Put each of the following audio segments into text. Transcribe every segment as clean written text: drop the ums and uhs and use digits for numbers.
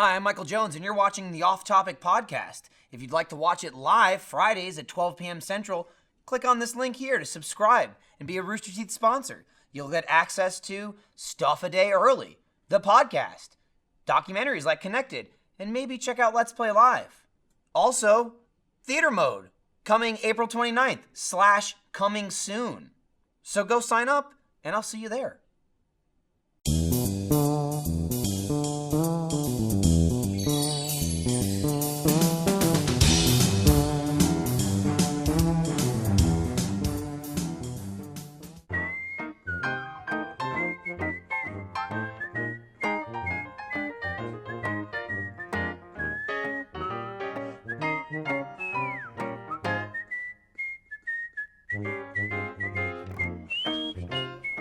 Hi, I'm Michael Jones, and you're watching the Off Topic Podcast. If you'd like to watch it live Fridays at 12 p.m. Central, click on this link here to subscribe and be a Rooster Teeth sponsor. You'll get access to Stuff a Day Early, the podcast, documentaries like Connected, and maybe check out Let's Play Live. Also, Theater Mode, coming April 29th, /coming soon. So go sign up, and I'll see you there.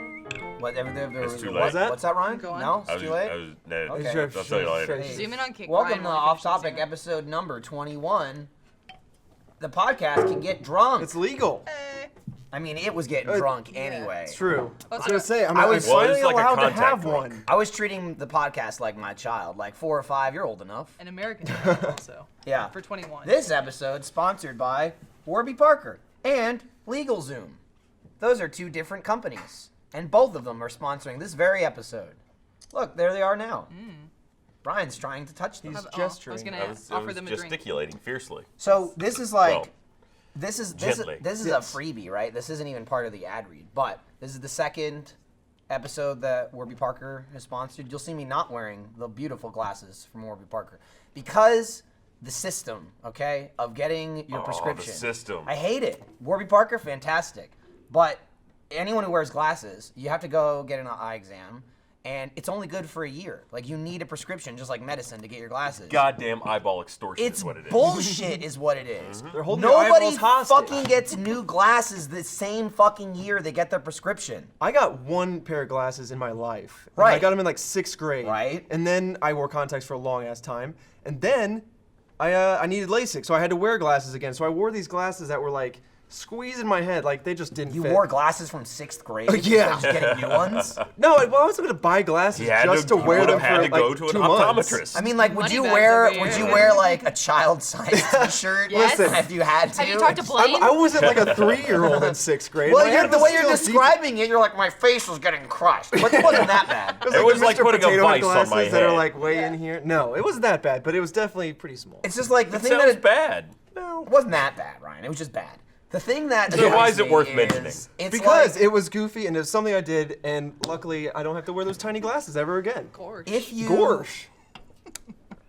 It's too late. What's that, Ryan? Go on. No, it's too late? Okay. I'll tell you later. Zoom in on Kick. Welcome to Off Topic episode number 21. The podcast can get drunk. It's legal. I mean, it was getting drunk anyway. It's true. Let's I was gonna say, I'm I was- finally well, it's like a allowed to contact have drink. one. I was treating the podcast like my child, like 4 or 5. You're old enough. An American channel also. Yeah. For 21. This episode sponsored by Warby Parker and LegalZoom. Those are two different companies, and both of them are sponsoring this very episode. Look, there they are now. Brian's trying to touch them. He's I was gesturing. gonna I was offer them a drink. gesticulating fiercely. So this is like, Well, this is gently. a freebie, right? This isn't even part of the ad read, but this is the second episode that Warby Parker has sponsored. You'll see me not wearing the beautiful glasses from Warby Parker because the system, okay, of getting your prescription. The system. I hate it. Warby Parker, fantastic, but anyone who wears glasses, you have to go get an eye exam. And it's only good for a year. Like, you need a prescription, just like medicine, to get your glasses. Goddamn eyeball extortion It's is what it is. bullshit is what it is. They're holding your Nobody eyeballs hostage. fucking gets new glasses the same fucking year they get their prescription. I got one pair of glasses in my life. Right. I got them in like 6th grade. Right. And then I wore contacts for a long ass time. And then I needed LASIK, so I had to wear glasses again. So I wore these glasses that were like squeezing my head, like they just didn't You fit. wore glasses from 6th grade? Yeah. Instead of just getting new ones? No, I wasn't gonna buy glasses He had just to you wear would them have had for to like go to an 2 months. optometrist. I mean, like, would Money you bags wear over here. like a child size t-shirt? Yes. Listen. If you had to? Have you talked to Blaine? I wasn't like a 3-year-old in 6th grade. Well, My head the was way you're still describing it, you're like, my face was getting crushed. But it wasn't that bad. It was like Mr. putting a Potato Head vice on glasses my that are head. like way in here. No, it wasn't that bad, but it was definitely pretty small. It's just like the It thing that sounds it bad. wasn't that bad, Ryan. It was just bad. The thing that So why is it annoys worth me mentioning? is it's Because like, it was goofy and it's something I did, and luckily I don't have to wear those tiny glasses ever again. Gorge. if you Gorsh.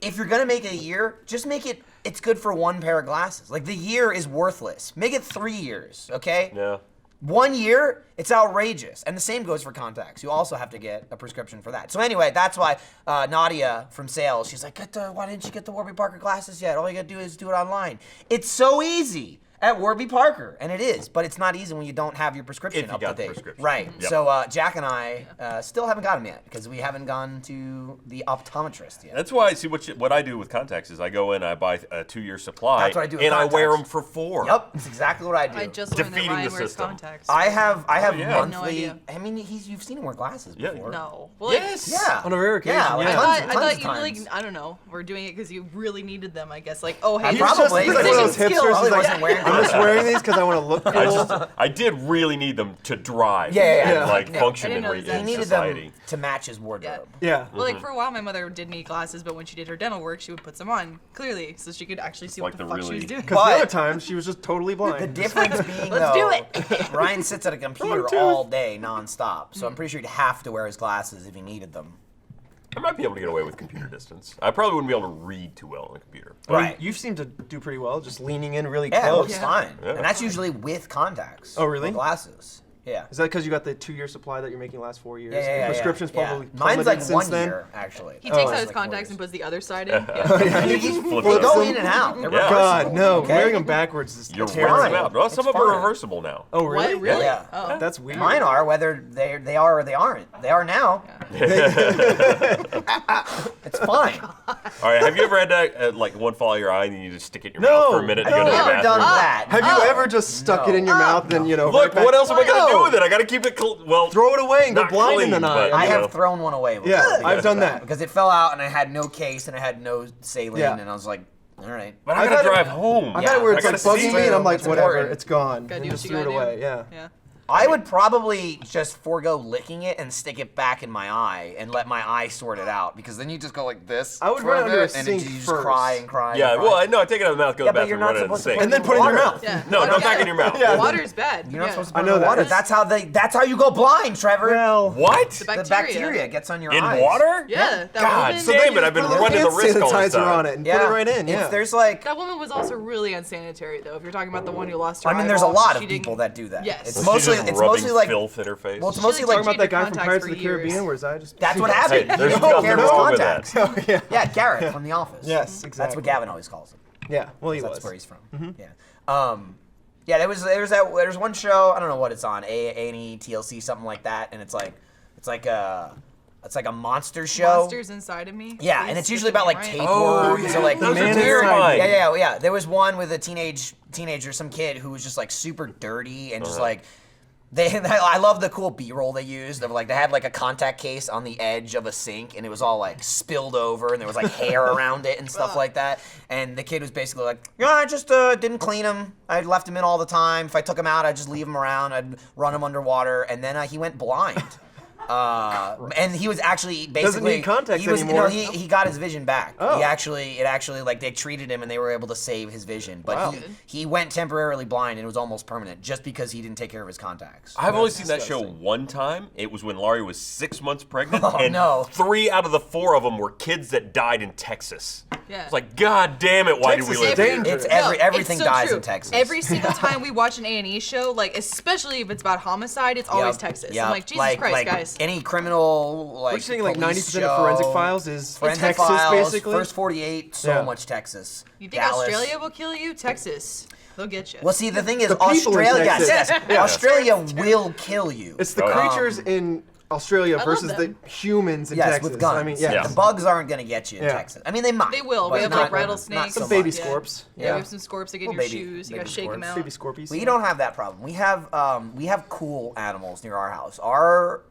if you're gonna make it a year, just make it. It's good for one pair of glasses. Like, the year is worthless. Make it 3 years, okay? Yeah. 1 year, it's outrageous. And the same goes for contacts. You also have to get a prescription for that. So anyway, that's why Nadia from sales, she's like, why didn't you get the Warby Parker glasses yet? All you gotta do is do it online. It's so easy at Warby Parker, and it is, but it's not easy when you don't have your prescription If you up got to the date. prescription. Right. Yep. So Jack and I still haven't got them yet because we haven't gone to the optometrist yet. That's why, see, what I do with contacts is I go in, I buy a 2-year supply, That's what I do with and I wear them contacts. for 4. Yep, that's exactly what I do. I just learned that Defeating Ryan the wears system. contacts. I have yeah. monthly. No idea. I mean, you've seen him wear glasses Yeah. before. No. Well, like, Yes. Yeah. On a rare occasion, Yeah. Like yeah. tons, I tons thought of you times. like, I don't know, were doing it because you really needed them, I guess. Like, oh, hey, I here's probably- just He's like one of those precision hipsters skills. who's Probably like, wasn't wearing I'm just wearing these because I want to look cool. I did really need them to drive Yeah. and like Yeah. function I in, didn't know that. He in needed society. them to match his wardrobe. Yeah. Well, like, for a while, my mother did need glasses, but when she did her dental work, she would put some on, clearly, so she could actually see like what the the fuck she really- was doing. Because the But- other time she was just totally blind. The difference being, Let's though, do it. Ryan sits at a computer tooth. all day, nonstop. So I'm pretty sure he'd have to wear his glasses if he needed them. I might be able to get away with computer distance. I probably wouldn't be able to read too well on a computer. But Right. You seem to do pretty well, just leaning in really Yeah, it close. looks Yeah. fine. Yeah. And that's usually with contacts. Oh, really? Or glasses. Yeah. Is that because you got the 2-year supply that you're making last 4 years? Yeah. Prescriptions yeah. probably Mine's plummeted like since 1 then. year, actually. He takes Oh, out his it's like 4 contacts years. and puts the other side in. Yeah. Flip They it go up. in and out. They're Yeah. God, reversible, no. okay? Wearing them backwards is You're terrible. wearing them out. Well, some It's of them are fine. reversible now. Oh, really? What? Really? Yeah. Oh. That's weird. Mine are, whether they are or they aren't. They are now. It's fine. All right, have you ever had that, like, one fall out of your eye and then you just stick it in your mouth for a minute and go to the I've never bathroom? done that. Have you ever just stuck it in your mouth and, Look, right back- what else am I going to do No. with it? I got to keep it, well, Throw it away and go not blind in clean, an eye. but, I you have know. thrown one away before. Yeah, because I've of done that. Because it fell out and I had no case and I had no saline Yeah. and I was like, all right. But I I've got had to it- drive home. I've had it where it's I like gotta see bugging me, and I'm like, It's whatever, important. it's gone. Gotta And do what just you threw it gotta away. do. Yeah. Yeah. I would probably just forego licking it and stick it back in my eye and let my eye sort it out because then you just go like this. I would for run under a bit, and sink you just first. cry and cry. Yeah, and cry. well, I know. I take it out of the mouth, go to Yeah, the but you're bathroom, not run it in the supposed to sink. put And then put it in your water. mouth. Yeah. No, not Yeah. back in your mouth. Yeah. Water's bad. You're not yeah. supposed to I put know it in that. water. That's how you go blind, Trevor. Well, What? The the bacteria gets on your In eyes. water? Yeah. That God, woman, so damn it, I've been put a little running the hand risk all this sanitizer time. on it and Yeah. put it right in. Yeah. There's like, that woman was also really unsanitary, though. If you're talking about the one who lost her I mean, there's a eyeball, lot of she didn't- people that do that. Yes. It's Was mostly, she just it's rubbing mostly like, filth in her face? well, it's She mostly like like, Talking about that guy from contacts Pirates for of the years. Caribbean where his eye just... that's what Hey, happened. there's You nothing care of his wrong with that. contacts. Oh, yeah. Yeah, Garrett from The Office. Yes, That's exactly. what Gavin always calls him. Yeah, well, he That's was. where he's from. Yeah. There's one show, I don't know what it's on, A&E, TLC, something like that, and it's like a monster show. Monsters Inside of Me. Yeah, Please and it's get usually the about name like right. tapeworms or like those are weird- terrifying. Yeah. There was one with a teenager, some kid who was just like super dirty and just like I love the cool B-roll they used. They were like they had like a contact case on the edge of a sink and it was all like spilled over and there was like hair around it and stuff like that. And the kid was basically like, yeah, I just didn't clean him. I left him in all the time. If I took him out, I'd just leave him around. I'd run him underwater, and then he went blind. And he was actually basically Doesn't need contacts he was, anymore. No, he got his vision back. Oh. It actually like they treated him and they were able to save his vision. But Wow. he went temporarily blind and it was almost permanent just because he didn't take care of his contacts. I've only seen that show one time. It was when Laurie was 6 months pregnant, Oh, and no. 3 out of the 4 of them were kids that died in Texas. Yeah. It's like, God damn it, why Texas do we is live here? dangerous. It's No, everything it's so dies true. in Texas. Every single time we watch an A&E show, like especially if it's about homicide, it's always Yep, Texas. yep. I'm like, Jesus Christ, like guys. Any criminal like What you saying, like police 90% of Forensic show, Files is Forensic Texas, Files, basically? First 48, so Yeah. much Texas. You think Dallas. Australia will kill you? Texas, they'll get you. Well, see, the thing is, The people in Australia, Texas. yes, Yeah. Australia will kill you. It's the Oh, yeah. creatures in Australia love versus the them. humans in yes, Texas. with guns. I mean, yeah. Yeah. The bugs aren't going to get you in Yeah. Texas. I mean, they might. They will. but We have not- like rattlesnakes. not so Some baby much. scorps. Yeah, Yeah. we have some scorps that get in Well, your baby- shoes. You gotta baby shake them scorps. out. Baby scorpies. We don't have that problem. We have cool animals near our house. Our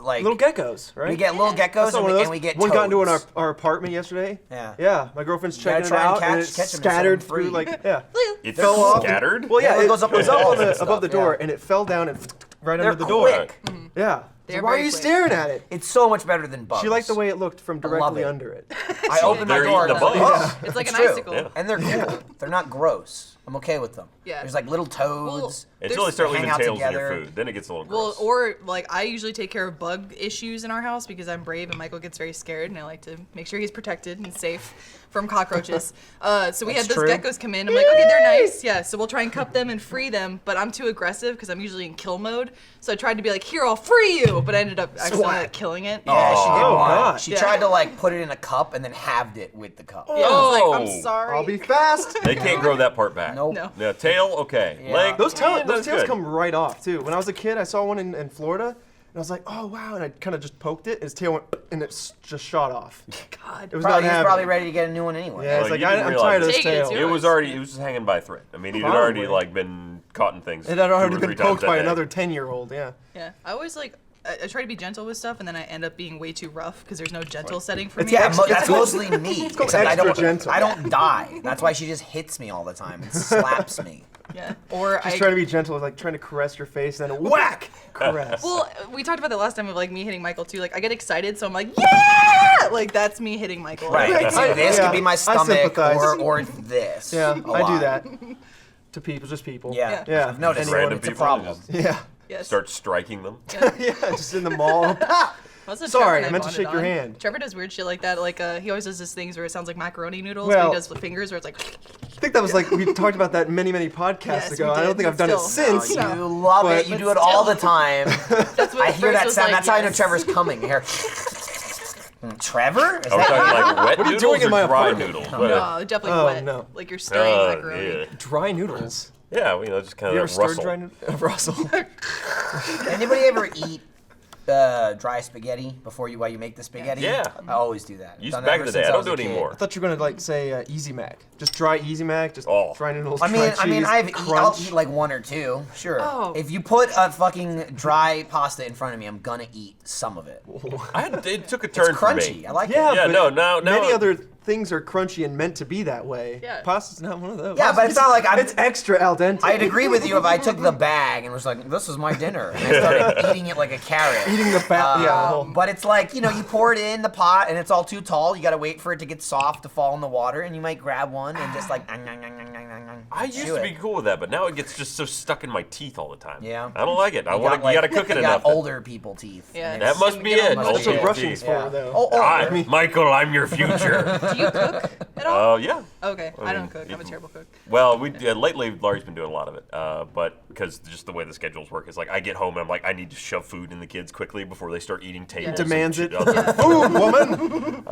like Little geckos, right? we get little I geckos saw and one of those. we get one got into toads. our apartment yesterday. Yeah. Yeah, my girlfriend's gotta checking it try and out, and catch it 'em and set 'em scattered free. through like yeah. It's Fell off. scattered? Well, yeah, Yeah, it goes up it was on up walls on and the, above the stuff, door, yeah. and it fell down and right They're under the door. quick. Yeah. They're Why are very you quick. staring at it? It's so much better than bugs. She liked the way it looked from love directly it. under it. I open my They're door. eating and the I'm like, bugs. oh, It's like an true. icicle. Yeah. And they're cool. They're not gross. I'm okay with them. Yeah. There's like little toads. Until they start hang leaving out tails in your together. food. Then it gets a little Well, gross. or like I usually take care of bug issues in our house because I'm brave and Michael gets very scared and I like to make sure he's protected and safe from cockroaches. So we had That's those true. geckos come in. I'm like, okay, they're nice. Yeah, so we'll try and cup them and free them, but I'm too aggressive because I'm usually in kill mode. So I tried to be like, here, I'll free you, but I ended up accidentally Swat. killing it. Yeah, she did Oh, one. God. She Yeah. tried to like put it in a cup and then halved it with the cup. Yeah, I was like, Oh. I'm sorry. I'll be fast. They can't grow that part back. Nope. No. Yeah, tail, okay. Yeah. Leg, Those tails that's good. come right off too. When I was a kid, I saw one in Florida, and I was like, oh wow, and I kind of just poked it, and its tail went, and it just shot off. God. It was Probably, not he's probably happening. ready to get a new one anyway. Yeah, it's Well, like you didn't I'm realize tired of this Take it, it's tail. yours. It was just hanging by a thread. I mean, it had already Probably. like been caught in things. It had already 2 or been 3 times poked that by day. another 10-year-old. Yeah. Yeah, I always like. I try to be gentle with stuff, and then I end up being way too rough because there's no gentle setting for me. Yeah, that's mostly me. called Except I extra don't, gentle. I don't die. That's why she just hits me all the time and slaps me. Yeah. Or Just I. trying to be gentle, like trying to caress your face, and then whack, caress. Well, we talked about that last time of like me hitting Michael too. Like I get excited, so I'm like, yeah! Like that's me hitting Michael. Right. It's like, this Yeah, could be my I stomach sympathize. or this. yeah, a I do lot. that to people, just people. Yeah. Yeah. I've noticed Random it's a people problem. just Yeah. Yes. start striking them. Yeah, just in the mall. That's what Sorry, Trevor and I meant to bonded shake your on. hand. Trevor does weird shit like that. Like he always does these things where it sounds like macaroni noodles. Well- but he does with fingers where it's like. I think that was like, we talked about that many podcasts Yes, ago. we I don't did, think I've but done it still. since. No. You love But- it. You but do it all the still. time. That's what I hear that was sound. like, That's how I know yes. Trevor's coming. Here. I Trevor? Is was that talking like wet What are you noodles doing in or my dry apartment? noodles. No, definitely Oh, wet. no. Like you're stirring macaroni. yeah. Dry noodles. Yeah, well, you know, just kind You ever of stirred rustle. dry noodles? Russell. anybody ever eat dry spaghetti while you make the spaghetti? Yeah. I always do that. Used Done back ever in the day. since I don't was do a it kid. anymore. I thought you were gonna like say Easy Mac. Just dry Easy Mac. Just dry noodles. I mean, dry cheese, I'll crunch. eat like one or two, sure. Oh. If you put a fucking dry pasta in front of me, I'm gonna eat some of it. It took a turn It's for crunchy. me. I like Yeah, it. Yeah, but now many other things are crunchy and meant to be that way. Yeah. Pasta's not one of those. Yeah, but it's not like It's extra al dente. I'd agree with you if I took the bag and was like, "This is my dinner," and I started eating it like a carrot. Eating the fat. the whole. But it's like, you pour it in the pot and it's all too tall. You gotta wait for it to get soft to fall in the water, and you might grab one and just like. I used chew to it. be cool with that, but now it gets just so stuck in my teeth all the time. Yeah. I don't like it. You gotta cook it you enough. got older people teeth. Yeah. And That it's- must be Get it. on must That's be what it. brushing's Yeah. for, though. Oh, Michael, I'm your future. Do you cook at all? Yeah. Okay, I don't mean, cook. I'm a terrible cook. Well, lately Laurie's been doing a lot of it, but because just the way the schedules work is like I get home and I'm like I need to shove food in the kids quickly before they start eating tables. Demands and it. shit. Food, woman.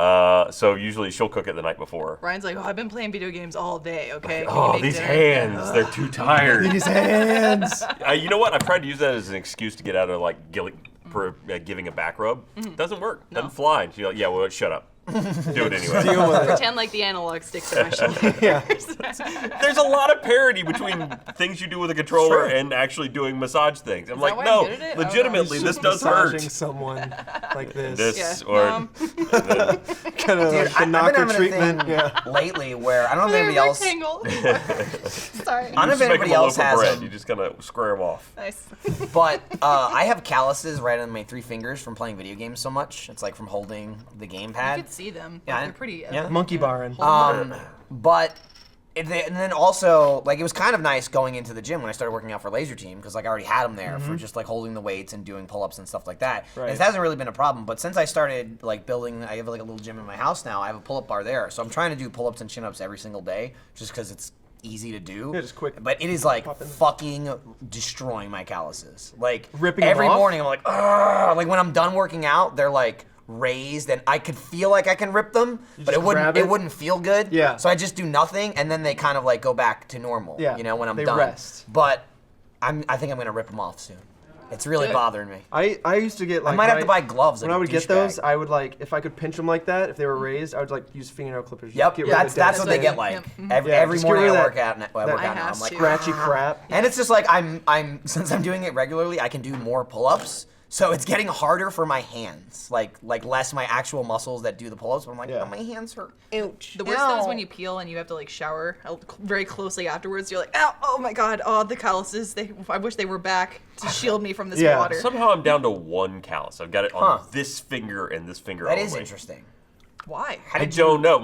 So usually she'll cook it the night before. Ryan's like, I've been playing video games all day. Okay. Can you Oh, make these dinner?" hands, they're too tired. These hands. You know what? I've tried to use that as an excuse to get out of like giving a back rub. Doesn't work. Doesn't fly. And she's like, yeah, well, shut up. Do it anyway. Deal with it. Pretend like the analog sticks to my shoulder. Yeah. There's a lot of parity between things you do with a controller and actually doing massage things. I'm that like, why no, I'm good at it? I don't know. legitimately, this does Massaging hurt. someone like this. This Yeah. or Mom. Kind of Dude, like the I've been knocker having treatment. a thing Yeah. lately where I don't know if anybody else. Rectangle. Sorry. I don't know if just make anybody them a else loaf of has bread. them. You just kind of square them off. Nice. But I have calluses right on my 3 fingers from playing video games so much. It's like from holding the You gamepad. could see them. Yeah, They're pretty. yeah. Monkey barring. But and then also like it was kind of nice going into the gym when I started working out for Laser Team because like I already had them there for just like holding the weights and doing pull-ups and stuff like that. Right. It hasn't really been a problem, but since I started like building, I have like a little gym in my house now. I have a pull-up bar there, so I'm trying to do pull-ups and chin-ups every single day just because it's easy to do. Yeah, just quick. But it is like Pop in. fucking destroying my calluses. Like Ripping them every off? morning, I'm like, ugh. Like when I'm done working out, they're like raised, and I could feel like I can rip them, but just grab it it? wouldn't feel good. Yeah. So I just do nothing, and then they kind of like go back to normal. Yeah, When I'm they done. rest. But I think I'm gonna rip them off soon. It's really Good. bothering me. I used to get like. I might have my- to buy gloves. When like I a would get douchebag. those, I would like if I could pinch them like that. If they were raised, I would like use fingernail clippers. just Yep, get rid of that's the that's dead what they skin. get like. Yep. Mhm. Every Yeah, every just get morning rid I of work that- out. I work I out now. have I'm like, to. Scratchy crap. and it's just like I'm since I'm doing it regularly, I can do more pull-ups. So it's getting harder for my hands, like less my actual muscles that do the pull-ups. But I'm like, Yeah. oh, my hands hurt. Ouch. The worst though is when you peel and you have to like shower very closely afterwards. You're like, ow, oh my god, oh the calluses. I wish they were back to shield me from this Yeah. water. Somehow I'm down to one callus. I've got it on this finger and this finger That only. is interesting. Why? How I did you? don't know.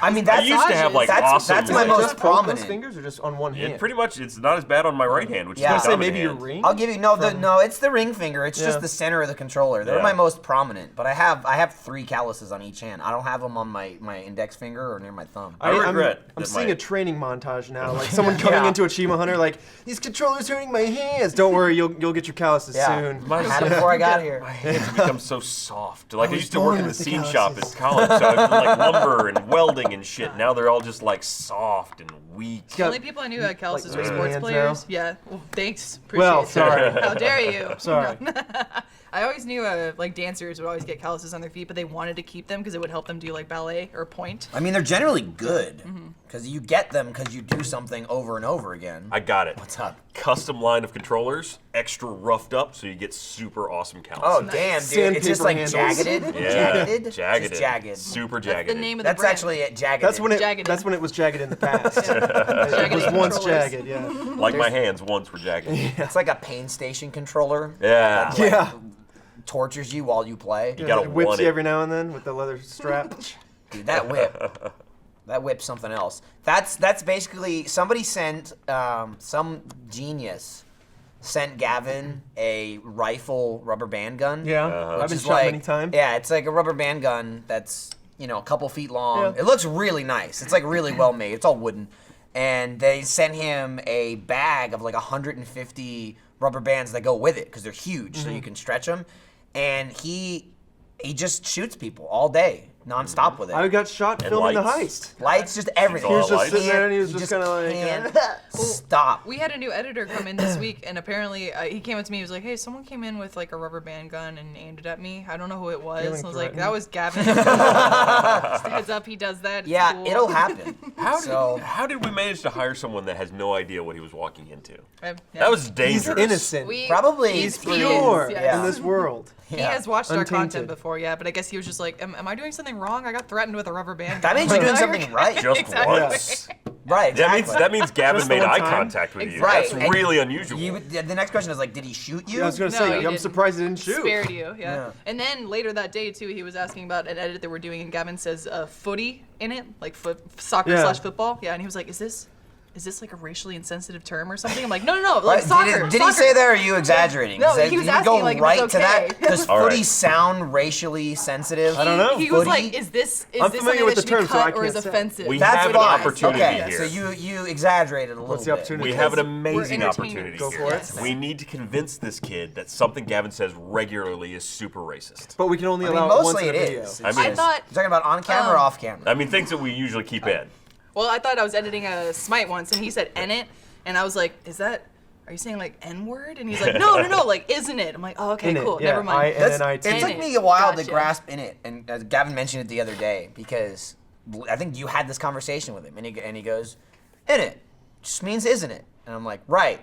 I mean, that's I used to have like that's- awesome. that's my like- most Just both those prominent. fingers or just on one hand? It pretty much, it's not as bad on my right hand, which Yeah. is I my was say dominant maybe your hand. ring. I'll give you no. It's the ring finger. It's just Yeah. the center of the controller. They're Yeah. my most prominent. But I have 3 calluses on each hand. I don't have them on my index finger or near my thumb. I regret I'm that seeing my- a training montage now, like someone coming Yeah. into Achievement Hunter, like these controllers hurting my hands. Don't worry, you'll get your calluses Yeah. soon. I had it before I got here. My hands have become so soft. Like I was used to work born in the with the scene shop at calluses. college, so I did like lumber and welding and shit. Now they're all just like soft and weak. The only people I knew who had calluses were like sports hands players. now? Yeah. Well, thanks. Appreciate Well, it. sorry. How dare you? Sorry. I always knew like dancers would always get calluses on their feet, but they wanted to keep them because it would help them do like ballet or point. I mean, they're generally good because you get them because you do something over and over again. I got it. What's up? Custom line of controllers, extra roughed up, so you get super awesome Oh calluses. damn, dude! It's just Sandpaper like handles. jagged, Yeah, jagged, jagged, Just jagged. super That's jagged. the name of the That's brand. actually it, jagged. That's when it. Jagged. That's when it was jagged in the past. It Jagged was once controllers. jagged. Yeah. Like my hands once were jagged. It's like a pain station controller. Yeah. Like, Yeah. tortures you while you play. You gotta It whips want you it. every now and then with the leather strap. Dude, that whip's something else. That's basically somebody sent some genius sent Gavin a rifle rubber band gun. Yeah, Uh-huh. I've been Which is shot many times. Yeah, it's like a rubber band gun that's a couple feet long. Yeah. It looks really nice. It's like really well made. It's all wooden, and they sent him a bag of like 150 rubber bands that go with it because they're huge, so you can stretch them. And he just shoots people all day. nonstop with it. I got shot And filming the lights. heist. Lights, just everything. He was just Can't- sitting there and he was just can't kinda like, stop. We had a new editor come in this week, and apparently he came up to me. He was like, "Hey, someone came in with like a rubber band gun and aimed it at me. I don't know who it was." Feeling I was like, threatened. "That was Gavin." Just a heads up, he does that. It's Yeah, cool. it'll happen. How did we manage to hire someone that has no idea what he was walking into? Yeah. That was He's dangerous. innocent. Probably he's he's pure yes. in this world. He Yeah. has watched our content Untainted. before, yeah, but I guess he was just like, am I doing something wrong? I got threatened with a rubber band. That means you're doing something right. Just Exactly. once. Right, exactly. That means Gavin Just the made one eye time? contact with you. Right, That's and really unusual. The next question is like, did he shoot you? Yeah, I was gonna No, say, he I'm didn't. surprised he didn't shoot. Spared you, yeah. Yeah. And then later that day too, he was asking about an edit that we're doing, and Gavin says footy in it, like soccer Yeah. / football. Yeah, and he was like, "Is this like a racially insensitive term or something?" I'm like, "No, like Right, soccer." Did he say that, or are you exaggerating? No, Did he was you asking, go like, if right it's to okay. that? Does All footy right. sound racially sensitive? I don't know. He was Footy? like, "Is this I'm something familiar with that the should be term, so I cut or is can't say. offensive?" We That's have an fine. opportunity Okay, here. so you exaggerated a little What's the bit. opportunity? We have an Because amazing we're opportunity Go here. for it. Yes. We need to convince this kid that something Gavin says regularly is super racist. But we can only I mean, allow it once mostly in it a video. is. I It's mean- I just- thought. You're talking about on camera or off camera? I mean, things that we usually keep in. Well, I thought I was editing a Smite once, and he said "n it," and I was like, "Is that? Are you saying like N-word?" And he's like, "No, like isn't it?" I'm like, "Oh, okay, In it, cool, yeah, never mind." It In took it. me a while to Gotcha. grasp in it, and Gavin mentioned it the other day because I think you had this conversation with him, and he goes, "In it just means isn't it?" And I'm like, "Right."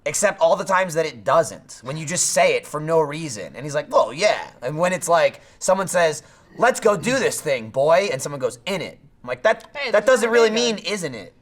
Except all the times that it doesn't, when you just say it for no reason. And he's like, "Well, yeah." And when it's like someone says, "Let's go do this thing, boy," and someone goes, "In it," I'm like, that Hey, that there's doesn't a really rubber mean band isn't it?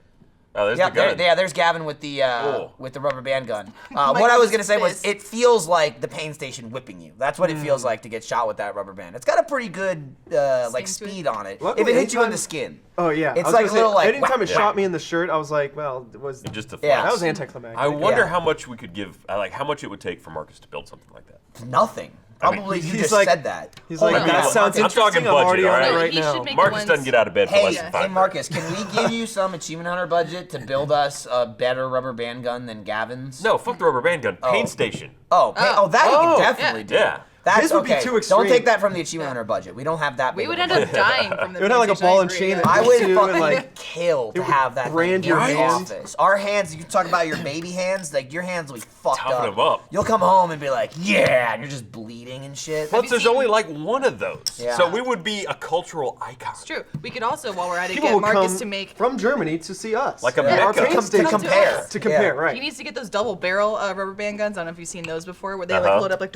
Oh, there's Yeah, the gun. there's Gavin with the Cool. rubber band gun. What I Michael's was gonna say was, fist. it feels like the pain station whipping you. That's what it feels like to get shot with that rubber band. It's got a pretty good like Sting to it. speed on it. Luckily, if it hits you in anytime- the skin. Oh yeah, I It's was like gonna a little say, like anytime whack, it shot whack. me in the shirt, I was like, well, it was Just a Yeah. flash. that was anticlimactic. I wonder Yeah. how much we could give, like how much it would take for Marcus to build something like that. Nothing. Probably you he's just like- said that. He's Hold like, on, that Marcus. sounds I'm interesting. talking I'm already budget, on it all right? right He should now. make- Marcus ones- doesn't get out of bed for Hey, less than 5 hey Marcus, can we give you some Achievement Hunter budget to build us a better rubber band gun than Gavin's? No, fuck the rubber band gun. Pain station. Oh, that you Oh, can definitely yeah. do. Yeah. That's His would be okay. too Don't extreme. take that from the Achievement Hunter budget. We don't have that. We big would of end a up budget. dying from the. It would have like a PlayStation, ball I and agree, chain yeah. I would too, fucking like, kill to it would have that brand thing your in the hand. office. Our hands, you talk about your baby hands, like your hands will be fucked Toughen up. them up. You'll come home and be like, yeah, and you're just bleeding and shit. Plus, you there's seen- only like one of those. Yeah. So we would be a cultural icon. It's true. We could also, while we're at it, People get will Marcus come to make. from Germany to see us. Like a Our Mecca. pain To station. compare. To compare, Yeah. right. He needs to get those double barrel rubber band guns. I don't know if you've seen those before, where they like Uh-huh. load up like.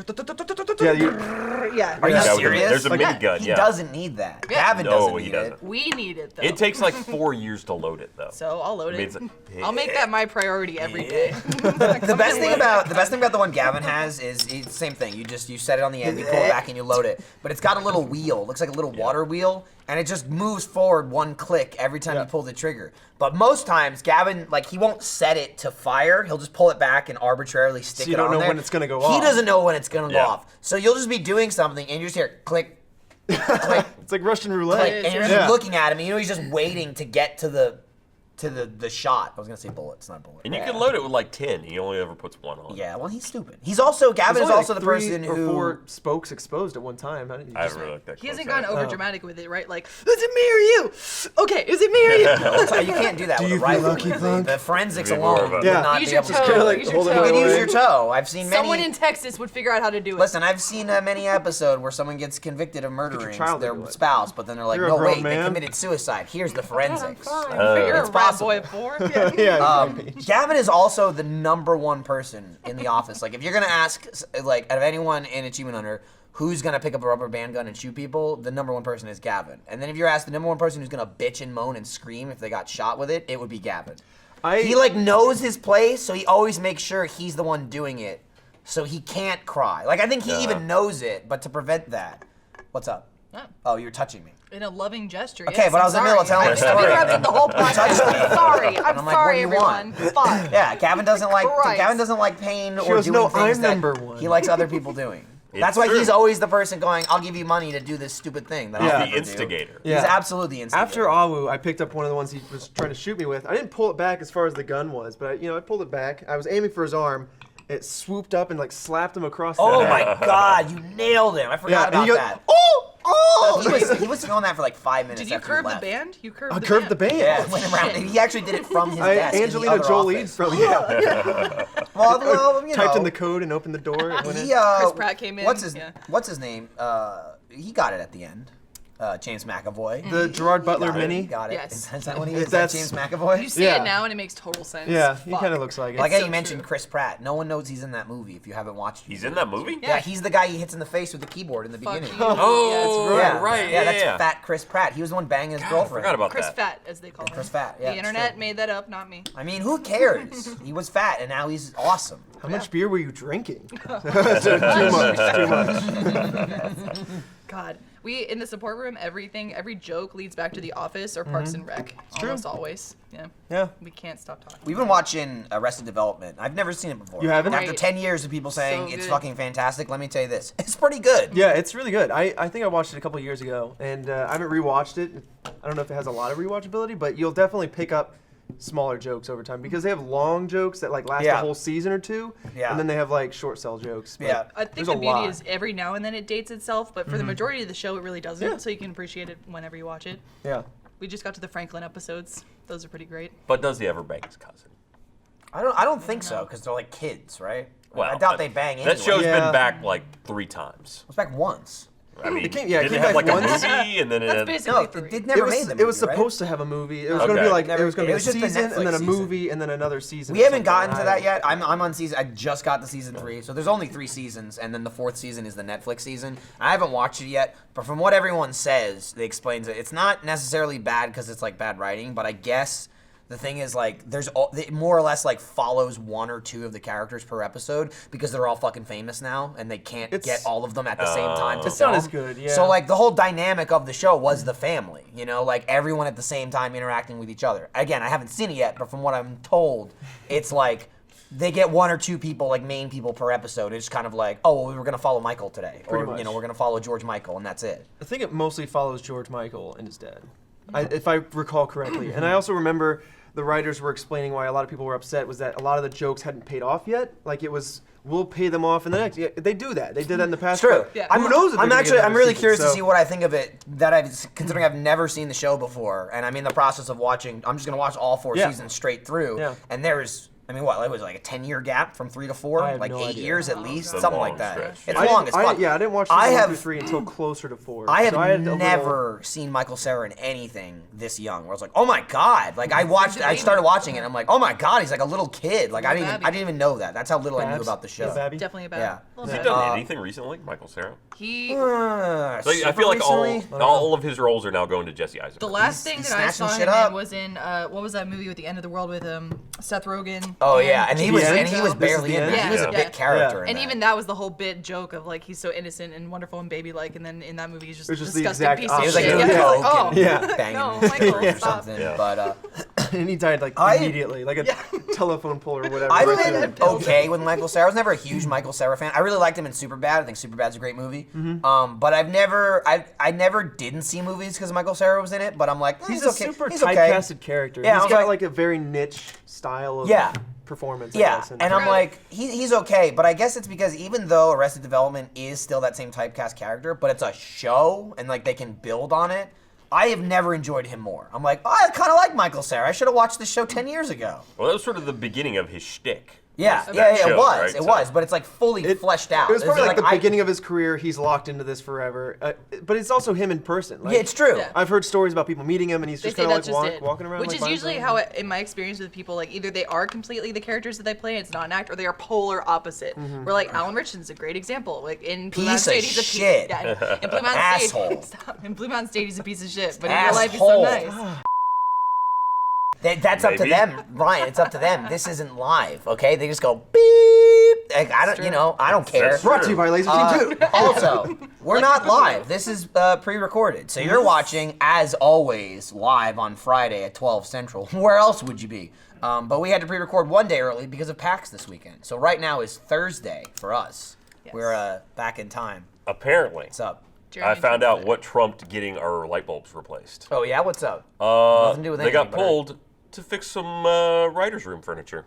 Yeah, Yeah. Are you Yeah, serious? there's a Like, minigun, He yeah. doesn't need that. Yeah. Gavin No, doesn't he need doesn't. it. We need it though. It takes like 4 years to load it, though. So I'll load I mean, it. it's I'll make that my priority every day. The best thing about the one Gavin has is it's the same thing. You set it on the end, you pull it back, and you load it. But it's got a little wheel. It looks like a little water wheel, and it just moves forward one click every time you pull the trigger. But most times, Gavin, like, he won't set it to fire. He'll just pull it back and arbitrarily stick So you it don't on know there. when it's gonna go He off. doesn't know when it's gonna go Yeah. off. So you'll just be doing something, and you just hear click, click, It's like Russian click, roulette. and you're Yeah. just looking at him, and you know he's just waiting to get to the shot. I was gonna say bullets, not bullet. And you can load it with like 10. He only ever puts one on. Yeah, well, he's stupid. He's also Gavin There's is only also like the 3 person or who 4 spokes exposed at one time. How did you I just- haven't really looked that He close hasn't at gone it. over dramatic with it, right? Like, is it me or you? Okay, is it me or you? You can't do that with you a feel rifle. lucky, Plunk? The forensics Be more alone of a- would Yeah. not Use be your able to toe. do Kinda it. like Use your holding toe. You it can use away. your toe. I've seen many. Someone in Texas would figure out how to do it. Listen, I've seen many episode where someone gets convicted of murdering child their into it. spouse, but then they're like, You're a no, grown wait, they man. committed suicide. Here's the forensics. You're a It's rat possible. boy at 4. Yeah. Gavin is also the #1 person in the office. Like, if you're gonna ask, like, out of anyone in Achievement Hunter, who's gonna pick up a rubber band gun and shoot people, the #1 person is Gavin. And then if you're asked the #1 person who's gonna bitch and moan and scream if they got shot with it, it would be Gavin. He like knows his place, so he always makes sure he's the one doing it, so he can't cry. Like, I think he even knows it, but to prevent that, what's up? Oh. Oh, you're touching me. In a loving gesture. Okay, yes, but I I'm was in the middle of sorry. telling a I've story. interrupted the whole podcast. Sorry. I'm I'm like, sorry, what do you everyone. want? Fuck. Yeah, Gavin doesn't like Christ. Gavin doesn't like pain or goes, doing "No, things I'm that number one." he likes other people doing. It's That's why true. he's always the person going, "I'll give you money to do this stupid thing." That Yeah. I'll The never do." instigator. Yeah. He's absolutely the instigator. After Awu, I picked up one of the ones he was trying to shoot me with. I didn't pull it back as far as the gun was, but I pulled it back. I was aiming for his arm. It swooped up and like slapped him across the Oh head. my God, you nailed him! I forgot and he about goes, that. "Oh, Oh! He was filming that for like 5 minutes. Did you after curve the left. band? You curved I the curved band. the band. Yeah, went around. He actually did it from his desk. Angelina in the other Jolie's office. probably Well, you typed know, in the code and opened the door. And went in. Chris Pratt came in. What's his Yeah. name? He got it at the end. James McAvoy. The Gerard Butler Got it, mini. He got it. Yes. Is that what he If is? Is that that's- James McAvoy? You see Yeah. it now and it makes total sense. Yeah, he Fuck. kind of looks like it. Like how so you mentioned true. Chris Pratt. No one knows he's in that movie if you haven't watched it. He's in that movie? Yeah, he's the guy he hits in the face with the keyboard in the Fuck beginning. you. Oh, Yeah, right. Yeah, Yeah, that's Fat Chris Pratt. He was the one banging his God, I girlfriend. forgot about Chris that. Fat, as they call him. Chris Fat, yeah, The it's internet true. made that up, not me. I mean, who cares? He was fat, and now he's awesome. How much beer were you drinking? Too much. God. We, in the support room, every joke leads back to The Office or Parks and Rec. Almost always. Yeah. Yeah. We can't stop talking. We've been watching Arrested Development. I've never seen it before. You haven't? After Right. 10 years of people saying So it's good. fucking fantastic, let me tell you this. It's pretty good. Yeah, it's really good. I think I watched it a couple years ago, and I haven't rewatched it. I don't know if it has a lot of rewatchability, but you'll definitely pick up smaller jokes over time because they have long jokes that like last a Yeah. whole season or two, Yeah. and then they have like short sell jokes. But Yeah. I think there's the a beauty lot. is every now and then it dates itself, but for the majority of the show, it really doesn't. Yeah. So you can appreciate it whenever you watch it. Yeah. We just got to the Franklin episodes. Those are pretty great. But does he ever bang his cousin? I don't think so, because they're like kids, right? Well, I doubt they bang anyway. That show's Yeah. been back like 3 times. It was back once. I mean, came did back it have like once. a movie and then That's it basically No, three. it never made the movie, It was right? supposed to have a movie. It was going to Okay. be like Never- it was going it to be a was just the season and then a Netflix movie and then another season. We or haven't something. gotten to that yet. I'm on season. I just got to season 3, so there's only 3 seasons, and then the 4th season is the Netflix season. I haven't watched it yet, but from what everyone says, they explains it. It's not necessarily bad because it's like bad writing, but I guess the thing is like it more or less like follows 1 or 2 of the characters per episode because they're all fucking famous now, and they can't get all of them at the same time. To It's not film. as good, yeah. So like the whole dynamic of the show was the family, you know, like everyone at the same time interacting with each other. Again, I haven't seen it yet, but from what I'm told, it's like they get 1 or 2 people, like main people per episode. It's kind of like, oh, well, we were gonna follow Michael today, Pretty or much. you know, we're gonna follow George Michael, and that's it. I think it mostly follows George Michael and his dad, if I recall correctly. And I also remember the writers were explaining why a lot of people were upset was that a lot of the jokes hadn't paid off yet. Like it was, we'll pay them off in the next. Yeah, they do that. They did that in the past. True. but Yeah. Who knows? If I'm they're gonna get I'm another really season, curious to so- see what I think of it. Considering I've never seen the show before, and I'm in the process of watching. I'm just gonna watch all 4 Yeah. seasons straight through. Yeah. And there's, I mean, what? It was like a 10-year gap from 3 to 4, I have like no 8 idea. years at least, It's a something long like that. stretch. It's I long as fuck. I didn't watch season 1 through 3 until closer to 4. I have so I had a little- never seen Michael Cera in anything this young. Where I was like, oh my god! Like I started watching it, and I'm like, oh my god, he's like a little kid. Like I didn't even know that. That's how little I knew Babs? about the show. Yeah, Babby? Definitely a bad. Yeah. Little Has he bad. done anything recently, Michael Cera? He. So I feel like all of his roles are now going to Jesse Eisenberg. The last thing he's that I snatching saw shit him up. in was in what was that movie with the end of the world with Seth Rogen? Oh yeah, and he was end? and he was This is barely the in end? there. He was Yeah. a bit character. in And that. even that was the whole bit joke of like he's so innocent and wonderful and baby-like, and then in that movie he's just a It was just the disgusting exact piece He of was like shit. doing Yeah, coke like, oh, and Yeah. banging no, his Michael, or stop. something. Yeah. But and he died like I- immediately, like a telephone pole or whatever. I've right been there. okay with Michael Cera. I was never a huge Michael Cera fan. I really liked him in Superbad. I think Superbad's a great movie. But I never didn't see movies because Michael Cera was in it. But I'm like, He's he's a okay. super He's okay. typecasted character. Yeah, I He's was got like- like a very niche style of Yeah. performance. I Yeah, guess, and I'm like, he's okay, but I guess it's because even though Arrested Development is still that same typecast character, but it's a show and like they can build on it, I have never enjoyed him more. I'm like, oh, I kind of like Michael Cera. I should have watched this show 10 years ago. Well, that was sort of the beginning of his shtick. Yeah, That yeah, show, it was, right? it So- was, but it's like fully fleshed out. It was probably like the I- beginning of his career. He's locked into this forever. But it's also him in person. Like, Yeah, it's true. Yeah. I've heard stories about people meeting him, and he's They just say kind of that's like just it. walking around. Which like, is by usually himself. how, in my experience with people, like either they are completely the characters that they play and it's not an act, or they are polar opposite. Where like Alan Richardson's a great example. Like in Blue Mountain Piece of State, he's a shit. Yeah, in Blue Mountain Asshole. State, stop. In Blue Mountain State, he's a piece of shit, but in real life, he's so Asshole. nice. That's up to Maybe. them, Ryan. It's up to them. This isn't live, okay? They just go beep. Like, I don't, true. you know, I don't care. That's Brought to you by Laser Team 2. Also, we're not live. This is pre-recorded. So you're watching, as always, live on Friday at 12 Central. Where else would you be? But we had to pre-record one day early because of PAX this weekend. So right now is Thursday for us. Yes. We're back in time. Apparently, What's up? I found out what trumped getting our light bulbs replaced. Oh, yeah? What's up? Nothing to do with They got anything, but- pulled to fix some writer's room furniture.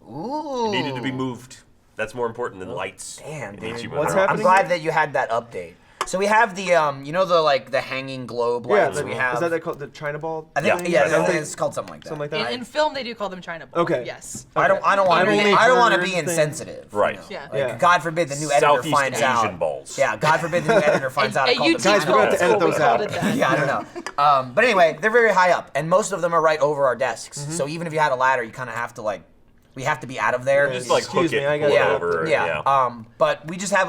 Ooh. It needed to be moved. That's more important than lights. Damn, in dude. Ichiban. What's I'm happening glad here? that you had that update. So we have the the hanging globe lights. We have. Is that called the China ball? I think thing? I think it's called something like that. Something like that. In film, they do call them China balls. Okay. Yes. I don't want to be. Internet I don't want to nerd be thing. insensitive. Right. You know? Yeah. Like, Yeah. God forbid the new editor Southeast finds Asian out. balls. Yeah. God forbid the new editor finds out. I At called them YouTube, Guys, we're gonna have to edit we those called out. it that. Yeah, I don't know. But anyway, they're very high up, and most of them are right over our desks. So even if you had a ladder, you kind of have to we have to be out of there. Yeah, Just like hook Excuse me, it, I pull it gotta- over. Yeah. But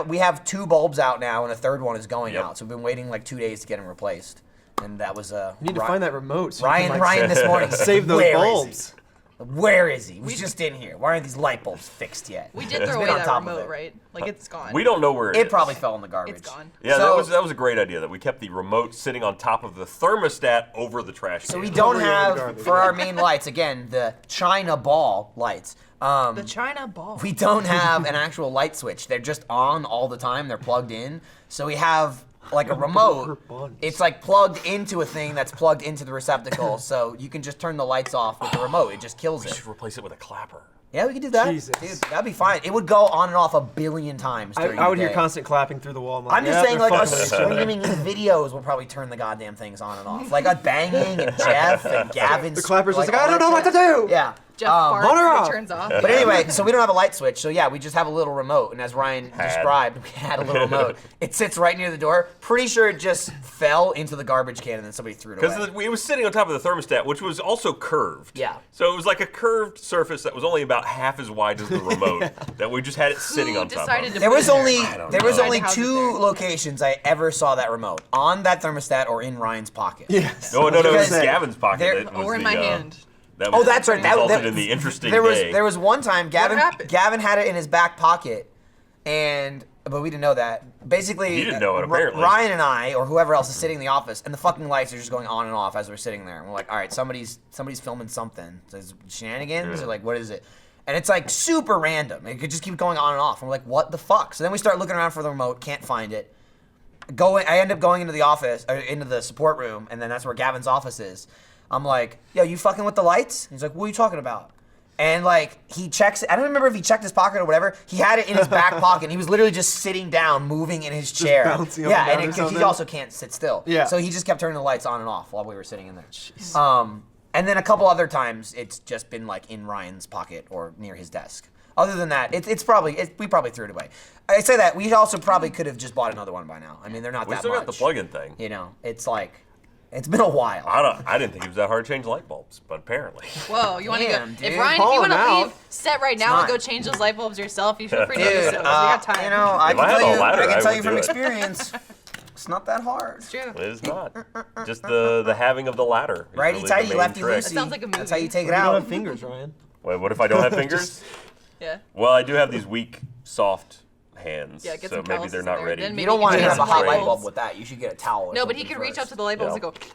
we have 2 bulbs out now, and a third one is going out. So we've been waiting like 2 days to get them replaced, and that was You need to find that remote. So Ryan. you can, Ryan this morning said, save those "Where is bulbs. he? Where is he? He's just in here. Why aren't these light bulbs fixed yet?" We did He's throw been away on that top of remote, it. right? Like it's gone. We don't know where it is. It probably fell in the garbage. It's gone. Yeah, So- that was a great idea that we kept the remote sitting on top of the thermostat over the trash can. So we don't Over your have garbage. for our main lights again the China ball lights. The China ball. We don't have an actual light switch. They're just on all the time. They're plugged in. So we have like a remote. It's like plugged into a thing that's plugged into the receptacle. So you can just turn the lights off with the remote. It just kills We it. should replace it with a clapper. Yeah, we could do that. Jesus. Dude, that'd be fine. It would go on and off a billion times during I would the hear day. constant clapping through the wall. I'm just saying, they're like, us fucking with each other. screaming in videos will probably turn the goddamn things on and off. Like, us banging and Jeff and Gavin. The clapper's just like, all I don't that know what to shit. do. Yeah. Jeff farts on or and off? it turns off. But anyway, so we don't have a light switch. So yeah, we just have a little remote. And as Ryan described, we had a little remote. It sits right near the door. Pretty sure it just fell into the garbage can and then somebody threw it away. Because it was sitting on top of the thermostat, which was also curved. Yeah. So it was like a curved surface that was only about half as wide as the remote. That we just had it sitting Who on top decided of. to There put was it only there? there was know. only How's it 2 there? locations I ever saw that remote on that thermostat or in Ryan's pocket. Yes. No, it was Because Gavin's pocket. there- That was Or in the, my hand. That Oh, was, that's right. That resulted in the interesting day. There was one time Gavin happened? had it in his back pocket, but we didn't know that. Basically, He didn't know it, apparently. Ryan and I, or whoever else is sitting in the office, and the fucking lights are just going on and off as we're sitting there. And we're like, all right, somebody's filming something. Is it Shenanigans? Yeah. Or like, what is it? And it's like super random. It could just keep going on and off. And we're like, what the fuck? So then we start looking around for the remote, can't find it. I end up going into the office, or into the support room, and then that's where Gavin's office is. I'm like, yo, you fucking with the lights? He's like, what are you talking about? And like, he checks, I don't remember if he checked his pocket or whatever. He had it in his back pocket. And he was literally just sitting down, moving in his chair. bouncing up yeah, and down or and he something? also can't sit still. Yeah. So he just kept turning the lights on and off while we were sitting in there. And then a couple other times, it's just been like in Ryan's pocket or near his desk. Other than that, we probably threw it away. I say that, we also probably could have just bought another one by now. I mean, they're not We that still much. got the plug-in thing. You know, it's like, it's been a while. I didn't think it was that hard to change light bulbs, but apparently. Whoa, you want to go? Damn, dude. If Ryan, if Call you want him to out. leave set right now and not. go change those light bulbs yourself, you feel free to do Dude, so. We got time. you know, I If I can had tell a you, ladder, I can I tell would you from do it. experience, it's not that hard. It's true. It is not. Just the having of the ladder. is Righty really tighty, the main lefty trick. loosey. That sounds like a That's how movie. you take it You don't out. have fingers, Ryan. Wait, what if I don't have fingers? Yeah. Well, I do have these weak, soft hands. Yeah, get so some maybe calluses they're in not there. ready. Then You maybe don't want to can have a change hot some light light bulb with that. You should get a towel. Or No, but he something can reach up first. to the light bulbs Yeah. and go.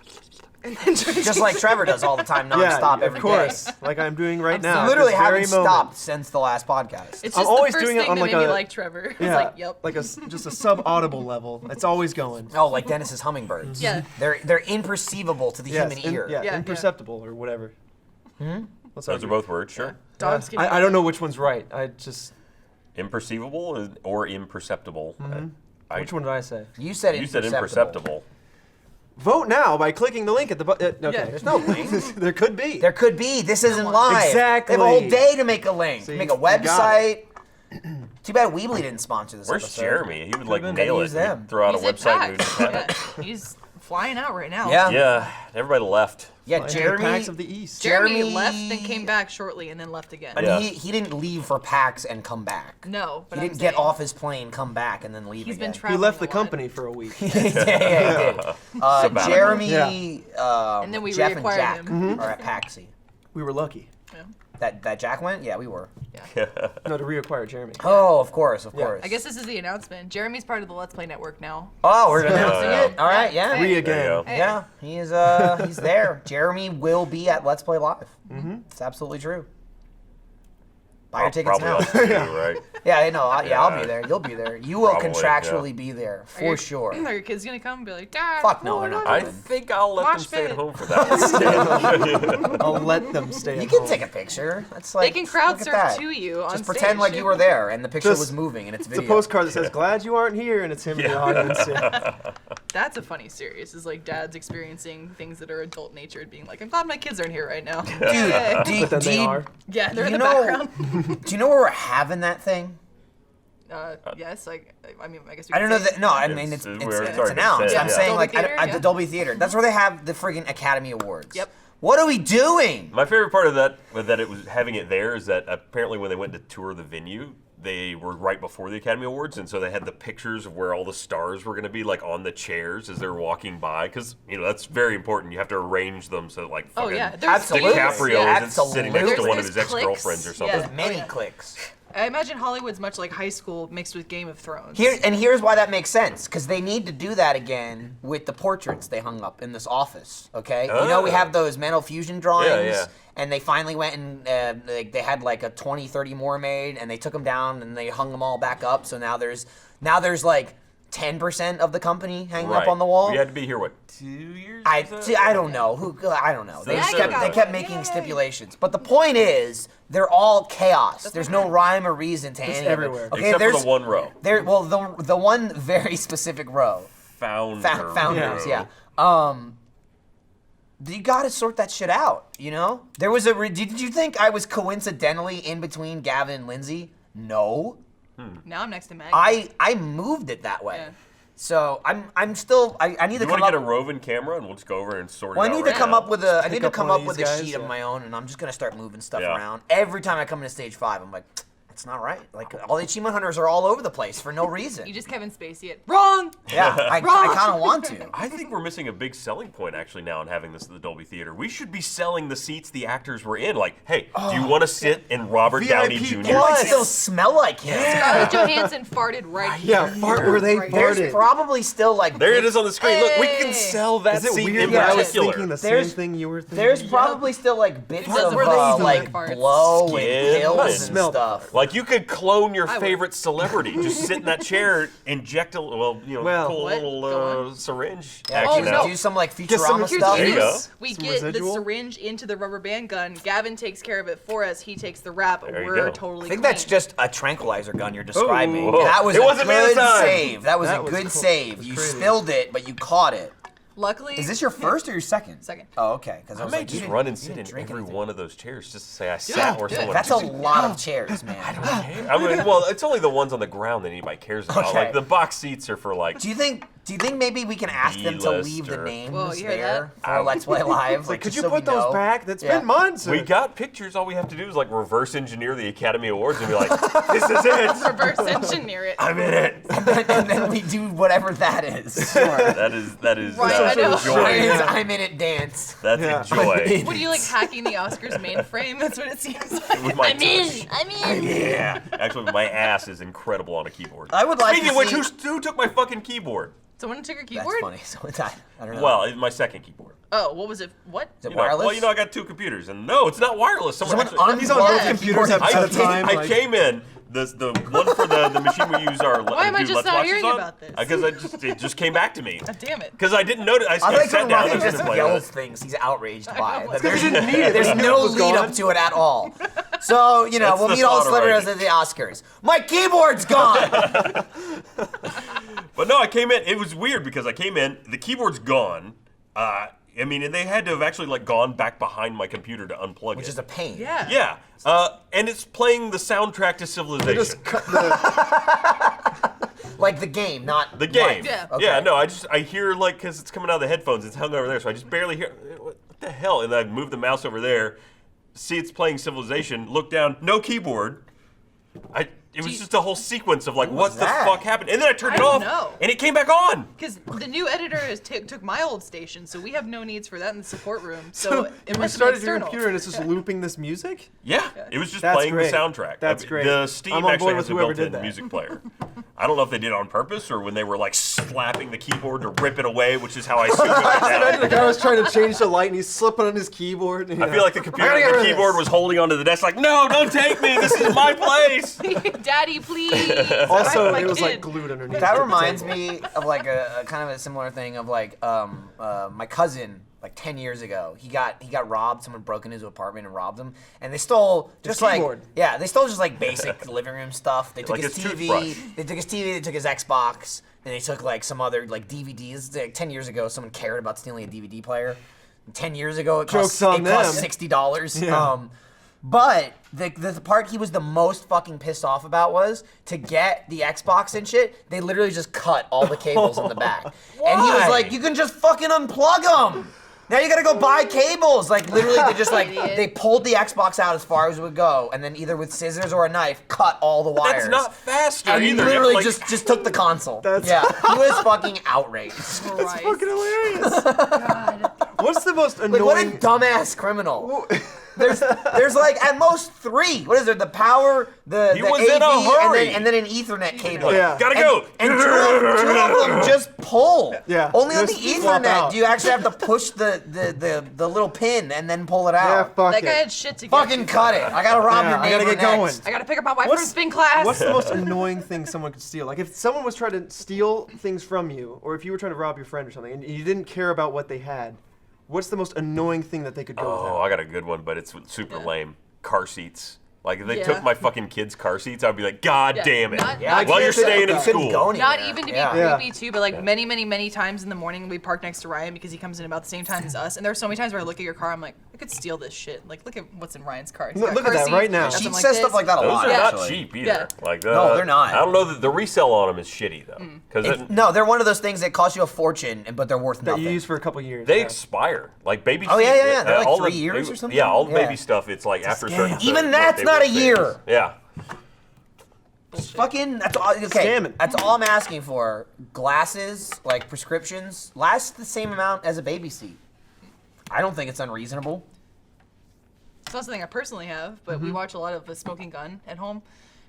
And then Just like Trevor does all the time, Yeah, nonstop every of day. course. Like I'm doing right now. at Literally this very haven't moment. stopped since the last podcast. It's I'm just always the first doing it thing on that like made me a- like Trevor. It's Yeah, like, yep. like just a sub-audible level. It's always going. Oh, like Dennis's hummingbirds. Yeah. They're imperceivable to the Yes, human ear. Yeah. imperceptible or whatever. What's Those are both words, sure. Dogs can. I don't know which one's right. I just Imperceivable or imperceptible. which one did I say? You said You said imperceptible. imperceptible. Vote now by clicking the link at the button. Okay. Yeah. There's no link. There could be. There could be. This isn't live. Exactly. They have a whole day to make a link. See, make a you got website. Too bad Weebly didn't sponsor this Where's episode. Jeremy? He would like been. nail Use it. them. He'd throw out He's a at website. and PAX. we'd just have it. Yeah, he's flying out right now. Yeah. Yeah, everybody left. Yeah, Flying to the Jeremy. PAX of the East. Jeremy Jeremy- left, then came back shortly, and then left again. But Yeah. he didn't leave for PAX and come back. No, but He I'm didn't get saying off his plane, come back, and then leave He's again. been He traveling. left the a lot. company for a week. yeah, he did. Sabbatical. Jeremy, And then we Jeff and reacquired Jack him. are at PAXy. We were lucky. Yeah. That Jack went? Yeah, we were. No, to reacquire Jeremy. Oh, of course. Yeah. course. I guess this is the announcement. Jeremy's part of the Let's Play Network now. Oh, we're announcing yeah. it. All right, yeah. Re Hey. There you again. go. Hey. Yeah, he's there. Jeremy will be at Let's Play Live. It's absolutely true. Buy your tickets Probably now. us too, right? Yeah, I know. Yeah, I'll be there. You'll be there. You will Probably, contractually be there for sure. Are your kids gonna come and be like, Dad? Fuck no, they're not. I think I'll let them Mosh stay at pit. home for that. I'll let them stay. You at can home. take a picture. That's like They can crowd look at surf that. to you on Just stage. pretend like you were there and the picture Just- was moving and it's It's a video. postcard that says "Glad you aren't here," and it's him in the audience. Yeah. That's a funny series. Is like dads experiencing things that are adult natured, being like, I'm glad my kids aren't here right now. Dude, But then they are. Yeah, they're in you the know- background. Do you know where we're having that thing? Yes, I mean, I guess we I can don't know say that. No, I mean It's- it's we already it's already announced. said, I'm yeah. saying Dolby like Theater, at the yeah. Dolby Theater. That's where they have the friggin' Academy Awards. Yep. What are we doing? My favorite part of that it was having it there is that apparently when they went to tour the venue, they were right before the Academy Awards, and so they had the pictures of where all the stars were going to be, like on the chairs as they were walking by, because that's very important. You have to arrange them so like Oh fucking yeah, there's Absolutely. DiCaprio Yeah, isn't sitting next to absolutely. one of his There's ex-girlfriends or clicks. something. Yeah. There's many yeah. clicks. I imagine Hollywood's much like high school mixed with Game of Thrones. Here's why that makes sense, because they need to do that again with the portraits they hung up in this office. Okay, you know we have those mental fusion drawings, yeah. and they finally went and they had like a 20, 30 more made, and they took them down and they hung them all back up. So now there's like 10% of the company hanging up on the wall. We had to be here, what, 2 years? I don't know. I don't know. They Yeah, just I kept, got they it. kept making stipulations. But the point is, they're all chaos. There's no rhyme or reason to any everywhere. of it. Okay, Except there's for the one row. the one very specific row. Founders, yeah. You got to sort that shit out, you know? There was did you think I was coincidentally in between Gavin and Lindsay? No. Now I'm next to Maggie. I moved it that way. Yeah. So I'm still I need to You come want to up get a roving camera and we'll just go over and sort Well, it I out need to right come now. up with a Pick I need to up come one up of with these a guys, sheet of yeah. my own, and I'm just gonna start moving stuff Yeah. around. Every time I come into stage 5, I'm like, it's not right. Like all the achievement hunters are all over the place for no reason. You just Kevin Spacey it. Wrong. Yeah, I Wrong. kind of want to. I think we're missing a big selling point actually now in having this at the Dolby Theater. We should be selling the seats the actors were in. Like, hey, do you want to sit in Robert Downey VIP Jr.'s It might seat? still smell like him. Scarlett Johansson farted right Yeah, here. fart where they Right There's farted. probably still like There it is on the screen. Look, we can Hey. sell that Is it seat weird in that I was particular. thinking the There's- same thing you were thinking? There's probably still like bits That's of where they use like their farts. blow and Skin pills and and smell stuff. Like you could clone your would. favorite celebrity. Just sit in that chair, inject a pull a What? little Go syringe. Yeah, action Oh, no. out. do some like Just some- Futurama here's stuff. There you go. We Some get residual? the syringe into the rubber band gun. Gavin takes care of it for us. He takes the wrap. There you We're go. totally I think clean. that's just a tranquilizer gun you're describing. Whoa. That was It a wasn't me this good time. save. That was That a was good cool. save. That's You crazy. spilled it, but you caught it. Luckily. Is this your first or your second? Second. Oh, okay. Because I I was might like, you just didn't- run you and sit didn't in drink every anything. one of those chairs just to say I sat where do it. someone. That's a lot of chairs, man. I mean, well, it's only the ones on the ground that anybody cares about. Okay. Like the box seats are for like. Do you think maybe we can ask them to leave the D-lister. names Whoa, you hear there for Let's Play Live? Like, could just you so put we those know? back? That's Yeah. been months. We got pictures. All we have to do is like reverse engineer the Academy Awards and be like, "This is it. Reverse engineer it. I'm in it." and then we do whatever that is. Sure. That is Right, I know. joy. I'm in it dance. That's Yeah. a joy. What are you like hacking the Oscars mainframe? That's what it seems like. With my I'm in. touch. I'm in. Yeah. Actually, my ass is incredible on a keyboard. I would like Speaking to of which, see... who took my fucking keyboard? Someone took your That's keyboard. funny. So I don't know. Well, my second keyboard. Oh, what was it? What? is it You know, wireless? well, I got two computers, and no, it's not wireless. Someone actually, He's on both Yeah. computers at I, a time. I like- came in. The one for the machine we use our Why am I do just Let's not Watches hearing on, about this? Because it just came back to me. God damn it. Because I didn't notice. I I like sat when down Ryan and just just played yells with it. things he's outraged I by. know. That Because there's he didn't need it. there's He knew no it was lead gone. up to it at all. So, you know, That's we'll the meet all thought celebrities already. at the Oscars. My keyboard's gone! But no, I came in. It was weird because I came in. The keyboard's gone. I mean, and they had to have actually like gone back behind my computer to unplug Which it. is a pain. Yeah. Yeah. And it's playing the soundtrack to They Civilization. just cut the. Like the game, not The game. life. Yeah. Okay. Yeah, no, I hear like, because it's coming out of the headphones, it's hung over there, so I just barely hear, what the hell? And I move the mouse over there, see it's playing Civilization, look down, no keyboard. It was just a whole sequence of like, what the that? fuck happened? And then I turned I it don't off, know. and it came back on. Because the new editor took my old station, so we have no needs for that in the support room. So So it you must be restarted your external. computer and it's just looping this music? Yeah, it was just That's playing great. the soundtrack. That's great. The Steam I'm on actually board has with a whoever did built-in that. music player. I don't know if they did it on purpose or when they were like slapping the keyboard to rip it away, which is how I assume it went down. The guy was trying to change the light and he's slipping on his keyboard. I feel like the keyboard was holding onto the desk like, no, don't take me. This is my place. Daddy, please. Also, My it was kid. like glued underneath. That reminds me of like a kind of a similar thing of like my cousin. Like 10 years ago, he got robbed. Someone broke into his apartment and robbed him, and they stole just keyboard. they stole just like basic living room stuff. They took Like his his TV, toothbrush. they took his TV, they took his Xbox, and they took like some other like DVDs. Like 10 years ago, someone cared about stealing a DVD player. 10 years ago, it cost Joke's on them. $60. Yeah. But the part he was the most fucking pissed off about was to get the Xbox and shit, they literally just cut all the cables in the back. And he was Why? like, you can just fucking unplug them. Now you gotta go buy cables. Like literally they just like, Idiot. they pulled the Xbox out as far as it would go and then either with scissors or a knife, cut all the wires. That's not faster and he either. You have to, literally like- just took the console. That's- Yeah, he was fucking outraged. Christ. Fucking hilarious. God. What's the most Like what a annoying? dumbass criminal. There's like at most 3. What is there? The power, the He the was AV, in a hurry. and then an Ethernet cable. Yeah. Gotta go. And two of them just pull. Yeah. Only on the Just swap Ethernet out. do you actually have to push the little pin and then pull it Yeah, out. fuck That guy it. had shit to get Fucking to. cut it. I gotta rob Yeah, your I neighbor gotta get going. next. I gotta pick up my wife What's- from spin class. What's the most annoying thing someone could steal? Like if someone was trying to steal things from you, or if you were trying to rob your friend or something, and you didn't care about what they had, what's the most annoying thing that they could go Oh, without? I got a good one, but it's super lame. Car seats. Like if they Yeah. took my fucking kids' car seats, I'd be like, God Yeah. damn it. Not- Yeah, not While you're even- staying in you couldn't school. go anywhere. Not even to be Yeah. creepy too, but like many times in the morning we park next to Ryan because he comes in about the same time as us. And there's so many times where I look at your car, I'm like, I could steal this shit. Like look at what's in Ryan's car. He's Look- got look at car that seats, right now. he's got She something says this. stuff like that a Those lot. are not actually. cheap either. Yeah. Like No, they're not. I don't know that the resale on them is shitty though, because No, they're one of those things that cost you a fortune, but they're worth That nothing. you use for a couple years. they yeah. expire. Like baby. Oh, yeah, seat- yeah, yeah. They're like all 3 years or something? Yeah, all the Yeah. baby stuff. It's like after a certain. Even certain- that's they not will a fade. year. Yeah. Fucking, that's all, okay. Scamming. That's all I'm asking for. Glasses, like prescriptions, last the same amount as a baby seat. I don't think it's unreasonable. It's not something I personally have, but we watch a lot of The Smoking Gun at home.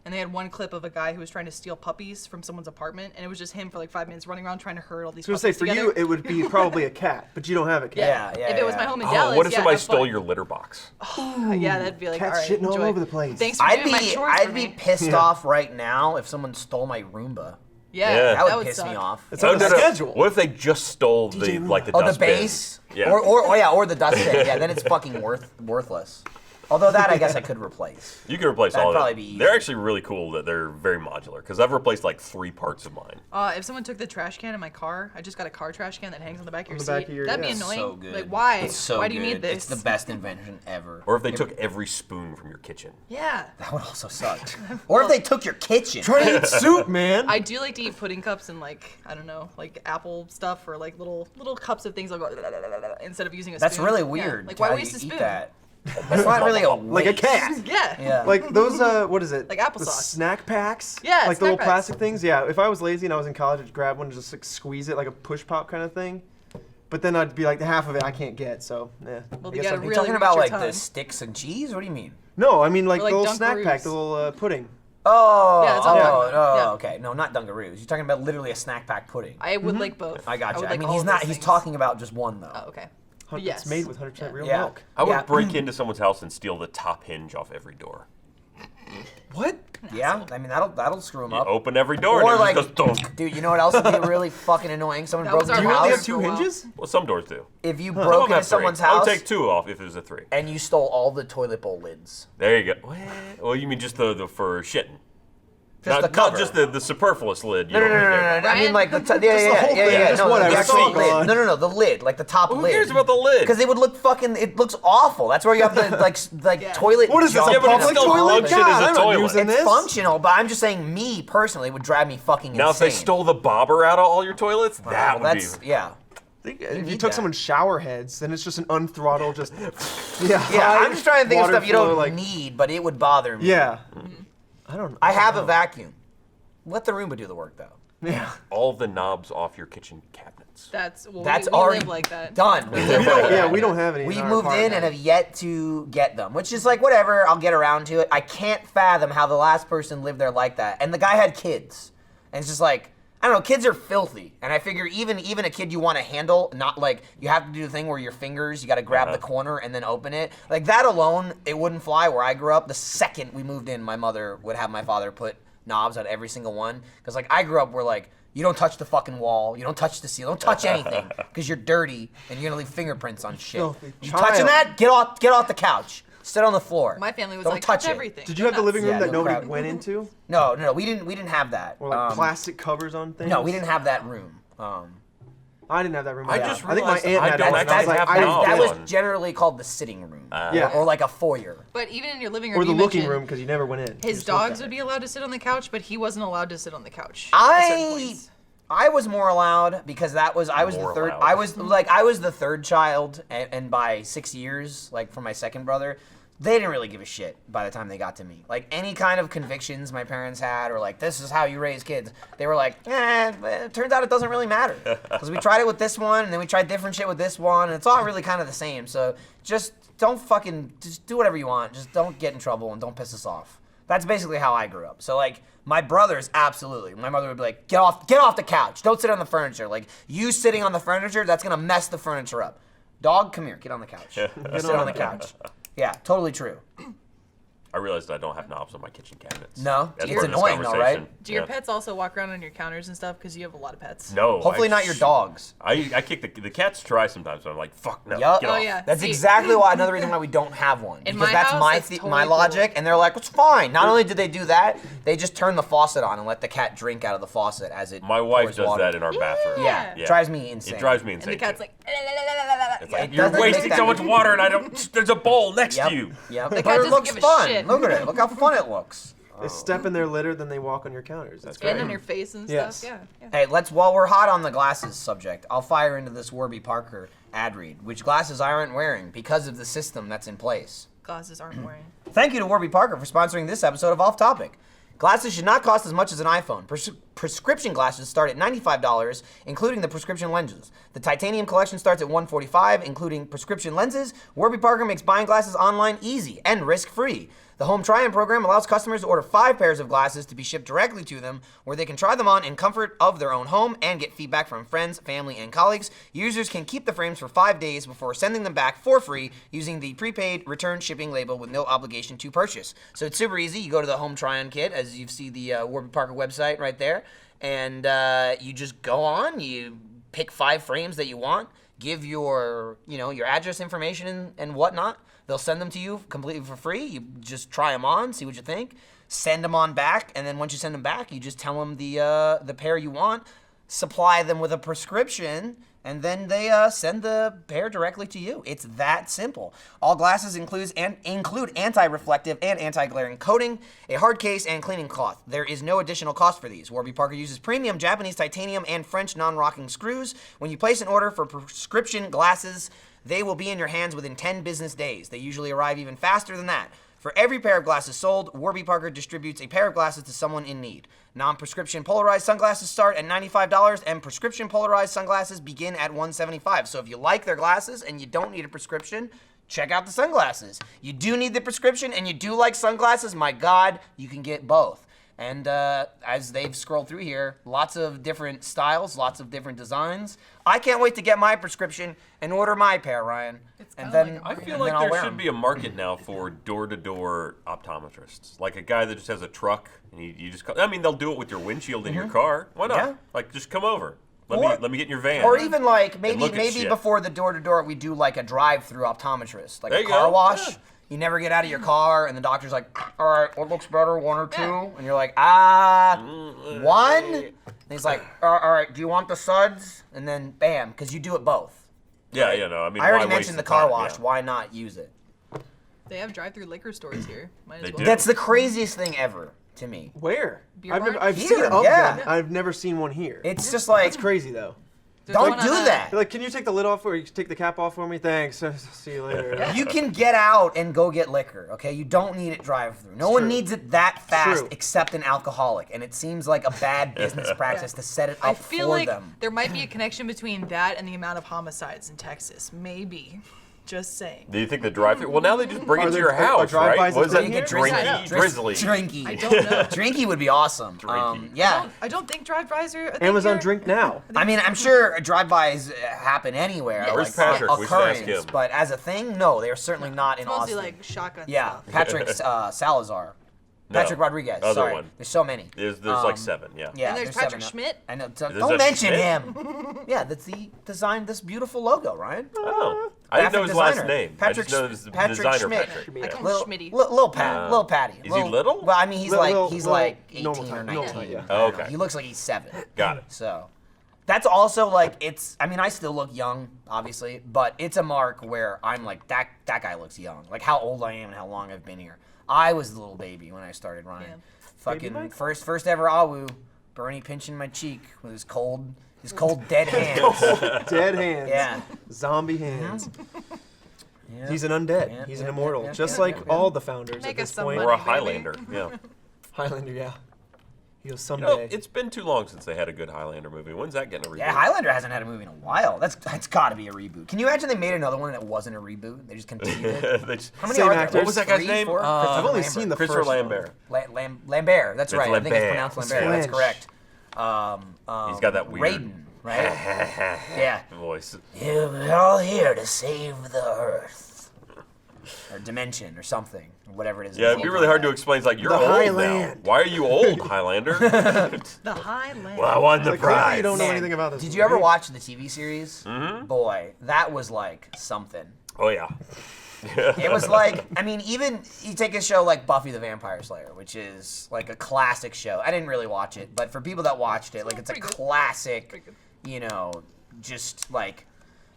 And they had one clip of a guy who was trying to steal puppies from someone's apartment, and it was just him for like 5 minutes running around trying to herd all these I was puppies gonna say for together. you it would be probably a cat, but you don't have a cat. Yeah, If it was my home in Oh, Dallas, what if yeah, somebody have stole fun. your litter box? Yeah, that'd be like, Cats all right, shitting all enjoy. over the place. Thanks for I'd doing my be, chores for I'd be me. pissed Yeah. off right now if someone stole my Roomba. Yeah, Yeah. That would would piss suck. me off. It's on the schedule. What if they just stole the DJ like the Oh, the dustbin? base? Yeah. Or the dustbin. Yeah, then it's fucking worthless. Although that I guess I could replace. You can replace That'd all of probably that. be easy. They're actually really cool that they're very modular because I've replaced like 3 parts of mine. If someone took the trash can in my car, I just got a car trash can that hangs on the back of your the seat. back of your- That'd be yeah. annoying. So good. Like, why? It's so why do you need good. this? It's the best invention ever. Or if they took every spoon from your kitchen. Yeah. That would also suck. Or if they took your kitchen. Try to eat soup, man. I do like to eat pudding cups and like, I don't know, like apple stuff or like little cups of things. I'll go instead of using a spoon. That's really Yeah. weird. Like, how why you waste a eat spoon? that? That's not really a Like a waste. cat. Yeah. Yeah. Like those, what is it? Like The applesauce. snack packs? Yeah, Like the snack little packs. plastic things? Yeah, if I was lazy and I was in college, I'd grab one and just like squeeze it like a push pop kind of thing. But then I'd be like, half of it I can't get, so, yeah. Well, I you guess gotta I'm- Are you really talking watch about your like the tongue. sticks and cheese? What do you mean? No, I mean like, Or like the little snack pack, Dunkaroos. the little pudding. Oh, Yeah, that's all I'm talking oh, about. Yeah. okay. No, not Dunkaroos. You're talking about literally a snack pack pudding. I would like both. I got you. would I like mean, all he's of not. those He's things. talking about just one though. Oh, okay. It's made with 100% real Yeah. milk. I would Yeah. break into someone's house and steal the top hinge off every door. What? Yeah, I mean that'll screw him You up. open every door Or and like, it just goes dunk. dude, you know what else would be really fucking annoying? Someone That broke was into our your You only house have house. two for a while. hinges? Well, some doors do. If you Some of broke them into have 3. someone's I would house take 2 off if it was a 3. and you stole all the toilet bowl lids, There you go. What? Well, you mean just the for shitting? just Not, the cover. not just the superfluous lid. You No, no, don't no, no, need no, there. no. I mean, like the Ryan? yeah, Just the yeah, whole yeah, thing, yeah, just no, whatever, the actual it's all lid. gone. No, the lid, like the top Who lid. cares about the lid? Because it would look fucking. It looks awful. That's where you have the like Yeah. toilet. What is this, junk a Yeah, but in it's public still toilet? function God, as a I'm not toilet. using It's this. functional, but I'm just saying, me personally, it would drive me fucking Now, if they insane. stole the bobber out of all your toilets, that Well, would that's be. yeah. If you need took that. someone's shower heads, then it's just an unthrottled, just yeah. Yeah, high I'm just trying to think of water stuff you flow, don't like, need, but it would bother me. Yeah. I don't know. I have a vacuum. Let the Roomba do the work, though. Yeah. All of the knobs off your kitchen cabinets. That's well, That's we already live like that. done. We We live don't, like yeah, that. we don't have any. We in our moved in apartment. and have yet to get them, which is like whatever. I'll get around to it. I can't fathom how the last person lived there like that. And the guy had kids. And it's just like, I don't know, kids are filthy. And I figure even a kid you want to handle, not like, you have to do the thing where your fingers, you got to grab the corner and then open it. Like that alone, it wouldn't fly where I grew up. The second we moved in, my mother would have my father put knobs on every single one. Because like I grew up where like, you don't touch the fucking wall, you don't touch the ceiling, don't touch anything. Because you're dirty and you're going to leave fingerprints on shit. Filthy You child. touching that? Get off the couch. Sit on the floor. My family was Don't like, touch touch it. everything. Did you have the living room Yeah, that no nobody crowd. went into? No, we didn't have that. Or like plastic covers on things? No, we didn't have that room. I didn't have that room. I either. just I think my realized aunt I had don't that. And I was actually like, have knobs. That was on. generally called the sitting room. Yeah. Or like a foyer. But even in your living room, or the you looking mentioned room because you never went in. You his just looked dogs at would it. be allowed to sit on the couch, but he wasn't allowed to sit on the couch. at certain points. I was more allowed because I was More the third. allowed. I was the third child, and by 6 years, like for my second brother, they didn't really give a shit by the time they got to me. Like any kind of convictions my parents had, or like this is how you raise kids, they were like, it turns out it doesn't really matter because we tried it with this one, and then we tried different shit with this one, and it's all really kind of the same. So just just do whatever you want. Just don't get in trouble and don't piss us off. That's basically how I grew up. So like my brothers, absolutely. My mother would be like, get off the couch. Don't sit on the furniture. Like you sitting on the furniture, that's gonna mess the furniture up. Dog, come here, get on the couch. Sit on the couch. Yeah, totally true. I realized I don't have knobs on my kitchen cabinets. No? That's It's part of this annoying though, right? conversation. Do your Yeah. pets also walk around on your counters and stuff? Because you have a lot of pets. No. Hopefully not your dogs. I kick the cats try sometimes, but I'm like, fuck no. Yup. Get Oh, off. yeah. That's See- exactly why another reason why we don't have one. In Because my that's house, my it's my totally logic, cool. and they're like, it's fine. Not only did they do that, they just turn the faucet on and let the cat drink out of the faucet as it My wife pours does water. that in our bathroom. Yeah, Yeah. drives me insane. It drives me And insane. the cat's too. like, It's like, It you're doesn't wasting make that- so much water, and I don't. There's a bowl next Yep. to you. Yep. The But cat it doesn't looks give a fun. shit. Look at it. Look how fun it looks. They step in their litter, then they walk on your counters. That's and great. on your face and Yes. stuff. Yeah. Hey, while we're hot on the glasses subject, I'll fire into this Warby Parker ad read, which glasses I aren't wearing because of the system that's in place. Glasses aren't wearing. Thank you to Warby Parker for sponsoring this episode of Off Topic. Glasses should not cost as much as an iPhone. Prescription glasses start at $95, including the prescription lenses. The titanium collection starts at $145, including prescription lenses. Warby Parker makes buying glasses online easy and risk-free. The Home Try-In program allows customers to order 5 pairs of glasses to be shipped directly to them, where they can try them on in comfort of their own home and get feedback from friends, family, and colleagues. Users can keep the frames for 5 days before sending them back for free using the prepaid return shipping label with no obligation to purchase. So it's super easy. You go to the Home Try-On kit, as you see the Warby Parker website right there, and you just go on, you pick 5 frames that you want, give your address information and whatnot. They'll send them to you completely for free. You just try them on, see what you think, send them on back, and then once you send them back, you just tell them the pair you want, supply them with a prescription, and then they send the pair directly to you. It's that simple. All glasses include anti-reflective and anti-glaring coating, a hard case, and cleaning cloth. There is no additional cost for these. Warby Parker uses premium Japanese titanium and French non-rocking screws. When you place an order for prescription glasses, they will be in your hands within 10 business days. They usually arrive even faster than that. For every pair of glasses sold, Warby Parker distributes a pair of glasses to someone in need. Non-prescription polarized sunglasses start at $95, and prescription polarized sunglasses begin at $175. So if you like their glasses and you don't need a prescription, check out the sunglasses. You do need the prescription and you do like sunglasses, my God, you can get both. And as they've scrolled through here, lots of different styles, lots of different designs. I can't wait to get my prescription and order my pair, Ryan. And then I feel and like then I'll there wear should 'em. be a market now for door-to-door optometrists, like a guy that just has a truck and you just. I mean, they'll do it with your windshield in your car. Why not? Yeah. Like, just come over. Let me get in your van. Or even like look maybe at shit. before the door-to-door we do like a drive-through optometrist, like There a you car go. wash. Yeah. You never get out of your car and the doctor's like, all right, what looks better, 1 or 2? Yeah. And you're like, 1? And he's like, all right, do you want the suds? And then bam, because you do it both. Yeah, no. I mean, I already why waste mentioned the car time? wash. Yeah. Why not use it? They have drive-through liquor stores here. Might They as do. well. That's the craziest thing ever to me. Where? Beer I've never. mart? I've Here, seen of yeah. them. I've never seen one here. It's just like, That's crazy though. There's don't one do on, that. They're like, can you take the lid off or you take the cap off for me? Thanks. See you later. You can get out and go get liquor, okay? You don't need it drive-through. No one true. needs it that fast true. except an alcoholic, and it seems like a bad business practice to set it I up feel for like them. there might be a connection between that and the amount of homicides in Texas. Maybe. Just saying. Do you think the drive-thru? Well, now they just bring Are it to there- your are house, right? drive-bys What is that? in here? Drinky, drizzly. Drinky. I don't know. Drinky would be awesome. Drinky. Yeah. I don't think drive-bys are. I think Amazon you're- Drink Now. I mean, I'm sure drive-bys happen anywhere. Yeah. Where's like, Patrick? We should ask occurrence, him. but as a thing, no, they're certainly not in It's mostly Austin. like shotgun Yeah, stuff. Patrick Salazar. No, Patrick Rodriguez. other sorry. one. There's so many. There's like 7, yeah. Yeah, And there's seven Patrick now. Schmidt. I know. There's Don't a mention Schmidt? him. Yeah, that's he designed this beautiful logo, Ryan. Oh, I didn't know his Graphic last designer. name. Patrick I just know his Patrick designer, Schmidt. Patrick. I Yeah. call him Little, Schmitty. little Patty. Is he little? Well, I mean, he's Little- like little 18 or normal 19. height, yeah. I don't know. Okay. He looks like he's 7. Got it. So that's also like it's. I mean, I still look young, obviously, but it's a mark where I'm like that guy looks young. Like how old I am and how long I've been here. I was the little baby when I started, Ryan. Yeah. Fucking Mike? first ever Awu, Bernie pinching my cheek with his cold dead hands. Dead hands. Yeah. Zombie hands. Yeah. He's an undead. Yeah, He's yeah, an immortal, yeah, just yeah, like yeah. all the founders Make at us this some point. Or a money, baby. Highlander, yeah. Highlander, yeah. He goes You know, someday. it's been too long since they had a good Highlander movie. When's that getting a reboot? Yeah, Highlander hasn't had a movie in a while. That's got to be a reboot. Can you imagine they made another one and it wasn't a reboot? They just continued it. They just- How many Same are there? actors. What was that guy's 3, name? 4? I've only seen the Christopher first one. Lambert. Lambert. That's It's right. I think it's Lambert. pronounced It's Lambert. That's French. correct. He's got that weird Raiden, right? Yeah. voice. We're all here to save the Earth, or dimension, or something, or whatever it is. Yeah, it'd be really hard to explain. It's like, you're The old Highland. now. Why are you old, Highlander? The Highland. Well, I won the Like, clearly prize. you don't know Man, anything about this. Did you ever movie. watch the TV series? Mm-hmm. Boy, that was like something. Oh, yeah. It was like, I mean, even you take a show like Buffy the Vampire Slayer, which is like a classic show. I didn't really watch it, but for people that watched it, like it's a Pretty good. classic, Pretty good. you know, just like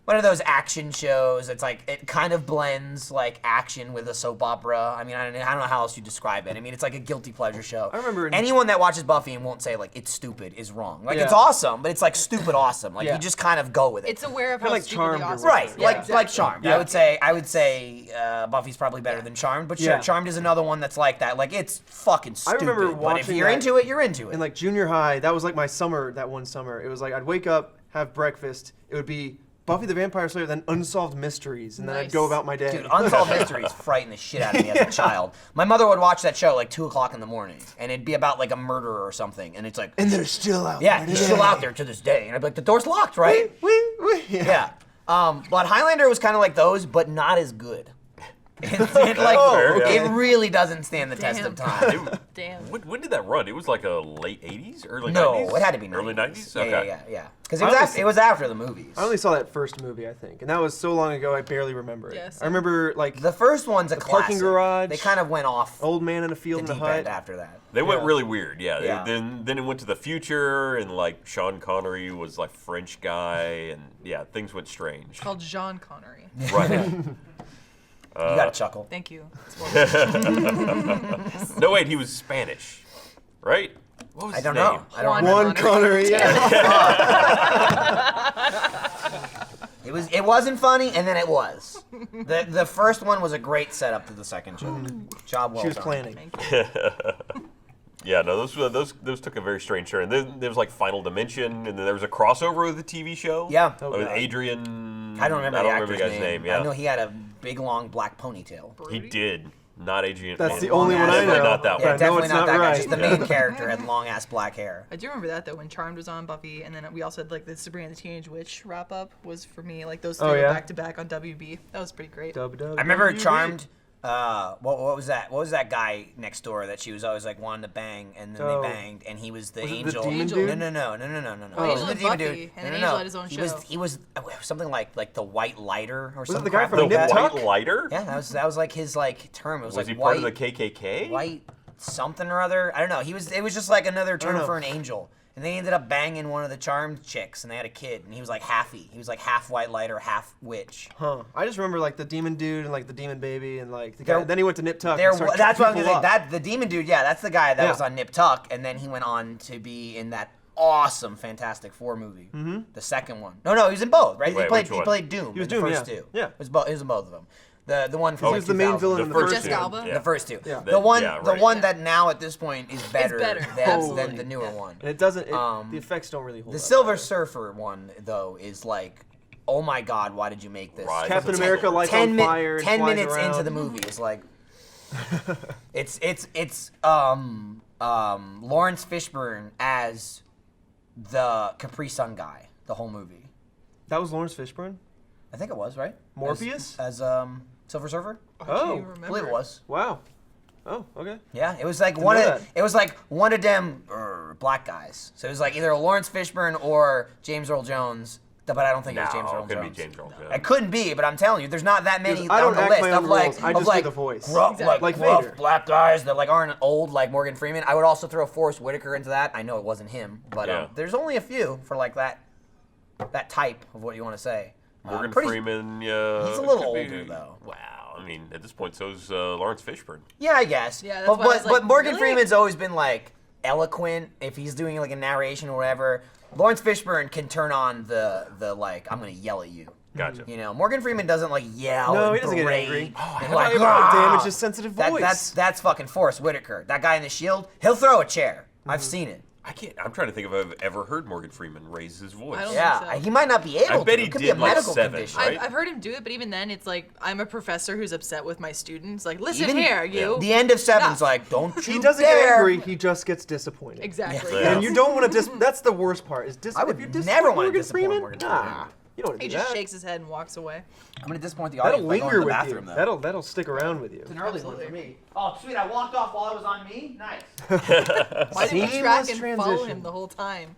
one of those action shows. It's like it kind of blends like action with a soap opera. I mean, I don't know how else you describe it. I mean, it's like a guilty pleasure show. I remember in- anyone that watches Buffy and won't say like it's stupid is wrong. Like it's Yeah. awesome, but it's like stupid awesome. Like Yeah. you just kind of go with it. It's aware of how Kinda like stupidly Charmed or awesome. Right, Yeah, like exactly. Charmed. Yeah. I would say Buffy's probably better than Charmed, but sure, Yeah. Charmed is another one that's like that. Like it's fucking stupid. remember but if watching you're that into it, you're into it. In like junior high, that was like my summer. That one summer, it was like I'd wake up, have breakfast. It would be Buffy the Vampire Slayer, then Unsolved Mysteries, and then I'd Nice. go about my day. Dude, Unsolved Mysteries frightened the shit out of me as a child. My mother would watch that show like 2:00 in the morning, and it'd be about like a murderer or something, and it's like, and they're still out. yeah, there he's today. still out there to this day, and I'd be like, the door's locked, right? Wee. Yeah. But Highlander was kind of like those, but not as good. It like fair, yeah. it really doesn't stand the test of time. Damn. When did that run? It was like a late 80s? Early 90s? No, it had to be 90s. Early 90s? Yeah, Okay. yeah. Because Honestly, it was after the movies. I only saw that first movie, I think, and that was so long ago I barely remember it. Yeah, same. I remember like The first one's a parking classic. garage. They kind of went off old man in a field the in the deep end hut. after that. They went Yeah. really weird, yeah. Yeah. Then it went to the future, and like Sean Connery was like French guy, and yeah, things went strange. Called Jean Connery. Right. You got to chuckle. Thank you. No, wait, he was Spanish, right? What was I his don't name? know. I don't Juan remember. One Connery, yeah. It wasn't funny, and then it was. The first one was a great setup to the second show. Job well She was done. planning. Thank you. Yeah, no, those took a very strange turn. There was like Final Dimension, and then there was a crossover with the TV show. Yeah. With God. Adrian. I don't remember I the don't actor's remember the guy's name. Yeah, I know he had a big long black ponytail. he did. Not Adrian. That's the Long only one ass- I know. Definitely not that Yeah, one. no, definitely it's not not that guy. right. Just the main character had long ass black hair. I do remember that though when Charmed was on Buffy, and then we also had like the Sabrina the Teenage Witch wrap up was for me like those three Oh, were yeah? back to back on WB. That was pretty great. I remember Charmed. What was that? What was that guy next door that she was always like wanting to bang, and then Oh. they banged, and he was the Was it the angel. demon Angel. dude? No. Oh, He Angel wasn't the and demon Buffy, dude. and then No. Angel had his own he show. He was something like the White Lighter or it something. the guy crap from The like Nip that. Tuck? White Lighter? Yeah, that was like his like term. It was Was like he part of white, the KKK? white something or other. I don't know. It was just like another term know. for an angel. And they ended up banging one of the Charmed chicks, and they had a kid, and he was like halfy. He was like half White Lighter, half witch. Huh. I just remember like the demon dude and like the demon baby and like the There- guy. Then he went to Nip Tuck. There, and started that's what I'm kicking gonna say. people up. That the demon dude, yeah, that's the guy that Yeah. was on Nip Tuck, and then he went on to be in that awesome Fantastic Four movie, the second one. No, he was in both, right? Wait, he played which one? Doom. He was in Doom, the first yeah. two. Yeah. It was in both of them. The one from Oh, like he was the main 2000. villain The in the first first Jessica two. Alba? Yeah. The first two. Yeah. The one right. that now at this point is better, better. than Absolutely. the newer Yeah. one. And it doesn't. Um, The effects don't really hold The up. Silver Surfer one though is like oh my God, why did you make this? Right. Captain America lights on fire. And 10 flies minutes around. into the movie, it's like, it's Lawrence Fishburne as the Capri Sun guy, the whole movie. That was Lawrence Fishburne? I think it was, right? Morpheus? As Silver Surfer? I can't Oh. even I remember. believe it was. Wow. Oh, okay. Yeah, it was like know that. it was like one of them black guys. So it was like either Lawrence Fishburne or James Earl Jones, but I don't think it was James Earl it couldn't Jones. be James Earl Jones. It couldn't be, but I'm telling you, there's not that many I on don't the act list my of own like roles. I of just like do the voice. Exactly. Like rough Vader. black guys that like aren't old like Morgan Freeman. I would also throw Forrest Whitaker into that. I know it wasn't him, but Yeah. there's only a few for like that type of what you want to say. Morgan Pretty- Freeman, yeah. He's a little could older, be- though. Wow. I mean, at this point, so's Lawrence Fishburne. Yeah, I guess. Yeah, that's but why I was but like, Morgan really? Freeman's always been like eloquent if he's doing like a narration or whatever. Lawrence Fishburne can turn on the like I'm gonna yell at you. Gotcha. You know, Morgan Freeman doesn't like yell. No, and he doesn't get berate angry. and like Damage his sensitive voice. That's fucking Forrest Whitaker. That guy in the Shield, he'll throw a chair. I've seen it. I can't. I'm trying to think if I've ever heard Morgan Freeman raise his voice. I don't Yeah, think so. he might not be able. I bet to. he It could did be a like medical 7, condition. right? I've heard him do it, but even then, it's like I'm a professor who's upset with my students. Like, listen Even- here, you. The end of Seven's No. like, don't you He doesn't dare. get angry. He just gets disappointed. Exactly. Yeah. And you don't want to that's the worst part. Is I would if you never disappoint wanna Morgan disappoint Freeman. Morgan Freeman. Nah, you don't want to He do just that. shakes his head and walks away. I'm gonna disappoint the That'll audience by going linger to the with bathroom you. though. That'll stick around with you. It's an early one Absolutely. for me. Oh, sweet! I walked off while it was on me. Nice. Why didn't we track Seamless and follow transition. him the whole time?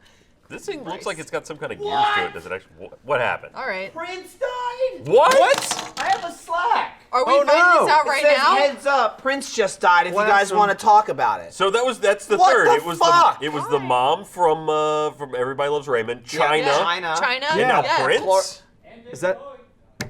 This thing looks like it's got some kind of gears What? to it. Does it actually? What happened? All right. Prince died. What? I have a Slack. Are we Oh, finding no. this out It right says, now? heads up, Prince just died. If you guys Awesome. want to talk about it. So that's the What third. the It was fuck? the mom from Everybody Loves Raymond, China, China. China? and now Yeah. Prince. Is that?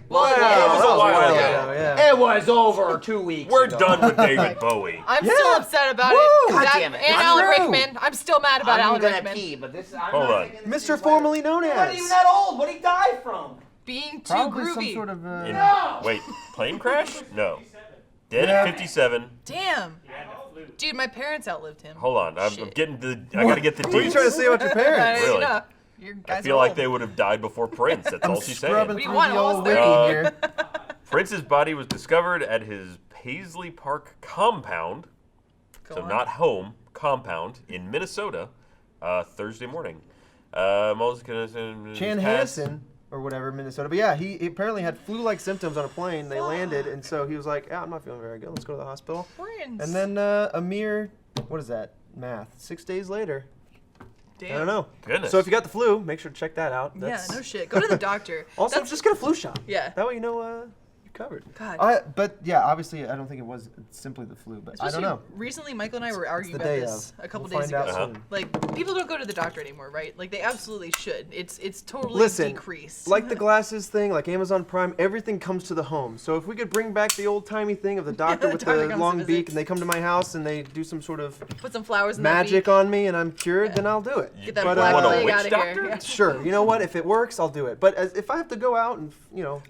Well, Wow. yeah. It was a while ago. Yeah. It was over 2 weeks. We're ago. done with David Bowie. I'm Yeah. still upset about Woo! it. God That- damn it. And That's Alan true. Rickman. I'm still mad about I'm Alan gonna Rickman. pee, but this. I'm Hold not on. taking this Mr. serious. Formerly known He's not as. even that old. What'd he die from? Being too Probably groovy. some sort of. In- No. Wait, plane crash? No. Dead Yeah. at 57. Damn. Dude, my parents outlived him. Hold on, I'm Shit. getting I gotta get the What are you trying to deets. say about your parents? Really? know. Your guys I feel are like old. they would have died before Prince. That's all she's saying. Scrubbing do you through want, the old almost wiki there? here. Prince's body was discovered at his Paisley Park compound, Go so on. not home, compound, in Minnesota, Thursday morning. Chan Hansen or whatever, Minnesota. But yeah, he apparently had flu-like symptoms on a plane. They landed, and so he was like, "Yeah, I'm not feeling very good. Let's go to the hospital." Prince. And then a mere, what is that? Math. 6 days later. Damn. I don't know. Goodness. So if you got the flu, make sure to check that out. Yeah, That's, no shit. Go to the doctor. Also, That's- just get a flu shot. Yeah. That way you know you're covered. God. But yeah, obviously, I don't think it was simply the flu, but I Especially don't know. recently, Michael and I were It's arguing the about day this of. a couple We'll days find ago. out soon. Like, people don't go to the doctor anymore, right? Like, they absolutely should. It's totally Listen, decreased. like the glasses thing, like Amazon Prime, everything comes to the home. So if we could bring back the old-timey thing of the doctor the with doctor the comes long to beak, visit. and they come to my house and they do some sort of Put some flowers in that magic beak. on me and I'm cured, then I'll do it. Get that But, black want a plague witch out of doctor? here. Yeah. Sure, you know what? If it works, I'll do it. But if I have to go out and,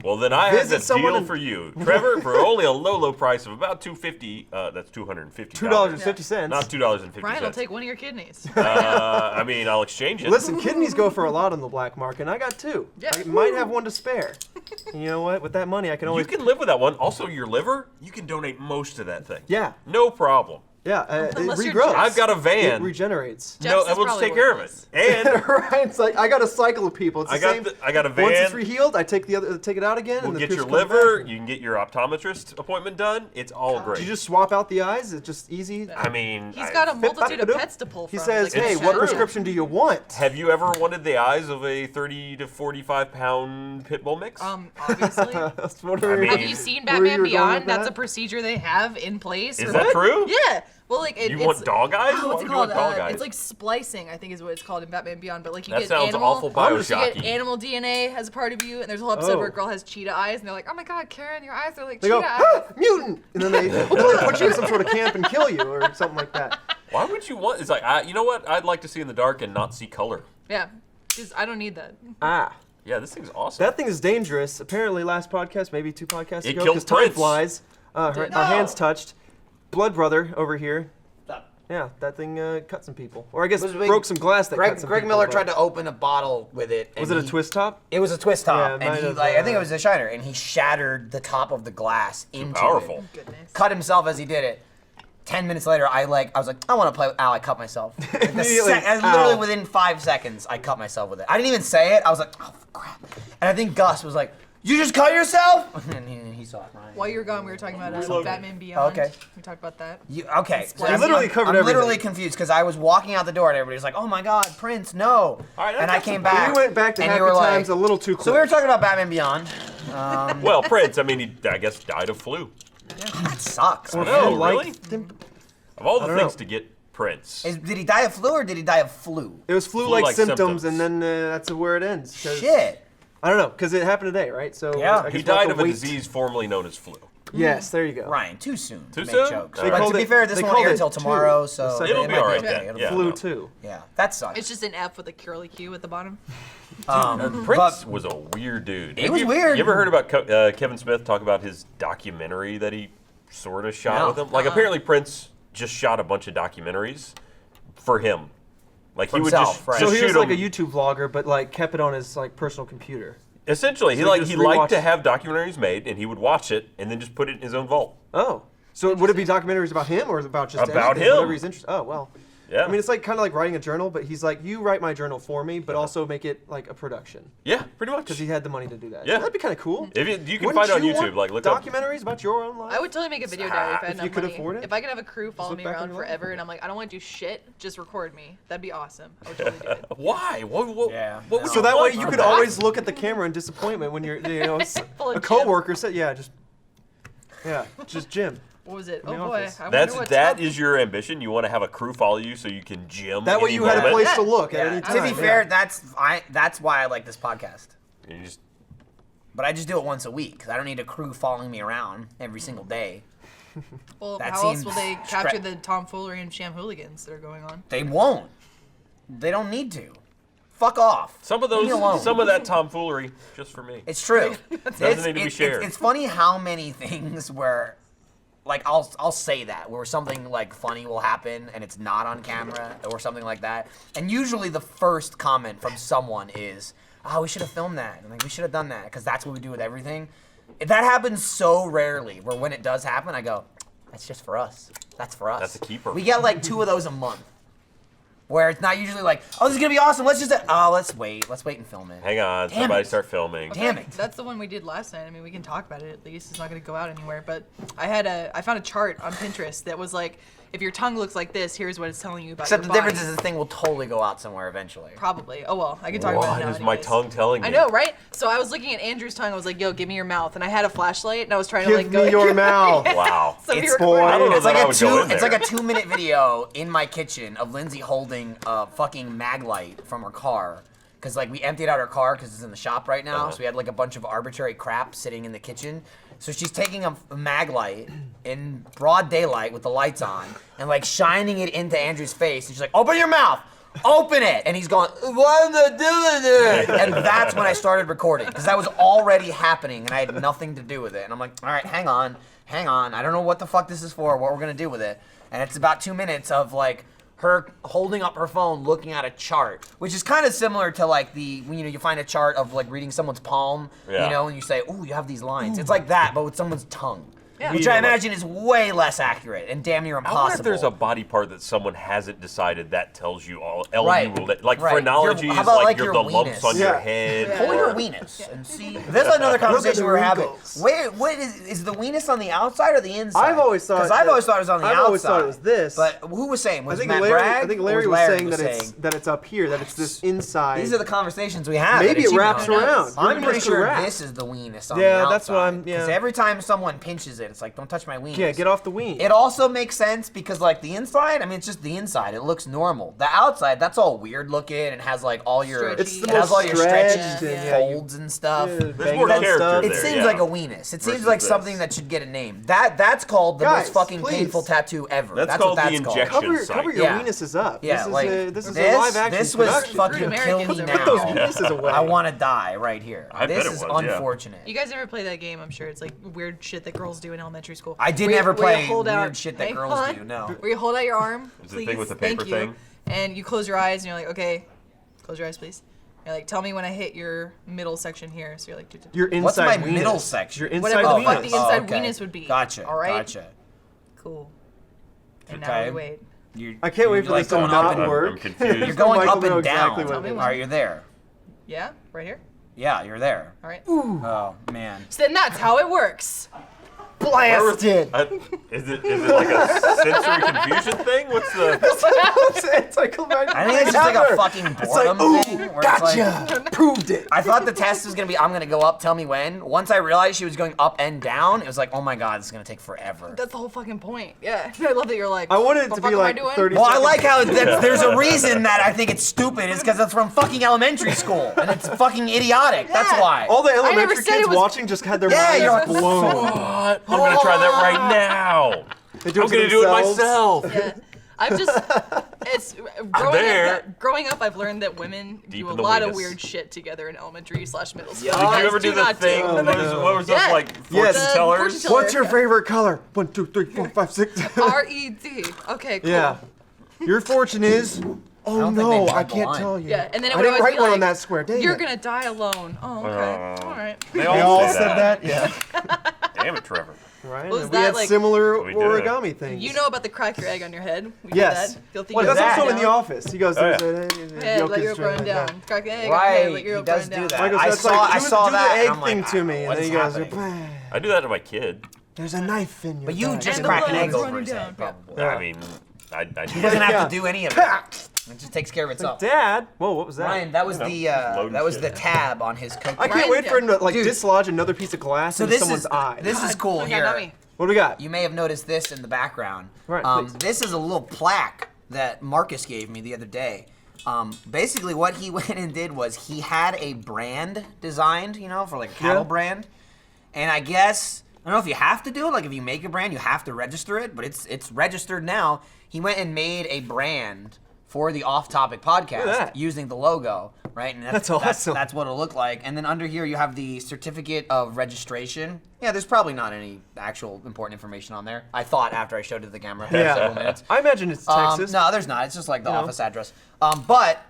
Well, then I have Visit a someone deal and- for you, Trevor, for only a low price of about $250. That's $250. $2.50. Not $2.50. Brian will take one of your kidneys. I mean, I'll exchange it. Listen, kidneys go for a lot on the black market, and I got 2. Yeah. I might have one to spare. You know what? With that money, I can You always. can live with that one. Also, your liver, you can donate most of that thing. Yeah, No problem. yeah. It Unless you're regrows. Jeff's. I've got a It van. regenerates. Jeff's No, is and we'll just probably take care of it. worthless. And Right? It's like I got a cycle of people. It's the same. I got a van. Once it's rehealed, I take take it out again, We'll and the get your pierce comes liver. back. You can get your optometrist appointment done. It's all great. Do you just swap out the eyes? It's just easy. I mean, He's got a multitude of pets to pull from. He says, Like, "Hey, it's what true. prescription do you want?" Have you ever wanted the eyes of a 30 to 45 pound pit bull mix? Obviously. That's what I mean- Have you seen where you Batman were going Beyond? with That's a that? procedure they have in place. Is or- that true? Yeah. Well, like You want dog eyes? Oh, Why what's would it you want called? dog eyes? It's like splicing, I think is what it's called in Batman Beyond. But like you That get sounds animal, awful you Bioshocky. get animal DNA as a part of you, and there's a whole episode Oh. where a girl has cheetah eyes, and they're like, "Oh my God, Karen, your eyes are like They cheetah go, eyes." "Ah, mutant!" And then they put you in some sort of camp and kill you or something like that. Why would you want? It's like, you know what? I'd like to see in the dark and not see color. Yeah, because I don't need that. Ah. Yeah, this thing's awesome. That thing is dangerous. Apparently, last podcast, maybe 2 podcasts It ago, killed because time Prince. flies. Our hands touched. Blood brother over here. Yeah, that thing cut some people. Or I guess Was it big- broke some glass that cut some Greg people. Miller but- tried to open a bottle with it. Was it a twist top? It was a twist top, Yeah, and mine he is, I think it was a shiner, and he shattered the top of the glass into powerful. it. Goodness. Cut himself as he did it. 10 minutes later, I was like, I want to play with Al. I cut myself. Like Immediately, literally ow. within 5 seconds, I cut myself with it. I didn't even say it. I was like, oh crap. And I think Gus was like, you just cut yourself? And he saw it. Right. While you were gone, we were talking about Batman Oh, Beyond. okay. We talked about that. Okay. So You literally covered I'm literally everything. confused because I was walking out the door and everybody was like, oh my God, Prince, no. All right, And I came back. We went back to and Happy you were Times like, a little too quick. So we were talking about Batman Beyond. Well, Prince, I mean, he, I guess, died of flu. That sucks. No, man. really? Of all the don't things know. to get Prince. Did he die of flu or did he die of flu? It was flu-like Flu-like symptoms, symptoms. and then that's where it ends. 'cause- Shit. I don't know, because it happened today, right? So Yeah. I guess He we'll have died to of a wait. disease formerly known as flu. Yes, there you go. Ryan, too soon Too to make soon? jokes. They But called to be it- fair, this they won't called air it until two. tomorrow, The so second- It'll it be might all right okay. then. It'll- Yeah, Flu no. too. Yeah, that sucks. It's just an F with a curly Q at the bottom. Prince was a weird dude. It was weird. You ever heard about Kevin Smith talk about his documentary that he sort of shot No. with him? Like, apparently Prince just shot a bunch of documentaries for him. Like, For he would himself, just, right. So just he shoot was like a them. YouTube vlogger, but like kept it on his like personal computer. Essentially, So he just liked to rewatched- have documentaries made, and he would watch it and then just put it in his own vault. Oh, so would it be documentaries about him or about just About anything, him. Whatever he's interested. Oh well. Yeah. I mean, it's like kind of like writing a journal, but he's like, you write my journal for me, but also make it like a production Yeah, pretty much. because he had the money to do that. Yeah. That'd be kind of cool. If you can Wouldn't find it on you YouTube, want like look up. documentaries about your own life. I would totally make a video diary if I had If enough you could money. afford it? If I could have a crew follow look me back on around your life. forever, and I'm like, I don't want to do shit, just record me. That'd be awesome. I would totally do it. Why? What Yeah. What would No. So that way want you from could that? always look at the camera in disappointment when you're, Full of a Jim. coworker said, just Jim. What was it? In Oh the boy. office. I wonder what That top- is your ambition. You want to have a crew follow you so you can gym. That way any you had a moment? place to look at Yeah. any To time. be fair, that's why I like this podcast. And you just But I just do it once a week because I don't need a crew following me around every single day. Well, that how else seems will they capture stre- the tomfoolery and sham hooligans that are going on? They won't. They don't need to. Fuck off. some of Leave me alone. some of that tomfoolery just for me. It's true. Doesn't need to be shared. It's funny how many things where, like, I'll say that where something like funny will happen and it's not on camera or something like that, and usually the first comment from someone is, "Oh, we should have filmed that." And like, we should have done that because that's what we do with everything. That happens so rarely. Where when it does happen, I go, "That's just for us. That's for us." That's a keeper. We get like 2 of those a month. Where it's not usually like, oh, this is gonna be awesome. Let's wait and film it. Hang on, Damn somebody it. start filming. Damn it. That's the one we did last night. I mean, we can talk about it at least. It's not going to go out anywhere. But I found a chart on Pinterest that was like, if your tongue looks like this, here's what it's telling you about Except your the body. difference is the thing will totally go out somewhere eventually. Probably. Oh well, I can talk about it What now. is my anyways. tongue telling me? I know, right? So I was looking at Andrew's tongue. I was like, "Yo, give me your mouth," and I had a flashlight, and I was trying to Give like go. me your mouth. Wow. So we It's recorded. I don't know It's that like I a would go in it's like there. a 2-minute video in my kitchen of Lindsay holding a fucking mag light from her car. Cause like we emptied out her car because it's in the shop right now, so we had like a bunch of arbitrary crap sitting in the kitchen. So she's taking a mag light in broad daylight with the lights on and like shining it into Andrew's face, and she's like, "Open your mouth, open it!" And he's going, "What am I doing?" And that's when I started recording because that was already happening and I had nothing to do with it. And I'm like, "All right, hang on. I don't know what the fuck this is for, what we're gonna do with it." And it's about 2 minutes of like her holding up her phone, looking at a chart, which is kind of similar to like when you find a chart of like reading someone's palm, Yeah. and you say, "Ooh, you have these lines." It's like that, but with someone's tongue, Yeah. which I imagine is way less accurate and damn near I wonder impossible. if there's a body part that someone hasn't decided that tells you all. Right. Like Right. phrenology How is about, like like, your your the lumps weenus? on your Yeah. head. Pull or- your weenus and see. That's another conversation the we were having. wrinkles. Wait, what is the weenus on the outside or the inside? I've always thought because I've always thought it was on the outside. I've always thought it was this. But who was saying? Was I think Matt Larry. Bragg? I think or Larry was saying that it's up here, that it's this inside. These are the conversations we have. Maybe at it wraps Achievement Hunt. around. I'm Maybe pretty it's sure wrap. this is the weenus on the Yeah, outside. that's what I'm- yeah. Because every time someone pinches it, it's like, don't touch my weenus. Yeah, get off the ween. It also makes sense because like the inside, I mean, it's just the inside. It looks normal. The outside, that's all weird looking and has like all your Stretchy. It's the it has most all your stretchy stretched and, folds and stuff. There's more character It there, seems yeah. like a weenus. It seems Versus like this. something that should get a name. That's called the Guys, most fucking please. painful tattoo ever. That's what called the that's injection. called. cover your Yeah. weenuses up. Yeah, this is like a live action this was production. fucking Rude kill me Americans are now. Put those weenuses away. I want to die right here. I bet this it is was, yeah. unfortunate. You guys ever play that game? I'm sure it's like weird shit that girls do do in elementary school. I did Where you- never where you play hold weird out- shit that Hang girls on. do. No. Where you hold out your arm, Is the please, thing with the thank paper you. thing? And you close your eyes and you're like, okay, close your eyes, please. You're like, tell me when I hit your middle section here. So you're like, Your inside What's my weenus. middle section? Your inside whatever the weenus. fuck the inside okay. weenus would be. Gotcha. All right. Gotcha. Cool. And Okay. now we wait. I can't wait for like this to going not up and- work. I'm confused. You're going Michael up know and down. exactly what it me is. when. All right, you're there. Yeah, right here. Yeah, you're there. All right. Oh man. So then that's how it works. Blasted. Is it like a sensory confusion thing? What's the? It's like I think it's just like a fucking boredom thing. Where it's Gotcha. like, Proved it. I thought the test was gonna be, I'm gonna go up, tell me when. Once I realized she was going up and down, it was like, oh my god, this is gonna take forever. That's the whole fucking point. Yeah. I love that you're like. I wanted it "The to fuck be am I like doing?" 30 Well, I seconds. like how there's a reason that I think it's stupid is because it's from fucking elementary school and it's fucking idiotic. That's Yeah. why. All the never elementary said it kids was- watching just had their Yeah, you're minds like, blown. What? I'm gonna try that right now. They do I'm gonna do it myself. Yeah. I've just, it's there. growing up, I've learned that women Deep do a in the lot of weenus. weird shit together in elementary / middle school. Did you ever do the not thing? do. What was Yeah. those like Yes. fortune The tellers? fortune teller. What's your favorite color? 1, 2, 3, 4, 5, 6. R-E-D. Okay, cool. Yeah. Your fortune is. Oh don't think no, they I draw can't the line. tell you. Yeah, and then it I would didn't always write be one like, on that square. Dang you're it. gonna die alone. Oh, okay. All right. They They all say said that. Yeah. Damn it, Trevor. Right. Was and that we had like- similar We did. origami things. You know about the crack your egg on your head? We Yes. did that. You'll think What you're is That's that? also down. in the office. He goes, Oh, yeah. there's a Head, yolk let is your yolk run straight down. like that. Crack the egg on your Right, head, let your he yolk does run do down. that. Michael I says, saw- like, I do saw the that, egg and I'm like, thing to me, what and then is he goes, happening? I do that to my kid. there's a knife in your But you bag. just And the crack an blood egg is over running his down. head, probably. Yeah. I mean, I He doesn't have Yeah. to do any of it. It just takes care of itself. Dad. Whoa, what was that? Ryan, that was You know, the just loading the shit. tab on his Coke. I can't Ryan, wait for him to like Dude. dislodge another piece of glass So into this someone's is eye. this is cool Okay, here. not me. What do we got? You may have noticed this in the background. Right, please. This is a little plaque that Marcus gave me the other day. Basically, what he went and did was he had a brand designed, you know, for like a cattle Yeah. brand. And I guess, I don't know if you have to do it. Like if you make a brand, you have to register it. But it's registered now. He went and made a brand for the Off Topic podcast that. using the logo, right? And That's awesome. That's what it'll look like. And then under here you have the certificate of registration. Yeah, there's probably not any actual important information on there. I thought after I showed it to the camera for several minutes. I imagine it's Texas. No, there's not. It's just like the You know? office address. But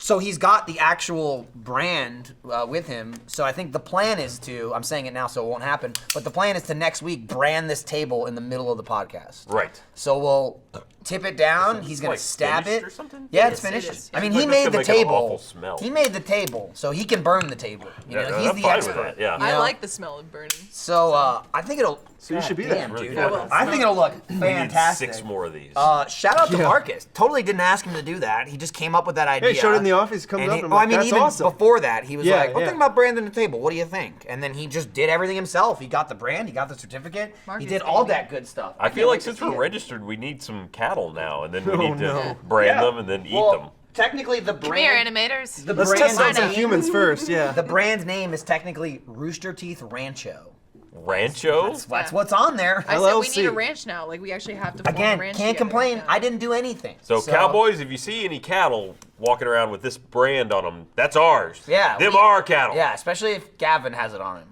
so he's got the actual brand with him. So I think the plan is to, I'm saying it now so it won't happen, but the plan is to next week brand this table in the middle of the podcast. Right. So we'll tip it down. He's gonna like stab finished it. or something? Yeah, It it's is, it finished. is. I mean, Like, he that's made gonna the make an table. awful smell. He made the table, so he can burn the table. You know, he's I'm the fine expert. with that. Yeah. You I know? like the smell of burning. So I think it'll. So you should be God there. damn, Really dude. good. I will. I think it'll look We need fantastic. 6 more of these. Shout out to Yeah. Marcus. Totally didn't ask him to do that. He just came up with that idea. Hey, showed it in the office, comes And up, he- and I'm well, like, I mean, "That's even awesome." before that, he was Yeah, like, "Well, yeah. think about branding the table. What do you think?" And then he just did everything himself. He got the brand, he got the certificate, Marcus, he did all baby. that good stuff. I can't feel like wait to since see we're it. registered, we need some cattle now, and then we Oh, need to no. brand Yeah. them and then eat Well, them. technically, the Come here, brand, animators. the Let's brand test out some name- humans first. Yeah. The brand name is technically Rooster Teeth Rancho. Rancho? That's what's on there. I said we LLC. need a ranch now. Like we actually have to form Again, a ranch can't together. complain. Yeah. I didn't do anything. So, cowboys, if you see any cattle walking around with this brand on them, that's ours. Yeah, Them we- are cattle. Yeah, especially if Gavin has it on him.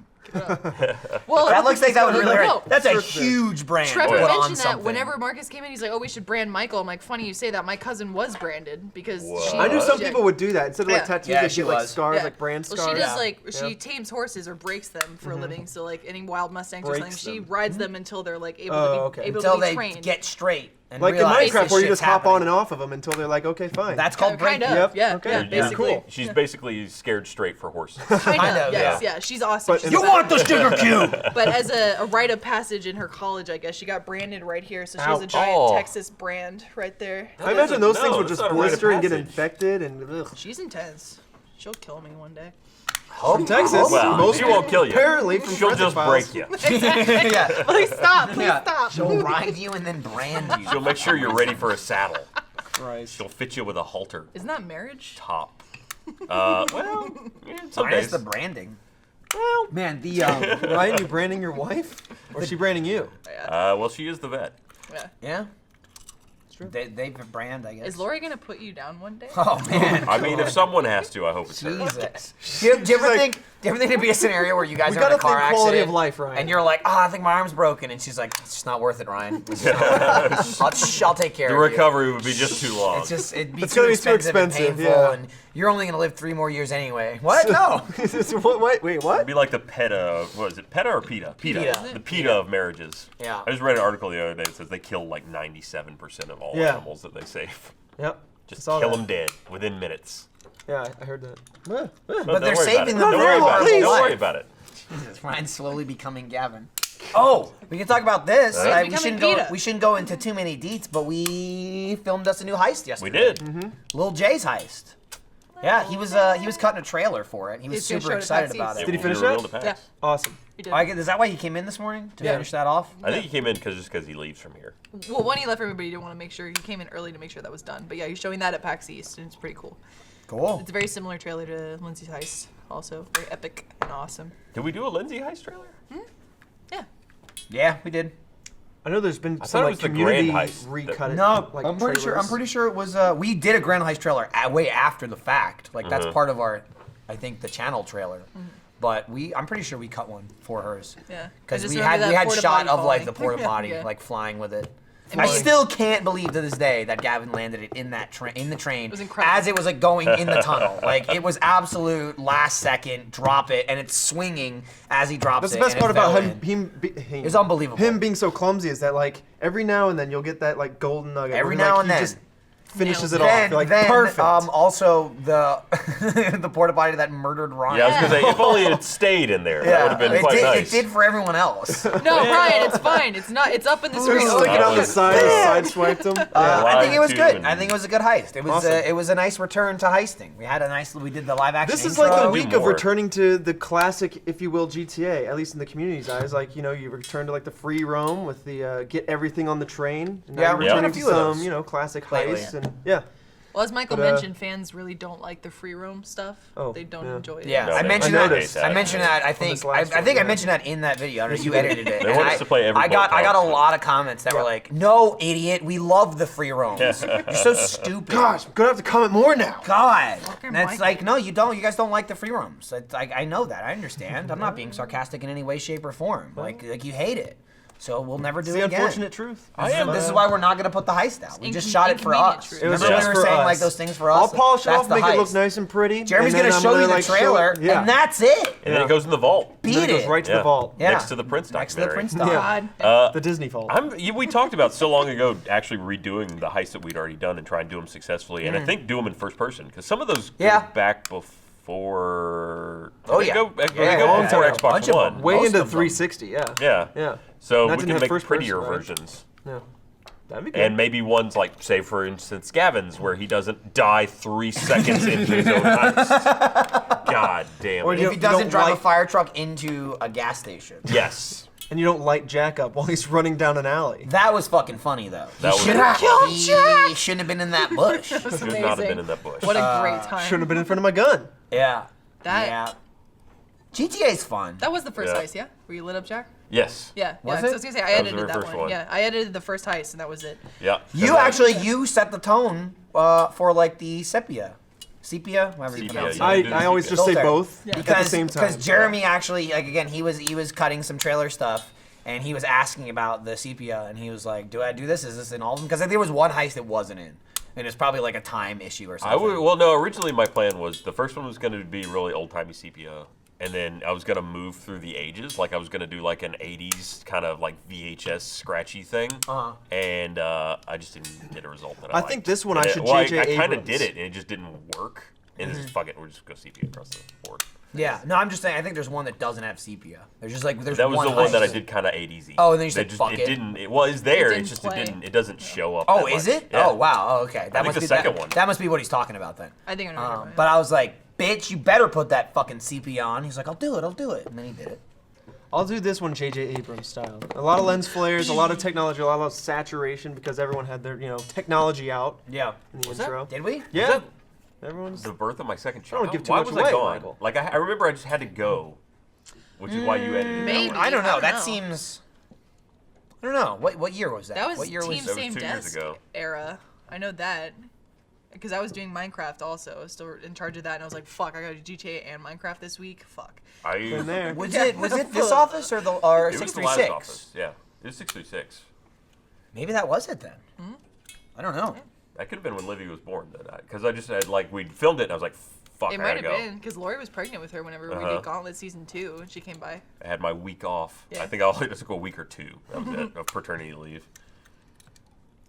Well, That looks like that would really hurt. No. That's a huge brand. Trevor to put on mentioned that something. whenever Marcus came in, he's like, "Oh, we should brand Michael." I'm like, "Funny you say that. My cousin was branded because What? she." I knew some she- people would do that instead of like Yeah. tattoos. Yeah, they she get like was. scars, Yeah. like brand Well, scars. she does Yeah. she tames horses or breaks them for a living. So like any wild mustangs or Breaks something, she them. rides them until they're like able Oh, to be okay. able until to be they trained. get straight. And Like in realize Minecraft, this where you shit's just hop on happening. and off of them until they're like, okay, fine. That's called kind breaking. of. Yep. Yeah, Okay. yeah, Yeah. basically. Cool. She's basically scared straight for horses. Kind of, yes, yeah. yeah. She's awesome. But She's in You the want best. the sugar cube? But as a rite of passage in her college, I guess she got branded right here. So she has a Ouch. giant Oh. Texas brand right there. I imagine those things No, would that's just not a rite of blister and get passage. infected and ugh. She's intense. She'll kill me one day. From Texas, Well, most she won't kill you. Apparently, from She'll Forensic just Files. break you. yeah. Please stop. Please Yeah. stop. She'll ride you and then brand you. She'll make sure you're ready for a saddle. Christ. She'll fit you with a halter Isn't that marriage? top. Well, yeah, some Minus days. the branding. Well, Man, the Ryan, you branding your wife, or is she branding you? Well, she is the vet. Yeah. yeah. They brand, I guess. Is Lori gonna put you down one day? Oh man. I mean, if someone has to, I hope it's her. Jesus. Do you ever think there'd be a scenario where you guys We are in a gotta car think quality accident of life, Ryan. and you're like, I think my arm's broken, and she's like, it's just not worth it, Ryan. It's just not worth it. I'll take care The of you. recovery would be just too long. It'd be It's too gonna be too expensive and expensive, painful, yeah. and you're only gonna live 3 more years anyway. What? No. Wait, what? It'd be like the PETA, what is it, PETA or PETA? PETA. The PETA of marriages. Yeah. I just read an article the other day that says they kill like 97% of all animals that they save. Yep. Just Saw kill that. them dead within minutes. Yeah, I heard that. No, But don't they're worry about saving it. them Don't for worry a about it. horrible Don't worry life. about it. Jesus, Ryan's slowly becoming Gavin. Oh, we can talk about this. Right. We Becoming shouldn't go. PETA. We shouldn't go into too many deets, but we filmed us a new heist yesterday. We did. Mm-hmm. Lil Jay's heist. Yeah, he was cutting a trailer for it. He was He's gonna super show it excited at about PAX it. Did he We finish revealed that? the Yeah. packs. Awesome. You did. Is that why he came in this morning to Yeah. finish that off? I think he came in because he leaves from here. Well, one, he left for me, but he didn't want to make sure. He came in early to make sure that was done. But yeah, he's showing that at PAX East, and it's pretty cool. Cool. It's a very similar trailer to Lindsay's Heist. Also, very epic and awesome. Did we do a Lindsay Heist trailer? Yeah. Yeah, we did. I know there's been thought some it like was the community Grand Heist recut it. No, like, I'm pretty sure. I'm trailers. pretty sure it was. We did a Grand Heist trailer way after the fact. Like that's part of our, I think, the channel trailer. But I'm pretty sure we cut one for hers. Yeah. I Because just we remember had that shot porta-potty of like the falling. porta potty Yeah. like flying with it. And I going- still can't believe to this day that Gavin landed it in that in the train was incredible. as it was like going in the tunnel. Like it was absolute last second drop it, and it's swinging as he drops That's it. the best and part it fell about in. him. It's unbelievable. Him being so clumsy is that like every now and then you'll get that like golden nugget. Every where, now like, and he then. just finishes Nails it it. off. You're like perfect. Also the the porta potty that murdered Ryan. Yeah, I was gonna say if only it stayed in there, that would have been it quite did, nice. It did for everyone else. No, Ryan, it's fine. It's not. It's up in the screen. Just sticking Oh, on the yeah. side, just sideswiped him. I think it was Lied good. to and- I think it was a good heist. It was Awesome. it was a nice return to heisting. We did the live action. This is intro. like the Do week of more. returning to the classic, if you will, GTA. At least in the community's eyes, like you return to like the free roam with the get everything on the train. And now Yeah, you're we've done returning a to few of some those classic lately. heists and yeah. Well, as Michael But, mentioned, fans really don't like the free roam stuff. Oh, They don't yeah. enjoy it. Yeah, No, I they- mentioned I that. noticed I that. mentioned that. I think this last I think I one, mentioned that in that video. I don't know if you edited it. They And want us to play every I got boat a house. lot of comments that were like, "No, idiot, we love the free roams. You're so stupid." Gosh, I'm gonna have to comment more now. God, Fucking and it's Michael. like, no, you don't. You guys don't like the free roams. I know that. I understand. I'm not being sarcastic in any way, shape, or form. Like you hate it. So we'll never do It's the it again. unfortunate truth. This is why we're not gonna put the heist out. We just shot it for inconvenient us. truth. It was Remember just we were for saying us. like those things for us. I'll polish it That's off, the make it look heist. nice and pretty. Jeremy's and then gonna I'm show you the like, trailer, yeah. and that's it. And then it goes in the vault. And then it Beat goes it. right to the vault. Yeah. Next to the Prince Next to the documentary. Prince doc. Yeah. God. The Disney vault. We talked about so long ago actually redoing the heists that we'd already done and try and do them successfully, and I think do them in first person because some of those Yeah. go back before. Oh, they yeah. go, Yeah, they go yeah, before yeah. Xbox Bunch of One. them. Way most into of them. 360, yeah. Yeah. Yeah. So That we didn't can have make first prettier person, right? versions. Yeah. That'd be good. And maybe ones like, say, for instance, Gavin's, where he doesn't die 3 seconds into his own heist. God damn Or it. you If he don't doesn't drive a like- fire truck into a gas station. Yes. and you don't light Jack up while he's running down an alley. That was fucking funny though. That was Should have killed Jack. He shouldn't have been in that bush. That was Should amazing. not have been in that bush. What a great time. Shouldn't have been in front of my gun. Yeah. That- Yeah. GTA's fun. That was the first Yeah. heist, yeah? Were you lit up, Jack? Yes. Yeah. Was yeah. it? I was gonna say I That was the edited that first one. one. Yeah, I edited the first heist, and that was it. Yeah. You set the tone for like the sepia, however you Sepia, pronounce it. yeah. I always just say Filter. both at the same time. Because Jeremy actually, like again, he was cutting some trailer stuff, and he was asking about the sepia, and he was like, "Do I do this? Is this in all of them?" Because there was one heist that wasn't in, and it's probably like a time issue or something. No, originally my plan was the first one was going to be really old-timey sepia, and then I was going to move through the ages. Like I was going to do like an 80s kind of like VHS scratchy thing, and I just didn't get a result that I I liked. think this one And I should I J.J. kind of Abrams. did it, and it just didn't work. And this is fuck it, we'll just go sepia across the board. Yeah, no, I'm just saying. I think there's one that doesn't have sepia. There's just like there's That was one the one that I heist. did kind of 80s-y. Oh, and then you They said, "Fuck it." didn't. Well, it's there. It It's didn't just play. it doesn't show up. Oh, that is much. it? Yeah. Oh, wow. Oh, okay. That think must the be second that, one. That must be what he's talking about then. I think I know what you're talking But about. I was like, "Bitch, you better put that fucking sepia on." He's like, "I'll do it," and then he did it. I'll do this one J.J. Abrams style. A lot of lens flares, a lot of technology, a lot of saturation because everyone had their technology out Yeah. in the Was intro. Did we? Yeah. Everyone's. The birth of my second don't child. give too Why much was away, I gone? Michael. Like I remember, I just had to go, which is why you edited Maybe. that one. I don't know. I don't That know. seems. I I don't know. What year was that? That was what year Team was That was Same 2 years Desk ago. era. I know that. Because I was doing Minecraft also. I was still in charge of that, and I was like, fuck, I gotta do GTA and Minecraft this week. Fuck. Been there. Was it this office or It was the last 636? office. Yeah, it was 636. Maybe that was it then. I don't know. That could have been when Livy was born, because I just had we filmed it and I was like, fuck, It I might gotta have go. been, because Lori was pregnant with her whenever we Uh-huh. did Gauntlet Season 2, and she came by. I had my week off. Yeah. I think I only took a week or 2. That was it, of paternity leave.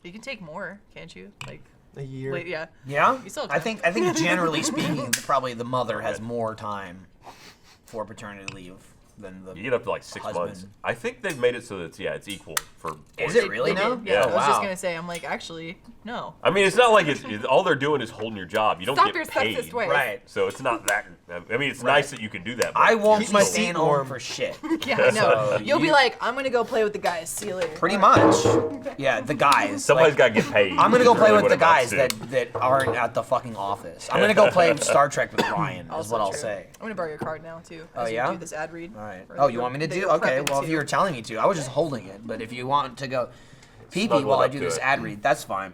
You can take more, can't you? Like, A year. wait, yeah. Yeah, You still have I time. think generally speaking, probably the mother has more time for paternity leave than the. You get up to like 6 months. husband. I think they've made it so that it's equal for boys. Is it really They now? did, Yeah, Yeah. I was just Wow. gonna say, I'm like, actually, no. I mean, it's not like all they're doing is holding your job. You don't Stop get your paid. sexist ways. Right. So it's not that. I mean, it's nice that you can do that. But I won't Keep be my staying feet home warm. for shit. Yeah, I know. So You'll be you- like, I'm gonna go play with the guys. See you later. Pretty much. Yeah, the guys. Somebody's like, got to get paid. I'm gonna go is play really with what the it amounts guys to. that aren't at the fucking office. I'm gonna go play Star Trek with Ryan. Is Also what I'll true. say. I'm gonna borrow your card now too. Oh, as yeah? You do this ad read. All right. Or Oh, that you want me to that do? you're Okay. prepping Well, if to. you were telling me to, I was just holding it. But if you want to go pee-pee Snuggle while I up do to this it. ad read, that's fine.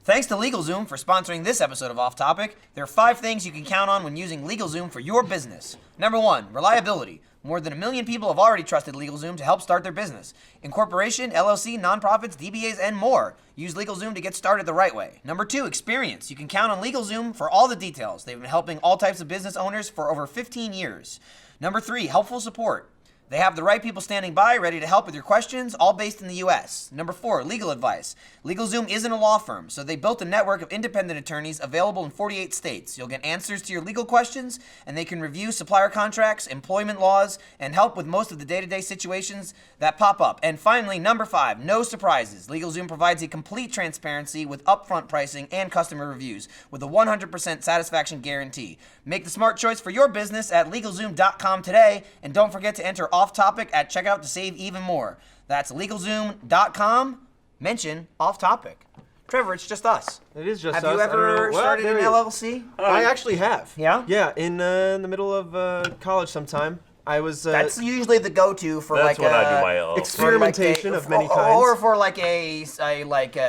Thanks to LegalZoom for sponsoring this episode of Off Topic. There are 5 things you can count on when using LegalZoom for your business. Number 1, reliability. More than 1 million people have already trusted LegalZoom to help start their business. Incorporation, LLC, nonprofits, DBAs, and more. Use LegalZoom to get started the right way. Number 2, experience. You can count on LegalZoom for all the details. They've been helping all types of business owners for over 15 years. Number 3, helpful support. They have the right people standing by, ready to help with your questions, all based in the U.S. Number 4, legal advice. LegalZoom isn't a law firm, so they built a network of independent attorneys available in 48 states. You'll get answers to your legal questions, and they can review supplier contracts, employment laws, and help with most of the day-to-day situations that pop up. And finally, number 5, no surprises. LegalZoom provides a complete transparency with upfront pricing and customer reviews with a 100% satisfaction guarantee. Make the smart choice for your business at LegalZoom.com today, and don't forget to enter Off Topic at checkout to save even more. That's LegalZoom.com. Mention Off Topic. Trevor, it's just us. It is just Have us. you I don't ever know. Well, started there an you- LLC? I actually have. Yeah? Yeah, in the middle of college sometime. I was. That's usually the go-to for That's like when I do a my LLC. experimentation of many kinds. or for like a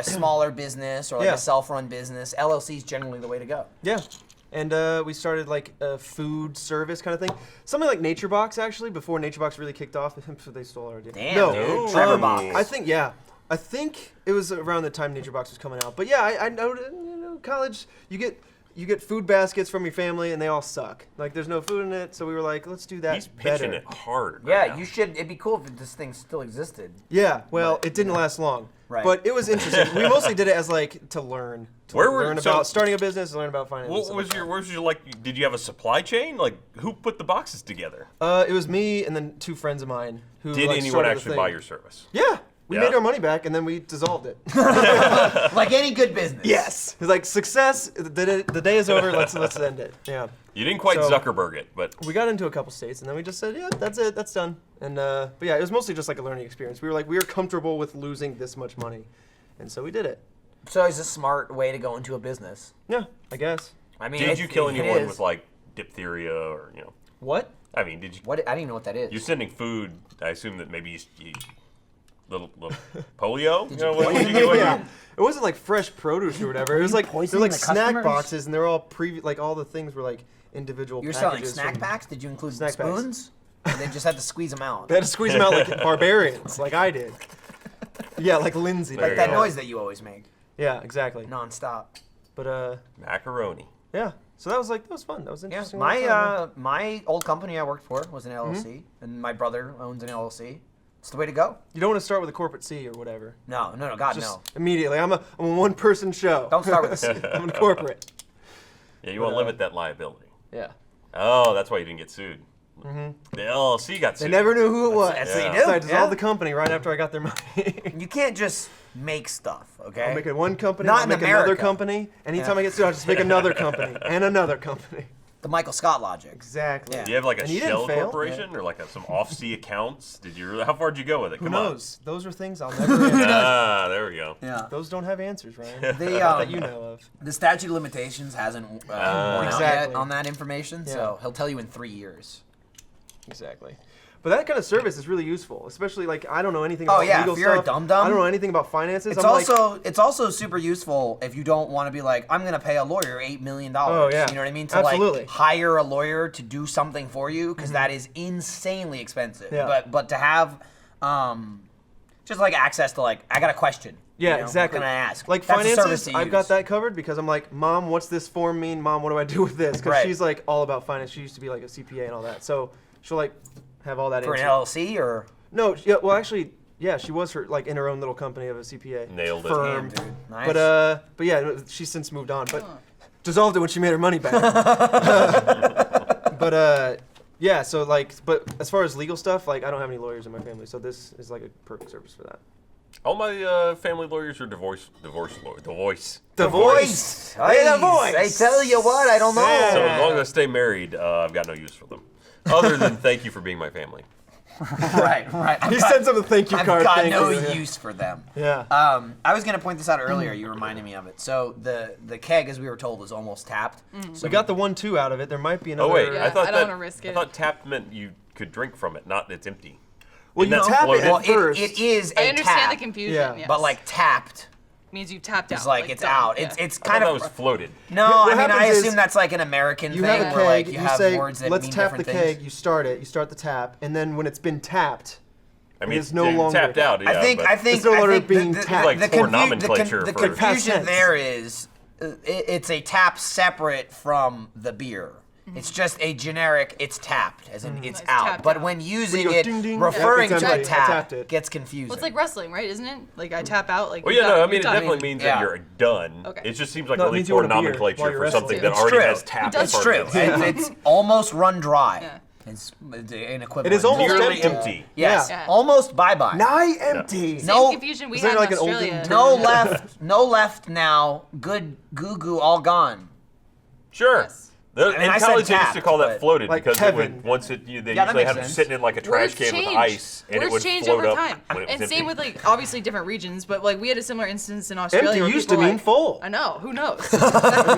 smaller business or like Yeah. a self-run business. LLC is generally the way to go. Yeah. And we started like a food service kind of thing. Something like Nature Box, actually, before Nature Box really kicked off. They stole our idea. Damn, no, dude. Trevor Box. I think, yeah. I think it was around the time Nature Box was coming out. But yeah, I know, college, you get food baskets from your family, and they all suck. Like, there's no food in it, so we were like, let's do that He's pitching better. it hard. Yeah, right now. you should. It'd be cool if this thing still existed. Yeah, well, it didn't last long. Right. But it was interesting. We mostly did it as like to learn. To Where were- learn so- about starting a business, learn about finance. What was your? Where's your like? Did you have a supply chain? Like, who put the boxes together? It was me and then 2 friends of mine who. Did like, anyone started the actually thing. buy your service? Yeah, we Yeah? made our money back and then we dissolved it. Like any good business. Yes, it's like success. The day is over. Let's end it. Yeah. You didn't quite So- Zuckerberg it, but We got into a couple states and then we just said, yeah, that's it, that's done. And but yeah, it was mostly just like a learning experience. We were comfortable with losing this much money, and so we did it. So it's a smart way to go into a business. Yeah, I guess. I mean, did you kill it anyone is. with like diphtheria or What? I mean, did you? What? I don't even know what that is. You're sending food. I assume that maybe you little polio. Did You know, you what poison you- what you- Yeah. It wasn't like fresh produce or whatever. It was like they're poisoning like the snack customers? boxes, and they're all like all the things were like individual. You're selling packages snack from- packs? Did you include Snack packs. spoons? And they just had to squeeze them out. They had to squeeze them out like barbarians, like I did. Yeah, like Lindsay. There Like you that go. noise that you always make, Yeah, exactly. nonstop. But Macaroni. yeah. So that was fun. That was Yeah, interesting. my old company I worked for was an LLC, and my brother owns an LLC. It's the way to go. You don't want to start with a corporate C or whatever. No, God, Just no. immediately. I'm a one-person show. Don't start with a C. I'm a corporate. Yeah, you want to limit that liability. Yeah. Oh, that's why you didn't get sued. The LLC got They sued. never knew who it was. That's what you Yeah. do. So I dissolved yeah. the company right after I got their money. You can't just make stuff, okay? I'll make it one company, Not I'll in make another America. company. Anytime Yeah. I get sued, I'll just make another company and another company. The Michael Scott logic. Exactly. Yeah. Do you have like a And you didn't shell fail. corporation or like some off-sea accounts? Did you? How far did you go with it? Who Come on. knows? Those are things I'll never answer. Ah, there we go. Yeah. Those don't have answers, Ryan. The, that you know of. The statute of limitations hasn't worn out Exactly. yet on that information, so he'll tell you in 3 years. Exactly. But that kind of service is really useful, especially like I don't know anything about legal if you're stuff. a dum-dum, I don't know anything about finances. It's also super useful if you don't want to be like, I'm gonna pay a lawyer $8 million. Oh, yeah. You know what I mean? To Absolutely. like hire a lawyer to do something for you because that is insanely expensive. Yeah. But to have just like access to like, I got a question. Yeah, you know, exactly. What can I ask? Like That's a service finances, to I've use. got that covered because I'm like, Mom, what's this form mean? Mom, what do I do with this? Because Right. she's like all about finance. She used to be like a CPA and all that, so she'll like have all that. For an answered. LLC or? No, yeah, well actually, yeah, she was in her own little company of a CPA. Nailed it. firm. Damn, dude. Nice. But yeah, she's since moved on, but dissolved it when she made her money back. But yeah, so like, but as far as legal stuff, like I don't have any lawyers in my family, so this is like a perfect service for that. All my family lawyers are divorce lawyers. The voice. Hey, the voice. I tell you what, I don't know. So as long as I stay married, I've got no use for them. Other than thank you for being my family. Right. He sent them a thank you I've card. got thank no you. use for them. Yeah. I was gonna point this out earlier. You reminded me of it. So the keg, as we were told, was almost tapped. So We got the 1-2 out of it. There might be another. Oh wait, Yeah, I thought I don't wanna risk I it. thought tapped meant you could drink from it, not it's empty. Well, Isn't you that tap it floated? at well, first. it is I a understand tap, the confusion. Yeah. Yes. but like tapped means you've tapped out. is like it's done. out. Yeah. It's I kind thought of that was floated. no. What I mean, I happens is assume that's like an American You thing have a where keg. like you You have say, words that let's mean tap the different things. keg. You start it. You start the tap, and then when it's been tapped, I mean, it's no longer tapped out. Yeah, I think but It's no longer being the, tapped. Like the, poor confu- nomenclature the for- confusion Past tense. there is it's a tap separate from the beer. It's just a generic. It's tapped, as in it's It's out. tapped But out. when using go it, ding, ding, referring yeah, to it's a empty. I tap tapped it. gets confusing. Well, it's like wrestling, right? Isn't it? Like I tap out. Like Well, you're yeah, no, done, I mean, it you're done. definitely means Yeah. that you're done. Okay. It just seems like No, it really means you poor want a beer while nomenclature you're for something wrestling. that It's already true. has tapped. It does in front of True. it. It's almost run dry. Yeah. It's an equivalent. It is almost Nearly empty. empty. Yes, Yeah. almost bye-bye. nigh empty. Same No- confusion we is there had like in an olden Australia. term? No left, no left now. Good goo all gone. Sure. Yes. mean, In I said college, they used to tapped, call that but- floated Like because Kevin. it would, once it, they Yeah, that usually makes had it sense. sitting in like a trash Words can change. with ice, and Words it would change float over up time. when it was And empty. same with like obviously different regions, but like we had a similar instance in Australia. Empty where used people to mean like- full. I know. Who knows?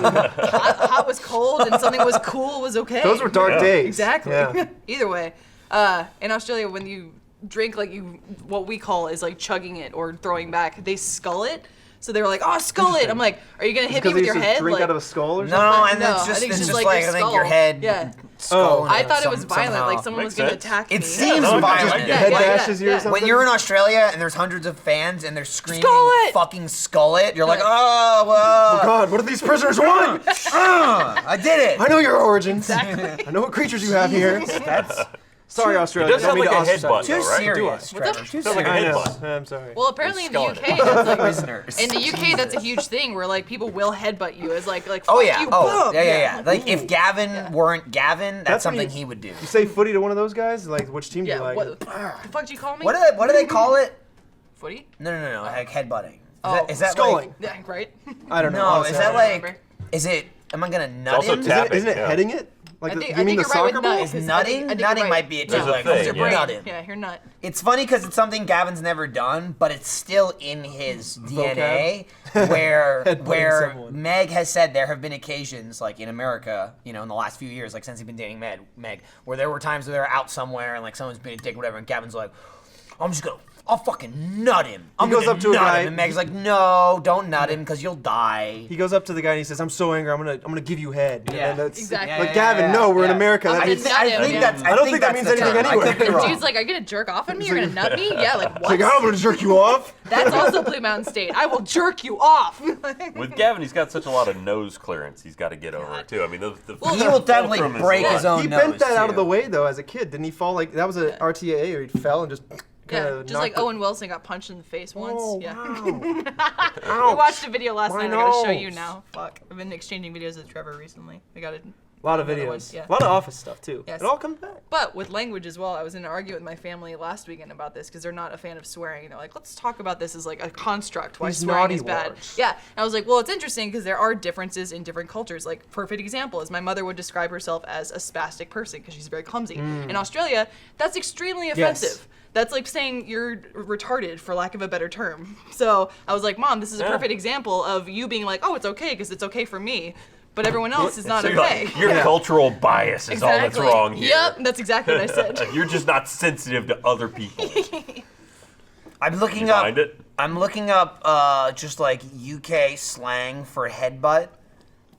hot was cold, and something was cool was okay. Those were dark Yeah. days. Exactly. Yeah. Either way, in Australia, when you drink, like what we call is like chugging it or throwing back, they skull it. So they were like, "Oh, skull it!" I'm like, "Are you gonna hit me Because with they your used head?" to drink like, out of a skull or No, something. and No, it's I just think it's it's just just like like your I think skull. your head. Yeah. Skull Oh. and I thought it was some- violent, somehow. like someone Makes was gonna sense. attack me. It seems no, violent. it Head yeah, bashes you or yeah. something. When you're in Australia and there's hundreds of fans and they're screaming Skull it! fucking skull it, you're like, Yeah. oh, Oh God, what do these prisoners want? I did it. I know your origins. Exactly. I know what creatures you have here. That's Sorry, It Australia. does sound Don't mean like to a headbutt, ostracize too you. though, right? serious, Do What's up? Trevor. Too Sounds like a I serious. know. headbutt. I'm sorry. Well, apparently in the Skull UK, it. that's like, Prisoners. in the UK, that's a huge thing where like people will headbutt you as like Oh fuck yeah. you, Oh boom. yeah. Like if Gavin Yeah. weren't Gavin, that's That's when something you- he would do. You say footy to one of those guys? Like, which team do Yeah. you like? What the fuck do you call me? What do they call it? Footy? No. Like headbutting. Oh, Is that sculling. Yeah, right. I don't know. No, honestly, is I that don't I know. like? remember. Is it? Am I gonna nut also him? tap- Isn't it Yeah. heading it? Like, I the, think, you I mean think the you're right soccer with ball? nut. Is 'cause nutting? I think Nutting you're right. might be it too. There's a Like, thing, you're yeah. nutting. Yeah, you're nut. It's funny because it's something Gavin's never done, but it's still in his DNA. Where Headbutting someone. Meg has said there have been occasions, like in America, in the last few years, like since he's been dating Meg, where there were times where they're out somewhere and like someone's being a dick, or whatever, and Gavin's like, I'll fucking nut him. I'm goes gonna up to a nut guy- him. And Meg's like, no, don't nut him because you'll die. He goes up to the guy and he says, "I'm so angry. I'm gonna give you head." And Yeah. that's, Exactly. Like Gavin, no, we're in America. I'm That gonna means, nut him, yeah. I don't think that means anything anywhere. I could be wrong. Dude's like, "Are you gonna jerk off on me? You're gonna nut me? Yeah, like what?" like, I'm gonna jerk you off. That's also Blue Mountain State. I will jerk you off. With Gavin, he's got such a lot of nose clearance. He's got to get over it too. I mean, the He will definitely fulcrum is break a his lot. own He nose. bent that out of too. the way though as a kid. Didn't he fall like that was a RTA or he fell and just kind Yeah, of just like Owen Wilson got punched in the face once. Oh, Yeah. wow. We watched a video last My night. I gotta show nose. you now. Fuck. I've been exchanging videos with Trevor recently. We got it. A lot of Another one, videos. yeah. A lot of office stuff too. Yes. It all comes back. But with language as well, I was in an argument with my family last weekend about this because they're not a fan of swearing. They're like, let's talk about this as like a construct. Why These swearing naughty is bad. words. Yeah. And I was like, well, it's interesting because there are differences in different cultures. Like, perfect example is my mother would describe herself as a spastic person because she's very clumsy. In Australia, that's extremely offensive. That's like saying you're retarded, for lack of a better term. So I was like, Mom, this is a perfect example of you being like, oh, it's okay because it's okay for me. but everyone else is not So you're okay. like, your cultural bias is all that's wrong here. Yep, that's exactly what I said. You're just not sensitive to other people. I'm looking You up. find it? I'm looking up just like UK slang for headbutt,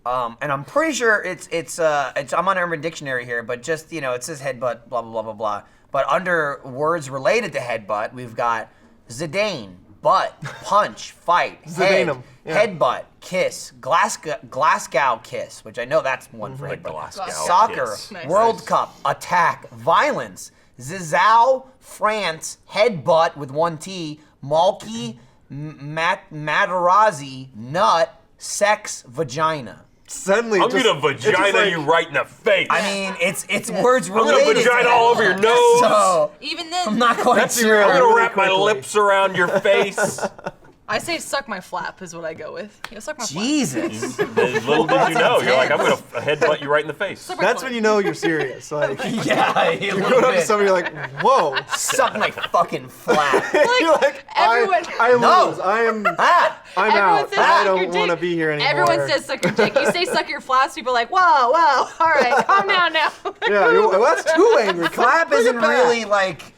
and I'm pretty sure it's I'm on Urban Dictionary here, but just it says headbutt, blah blah blah blah blah. But under words related to headbutt, we've got Zidane, butt, punch, fight, head, Zidanum, yeah. headbutt, kiss, Glasgow kiss, which I know that's one for Like headbutt. Glasgow Soccer, kiss. Nice. World Cup, attack, violence, Zizou, France, headbutt with one T, Malky, Materazzi, nut, sex, vagina. Suddenly, I'm just- gonna it's just vagina like- you right in the face. I mean, it's words I'm related. gonna vagina to all over your headbutt. nose. So Even then, I'm not quite That's sure. I'm gonna really wrap my quickly. lips around your face. I say suck my flap is what I go with. Yeah, suck my flap. Jesus. Little did you know, you're like, I'm gonna headbutt you right in the face. Suck my That's flap. when you know you're serious. Like, Yeah, a you're little going up to bit. somebody, you're like, whoa. Suck my fucking flap. You're like, everyone- I No. lose. I'm Ah! I'm Everyone out. says I suck your don't want to dick. be here anymore. Everyone says suck your dick. You say suck your flaps, people are like, whoa, whoa, all right, calm down now. Yeah, well, that's too angry. Flap Bring it isn't back. really like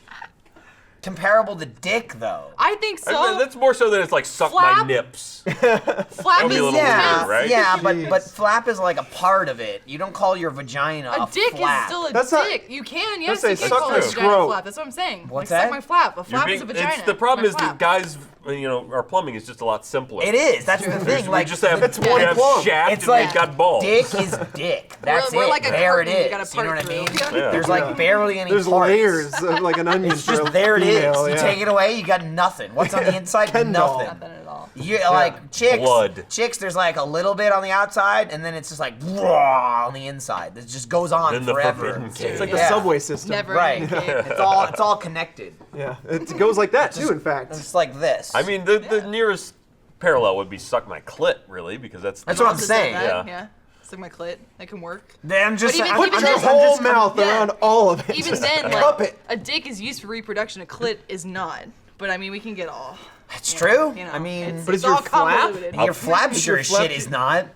comparable to dick though. I think I mean, so. that's more so than it's like suck my Flap? nips. Flap be is a little yeah, weird, right? yeah, but Jeez. flap is like a part of it. You don't call your vagina a A dick flap. is still a That's not- dick. You can, yes, say you can suck call my a vagina a scrote. flap. That's what I'm saying. What's like, that? Suck my flap. A You're flap being- is a vagina. it's, the problem My is that flap. guys, our plumbing is just a lot simpler. It is. That's the thing. We Like just have, It's we one have plumb. shaft it's and like we've got balls. dick is dick. That's We're it. like a there it curtain you is. gotta You know what I part mean? through. Yeah. There's like barely any There's parts. layers of like an onion. It's just there it is. female, You yeah. take it away, you got nothing. What's on the inside? Ken doll. Nothing. Nothing at all. You like chicks. Blood. Chicks, there's like a little bit on the outside, and then it's just like raw on the inside. It just goes on Then the forever. forbidden It's cave. like the Yeah. subway system. Never Right. ending cake. It's all connected. Yeah, it goes like that too. In fact, It's like this. I mean, the nearest parallel would be suck my clit, really, because that's That's what I'm Also said saying. that, Yeah. yeah. Suck my clit. That can work. I'm just. But even- I'm, even I'm then- just, your I'm whole just- mouth yeah. around all of it. Even Just then, cup like, it. a dick is used for reproduction. A clit is not. But I mean, we can get all. It's true. You know, I mean, But it's is your all flap- convoluted. your flap Is sure your as flap- shit is not.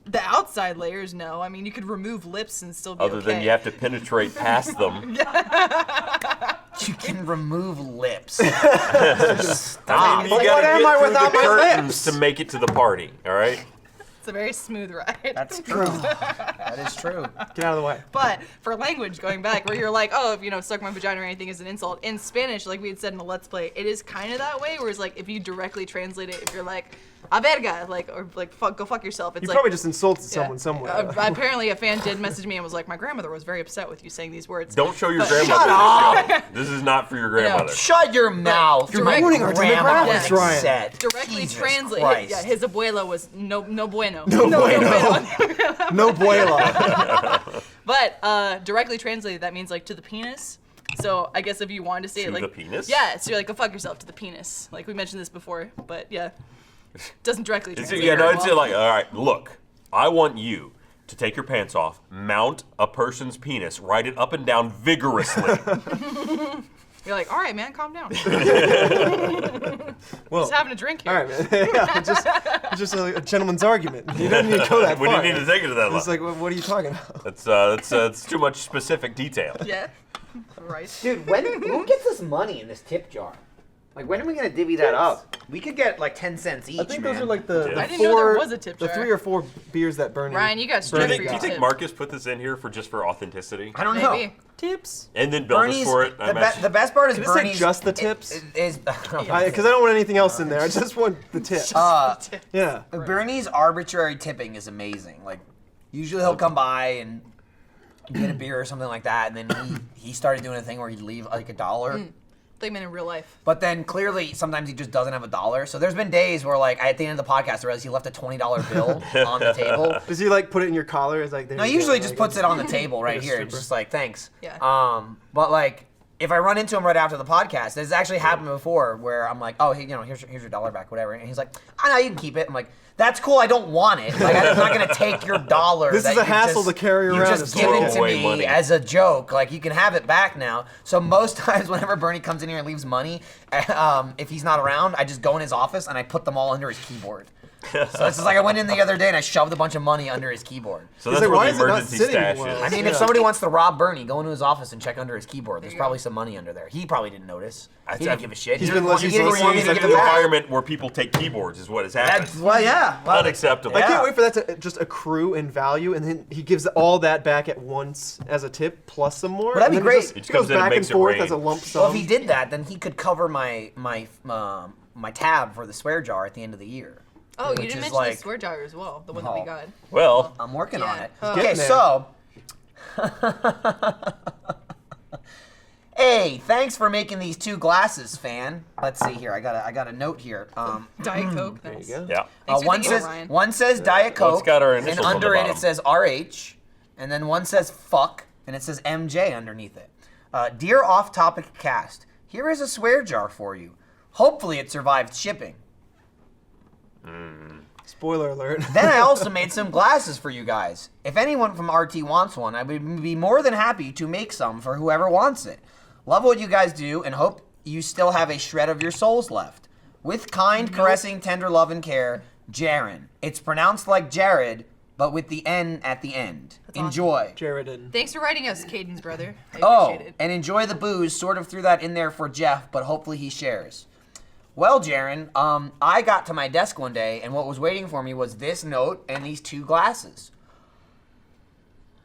The outside layers, no. I mean, you could remove lips and still be other okay. than you have to penetrate past them. You can remove lips. I Stop. mean, But you gotta what am get I through without the my curtains lips? to make it to the party. All right. It's a very smooth ride. That's true. That is true. Get out of the way. But for language, going back, where you're like, oh, if suck my vagina or anything is an insult. In Spanish, like we had said in the Let's Play, it is kind of that way. Whereas like if you directly translate it, if you're like, a verga, go fuck yourself. It's You like, probably just insulted yeah. someone somewhere. Apparently, a fan did message me and was like, my grandmother was very upset with you saying these words. Don't show your But- grandmother this show. This is not for your grandmother. Shut your mouth. You're My ruining our grandma demographics, was Ryan. upset. Directly Jesus translate. Christ. Yeah, his abuela was no bueno. No bueno. No buela. But directly translated, that means like to the penis. So I guess if you wanted to say To it like the penis? yeah, so you're like go fuck yourself to the penis. Like we mentioned this before, but yeah, doesn't directly It's, translate. yeah, no, very it's well. like, all right, look, I want you to take your pants off, mount a person's penis, ride it up and down vigorously. You're like, all right, man, calm down. Well, Just having a drink here. all right, man. Yeah, it's just a gentleman's argument. You don't need to go that we far. didn't need to take it to that It's level. like, what are you talking about? That's too much specific detail. Yeah. Right. Dude, who gets us money in this tip jar? Like, when are we gonna divvy that up? We could get like 10 cents each. I think man. those are like the I didn't know there four, was a tip the jar. 3 or 4 beers that Bernie. Ryan, you got Do you straight for think, your do you think tip. Marcus put this in here just for authenticity? I don't know. Maybe. tips. And then billed us Bernie's for it? I imagine. the best part is Can it say Bernie's just the tips? Is Because I don't want anything else in there. I just want the tips. Yeah. Bernie's arbitrary tipping is amazing. Like, usually he'll come by and get a beer or something like that, and then he started doing a thing where he'd leave like $1. They meant in real life. But then clearly sometimes he just doesn't have $1. So there's been days where like at the end of the podcast I realized he left a $20 bill on the table. Does he like put it in your collar? It's like there No, he you go, usually just like, puts it on the table right Like a here. It's stripper. just like, thanks. Yeah. But like, if I run into him right after the podcast, it's actually happened before where I'm like, oh, hey, here's your $1 back, whatever. And he's like, no, you can keep it. I'm like, that's cool. I don't want it. Like, I'm not gonna take your $1. This that is a you hassle just- to carry You around. just It's give it to throwaway me money. as a joke. Like, you can have it back now. So most times, whenever Bernie comes in here and leaves money, if he's not around, I just go in his office and I put them all under his keyboard. So it's just like I went in the other day and I shoved a bunch of money under his keyboard. So that's like, where why the is it not emergency sitting stash well? is. I mean, if somebody wants to rob Bernie, go into his office and check under his keyboard. There's probably some money under there. He probably didn't notice. He didn't give a shit. He's He been didn't want listening he didn't to want me us. to It's give an it back. environment where people take keyboards is what has happened. Well, yeah. Well, Unacceptable. I Yeah. can't wait for that to just accrue in value, and then he gives all that back at once as a tip, plus some more. Well, that'd and be then great. It It just just comes goes in and back and makes it forth rain. as a lump sum. Well, if he did that, then he could cover my tab for the swear jar at the end of the year. Oh, you Which didn't is mention like- the swear jar as well, the one that we Oh. got. Well, I'm working on Yeah. it. He's Okay, getting there. so. Hey, thanks for making these 2 glasses, fan. Let's see here. I got a note here. Diet Coke. There you Nice. go. yeah. Thanks for One thinking of says Ryan. one says Diet Well, Coke, it's got our and initials on under the it bottom. it says RH, and then one says fuck, and it says MJ underneath it. Dear off-topic cast, here is a swear jar for you. Hopefully it survived shipping. Spoiler alert. Then I also made some glasses for you guys. If anyone from RT wants one, I would be more than happy to make some for whoever wants it. Love what you guys do and hope you still have a shred of your souls left. With kind, caressing, tender love and care, Jaren. It's pronounced like Jared, but with the N at the end. awesome. Enjoy. Jaredin. Thanks for writing us, Caden's brother. I Oh, appreciate it. and enjoy the booze. Sort of threw that in there for Jeff, but hopefully he shares. Well, Jaren, I got to my desk one day, and what was waiting for me was this note and these 2 glasses.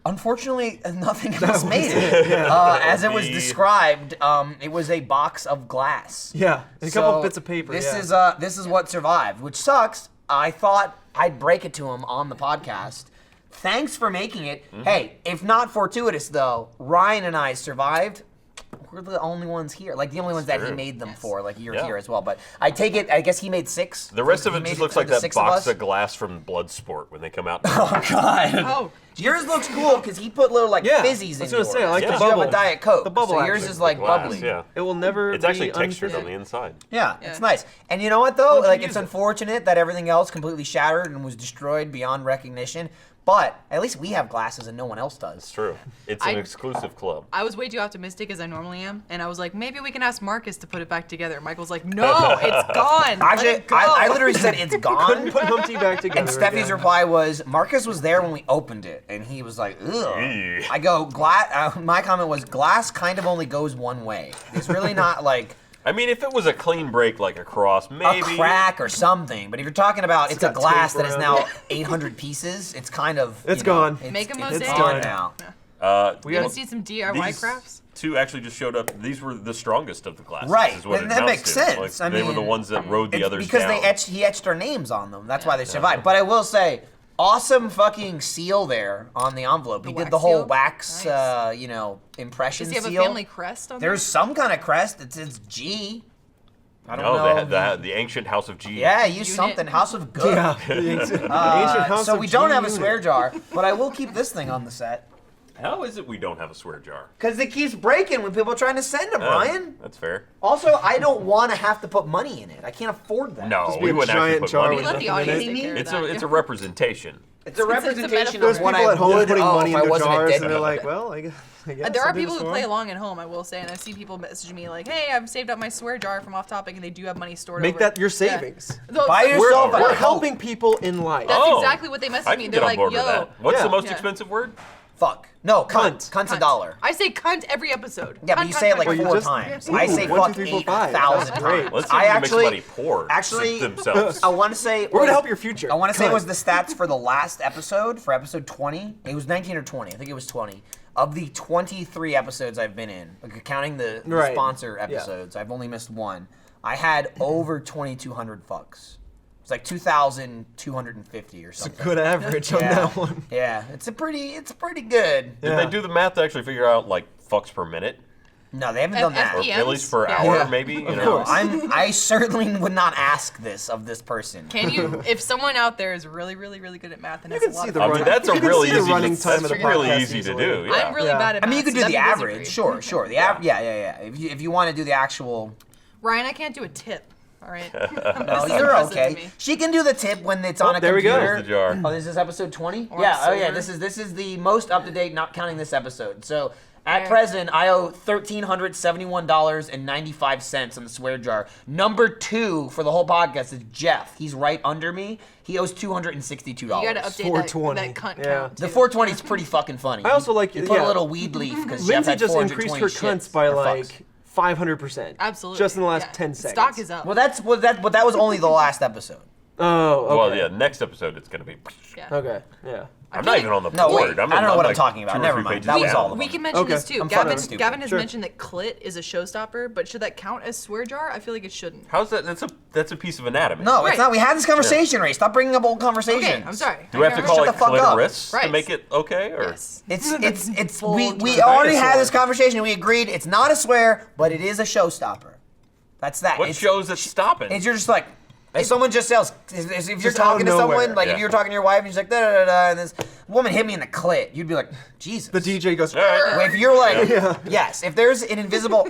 Unfortunately, nothing else made it. As it was described, it was a box of glass. Yeah, and a couple So bits of paper. This yeah. is what survived, which sucks. I thought I'd break it to him on the podcast. Thanks for making it. Hey, if not fortuitous though, Ryan and I survived. We're the only ones here, like the only ones that he true. made them for. Like you're Yeah. here as well, but I take it. I guess he made 6. The rest of He it made just looks for like the that 6 of box us? of glass from Bloodsport when they come out. Oh God. Oh, Yours looks cool because he put little like Yeah, fizzies I was in gonna yours. say, I like the Because you have a bubble. Diet Coke. The bubble So yours action. is like Glass, bubbly. yeah. It will never. It's actually be textured unfit. on the inside. Yeah, Yeah. it's nice. And you know what though? Well, Like use it's it. unfortunate that everything else completely shattered and was destroyed beyond recognition. But at least we have glasses and no one else It's does. true. It's an I- exclusive club. I was way too optimistic as I normally am, and I was like, maybe we can ask Marcus to put it back together. Michael's like, no, it's gone. Let Actually, it go. I literally said it's gone. Couldn't put Humpty back together. And Steffi's again. reply was, Marcus was there when we opened it, and he was like, ugh. Ew. I go, my comment was, glass kind of only goes one way. It's really not like I mean, if it was a clean break like across, maybe. a crack or something. But if you're talking about it's a got glass tape that is around now it. 800 pieces, it's kind of It's you know, gone. Make a it's mosaic. gone It's now. We You got want to see some DIY These crafts? 2 actually just showed up. These were the strongest of the glasses. Right, Is what and it that amounts makes to. sense. Like, I they were the mean, ones that rode the It's others because down. he etched our names on them. That's why they survived. But I will say, awesome fucking seal there on the envelope. He did wax the whole seal? wax, Nice. impression Does he have seal. a family crest on There's some kind of crest. It's G. I don't No, know. they had the ancient House of G. Yeah, use Unit. something. House of Good. Yeah, the ancient house So of we don't G have a unit. swear jar, but I will keep this thing on the set. How is it we don't have a swear jar? Because it keeps breaking when people are trying to send them, Oh, Ryan. That's fair. Also, I don't want to have to put money in it. I can't afford that. No, Just be we a wouldn't actually giant put jar money We in let it. the audience kidding take me? care of It's that. a representation. It's a representation metaphor. of Those what people I at home would putting money if in I their wasn't a jars, dick. and they're like, "Well, I guess." There I'll are do people this who for play them. along at home, I will say, and I see people message me like, "Hey, I've saved up my swear jar from off topic," and they do have money stored. Make over that it. your Yeah. savings. Those- Buy that's yourself a We're Coke. helping people in life. Oh. exactly what they message I me. can They're get on like, board "Yo, with that. What's Yeah. the most Yeah. expensive word? Fuck. No, cunt. Cunt. Cunt's a cunt." dollar. I say cunt every episode. Yeah, but Cunt, you cunt, say it cunt, like cunt. you 4 just- times. Ooh, I say 1, fuck 2, 3, 4, 5. 8,000 That's great. times. Let's see I if we can make actually, somebody poor actually, themselves. I want to say We're gonna help your future. I want to say it Cunt. was the stats for the last episode, for episode 20. It was 19 or 20. I think it was 20. Of the 23 episodes I've been in, like, counting the Right. sponsor Yeah. episodes, I've only missed one. I had over 2,200 fucks. It's like 2,250 or It's a something. good average on yeah. that one. Yeah, it's pretty good. Did Yeah. they do the math to actually figure out like fucks per minute? No, they haven't done that. Or FPMs? millis per Yeah. hour, Yeah. maybe? You Of know? course. I certainly would not ask this of this person. Can you? If someone out there is really, really, really good at math and You has a can lot see of the I fun, mean, running- that's a you can really see the easy. running time of That's the really podcast easy to easily. do. Yeah. I'm really Yeah. bad at I math. mean, you could do so the that'd be busy average. for you. Sure. The average. Yeah. If you want to do the actual. Ryan, I can't do a tip. All right. No, This is you're impressive to okay. me. She can do the tip when it's on a there we go. computer. There's the jar. Oh, this is episode 20? Or Yeah, oh yeah, silver. this is the most up to date, not counting this episode. So at Fair. present, I owe $1,371.95 on the swear jar. Number 2 for the whole podcast is Jeff. He's right under me. He owes $262. You gotta update 420. that cunt Yeah. count. The too. 420 is pretty fucking funny. I also like- you put yeah. a little weed leaf because Jeff Lindsay had just 420 increased her cunts shits, by or fucks. like 500%. Absolutely. Just in the last Yeah. 10 seconds. Stock is up. Well, that was only the last episode. Oh, okay. Well, yeah, next episode it's going to be. Yeah. Okay, yeah. I'm feel not like- even on the No, board. wait, I don't know what I'm talking about. 2 or Never 3 mind. pages That was down. all of We them. can mention Okay, this too. I'm fine Gavin, with it. Gavin has Sure. mentioned that clit is a showstopper, but should that count as swear jar? I feel like it shouldn't. How's that? That's a piece of anatomy. No, it's Right. not. We had this conversation, Ray. Stop bringing up old conversations. Okay, I'm sorry. Do we have to Okay, call Shut it the fuck up. clitoris to Right. make it okay? Or Yes. It's Full we term. already had Dinosaur. this conversation and we agreed it's not a swear, but it is a showstopper. That's that. what shows it stopping? It's you're just like if someone just yells if you're Just out of talking to someone, nowhere. like if Yeah. you're talking to your wife and she's like da da da da and this woman hit me in the clit, you'd be like, Jesus. The DJ goes, All right. If you're like, Yeah. yes, if there's an invisible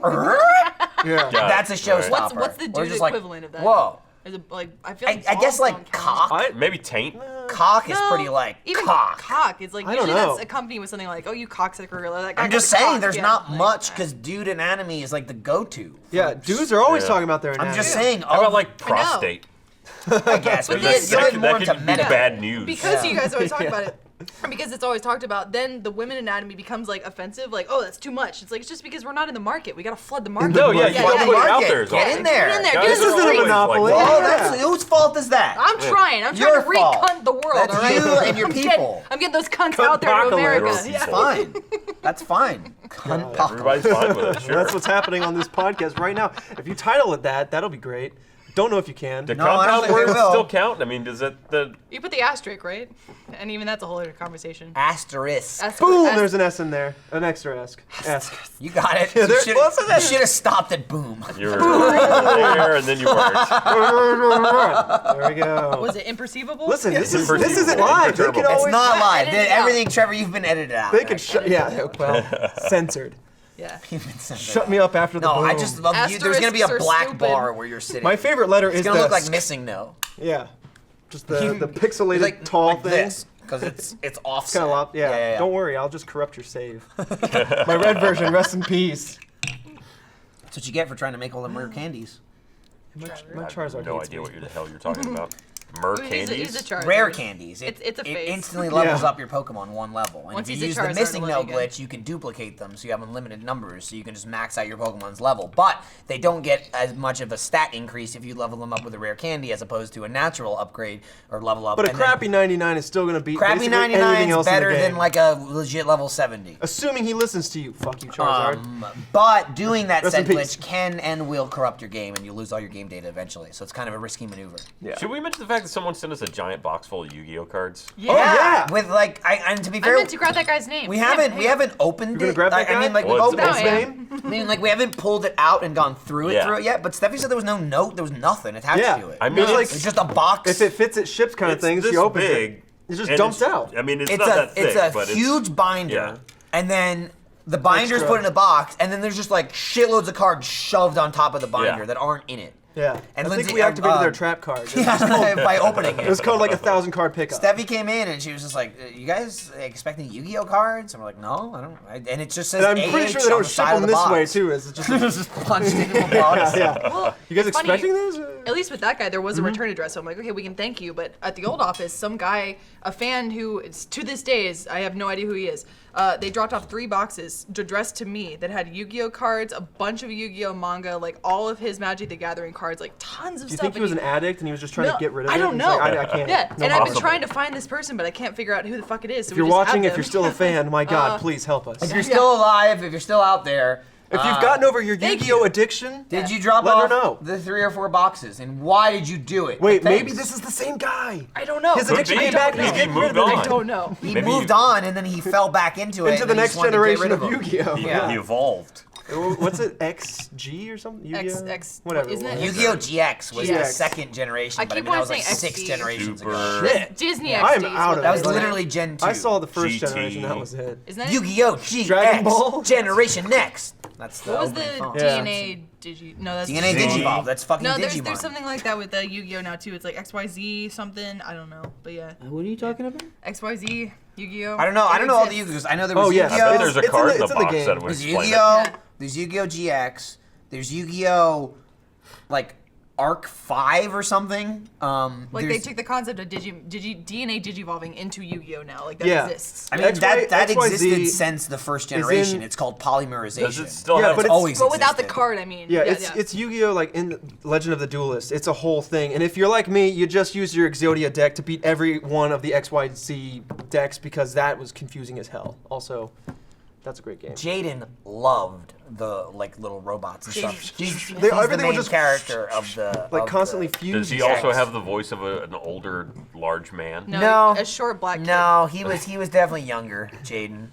yeah. that's a showstopper. What's the Or dude just like, equivalent of that? Whoa. Is it like I feel like I guess balls like don't count. cock. Maybe taint. Cock is No, pretty like even cock. It's like I don't usually know. that's accompanied with something like, oh, you cocksucker. Or that guy I'm got just the saying cock. there's Yeah, not like, much nah. because dude anatomy is like the go-to. Yeah, dudes are always Yeah. talking about their anatomy. I'm just saying. How about like I know. prostate? I guess, but But then- you're getting more that into could be medical. bad news. Because Yeah. you guys always talk about it. And because it's always talked about, then the women anatomy becomes like offensive, like, oh, that's too much. It's like it's just because we're not in the market. We gotta flood the market. No, yeah, Yeah, you gotta yeah, put it yeah. out there. is all. Get in there. Get in there. Guys, Get This in isn't the a street. monopoly. Like, Oh, Yeah. that's whose fault is that? I'm trying. I'm Your trying to fault. re-cunt the world. That's all right? you and your I'm people. I'm getting those cunts out there to Cuntapocalypse. America. Your Yeah. That's fine. That's fine. Cunpocalypse. Everybody's fine with it. Sure. That's what's happening on this podcast right now. If you title it that, that'll be great. Don't know if you can. Do No, I don't compound think we words will. still count? I mean, does it the You put the asterisk, right? And even that's a whole other conversation. Asterisk. Boom, there's an S in there. An extra S. S. You got it. there- You well, so should have stopped at boom. you were there and then you weren't? There we go. Was it imperceivable? Listen, this Imperceivable. isn't live. They can Imperturbable. It's always not live. edit it out. Everything, Trevor, you've been edited out. they can shut. Yeah, well, censored. Yeah. Shut me up after the No, boom. I just love you. There's gonna be a Asterisks are black stupid. bar where you're sitting. My favorite letter It's is gonna the look like missing no. Yeah, just the pixelated Like tall like thing. this because it's offset. Kind of loud. Yeah. Don't worry, I'll just corrupt your save. My red version, rest in peace. That's what you get for trying to make all the rare candies. My I Charizard have no hates idea me. what the hell you're talking about. Mer He's a candies? Charizard. Rare candies. It's a It face. instantly levels Yeah. up your Pokemon one level. And Once if he's you a use the Charizard, missing it'll no let you again. glitch, you can duplicate them, so you have unlimited numbers, so you can just max out your Pokemon's level. But they don't get as much of a stat increase if you level them up with a rare candy as opposed to a natural upgrade or level up. But a And then crappy 99 is still going to beat crappy basically 99 anything is else in better the game. than like a legit level 70. Assuming he listens to you. Fuck you, Charizard. But doing that Rest said in peace. glitch can and will corrupt your game, and you lose all your game data eventually. So it's kind of a risky maneuver. Yeah. Should we mention the fact that someone sent us a giant box full of Yu-Gi-Oh cards? Yeah. yeah. With like, and to be I fair, meant to grab that guy's name. we Yeah, haven't hang on. opened You're gonna it. grab that I mean, guy? like we've Well, opened it's No, it. yeah. name? I mean, like we haven't pulled it out and gone through Yeah. it yet. But Steffi said there was no note, there was nothing attached Yeah. to it. I mean, It's like- it's just a box. If it fits, it ships kind of It's thing. this She opens big, it. It just and dumps it's- out. I mean, it's it's not that thick, it's but a huge binder, yeah. and then the binder's Extra. put in a box, and then there's just like shitloads of cards shoved on top of the binder Yeah. that aren't in it. Yeah. And I Lindsay, think we activated uh, their trap card. By opening It was it. called like a 1,000-card pickup. Steffi came in and she was just like, "You guys expecting Yu-Gi-Oh cards?" And we're like, "No, I don't." And it just says And I'm pretty sure they on don't the ship side of them the this box. way too. It's just It was just punched into a box. yeah. Well, You guys it's funny, expecting this? At least with that guy, there was a return address. So I'm like, okay, we can thank you. But at the old office, some guy, a fan who, to this day, I have no idea who he is. They dropped off 3 boxes addressed to me that had Yu-Gi-Oh cards, a bunch of Yu-Gi-Oh manga, like all of his Magic the Gathering cards, like tons of Do you stuff. think he And was an addict and he was just trying No, to get rid of it? I don't He's know. like, I can't. Yeah, No and I've been possible. trying to find this person, but I can't figure out who the fuck it is. So If we you're just have watching, if them. you're still a fan, my God, please help us. If you're still alive, if you're still out there, If you've gotten over your thank Yu-Gi-Oh you. addiction, did you drop Let her off know. the 3 or 4 boxes, and why did you do it? wait, Thanks. maybe this is the same guy. I don't know. His addiction be. came back and he's Maybe he getting rid of moved it. on. I don't know. He Maybe moved you- on, and then he fell back into it. Into and the then he next just wanted to get generation rid of him. Yu-Gi-Oh. He, Yeah. he evolved. What's it? XG or something? Yu-Gi-Oh? X- Whatever. isn't it? was. Yu-Gi-Oh! GX was the GX. second generation, I but I keep mean that was wanting like to say 6 XD. generations ago. Super. Shit. Disney XD. I am is out what of That it. was they were. literally Gen 2. I saw the first GT. generation. That was it. Isn't that Yu-Gi-Oh! GX Dragon Ball? Generation Next. That's the What was the opening song. Yeah. DNA No, that's DNA Digivolve. That's fucking No, Digimon. there's something like that with Yu-Gi-Oh now too. It's like XYZ something. I don't know, but yeah. What are you talking about? XYZ Yu-Gi-Oh. I don't know. I don't know all the Yu-Gi-Ohs. I know there was yes. Yu-Gi-Oh. I bet there's a It's in card the- in the it's in the box game. that would There's explain Yu-Gi-Oh. Yeah. There's Yu-Gi-Oh GX. There's Yu-Gi-Oh, like Arc 5 or something. Like they there's- took the concept of DNA digivolving into Yu-Gi-Oh now. Like that Yeah. exists. I mean, that XYZ existed since the first generation. in- It's called Does polymerization. it still Yeah, have? but It's it's- always But without the existed. card, I mean. Yeah, it's Yu-Gi-Oh! Like in Legend of the Duelist. It's a whole thing. And if you're like me, you just use your Exodia deck to beat every one of the XYZ decks because that was confusing as hell. Also, that's a great game. Jaden loved the like little robots and stuff. He's They- the everything was main just character of the Like of constantly the- fused. Does he also Yes. have the voice of an older, large man? No. a short black kid. No, he was definitely younger. Jaden,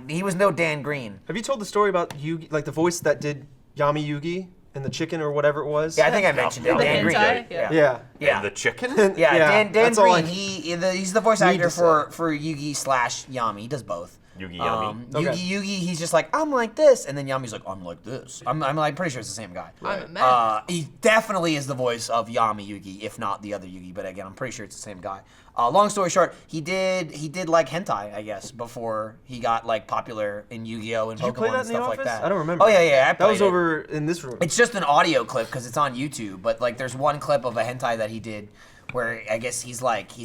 he was no Dan Green. Have you told the story about Yugi, like the voice that did Yami Yugi and the chicken or whatever it was? Yeah, I think I mentioned it. The Dan Green. hentai? Yeah. Yeah. Yeah. And the chicken? Yeah, Dan that's all Green. I He's the voice need actor to for Yugi / Yami. He does both. Yugi Yami. Okay. Yugi, he's just like, I'm like this, and then Yami's like, I'm like this. I'm like pretty sure it's the same guy. I'm a man. He definitely is the voice of Yami Yugi, if not the other Yugi. But again, I'm pretty sure it's the same guy. Long story short, he did like hentai, I guess, before he got like popular in Yu-Gi-Oh and Did you Pokemon play that and in the stuff like office? that. I don't remember. Oh yeah, I That was played it. over in this room. It's just an audio clip because it's on YouTube. But like, there's one clip of a hentai that he did where I guess he's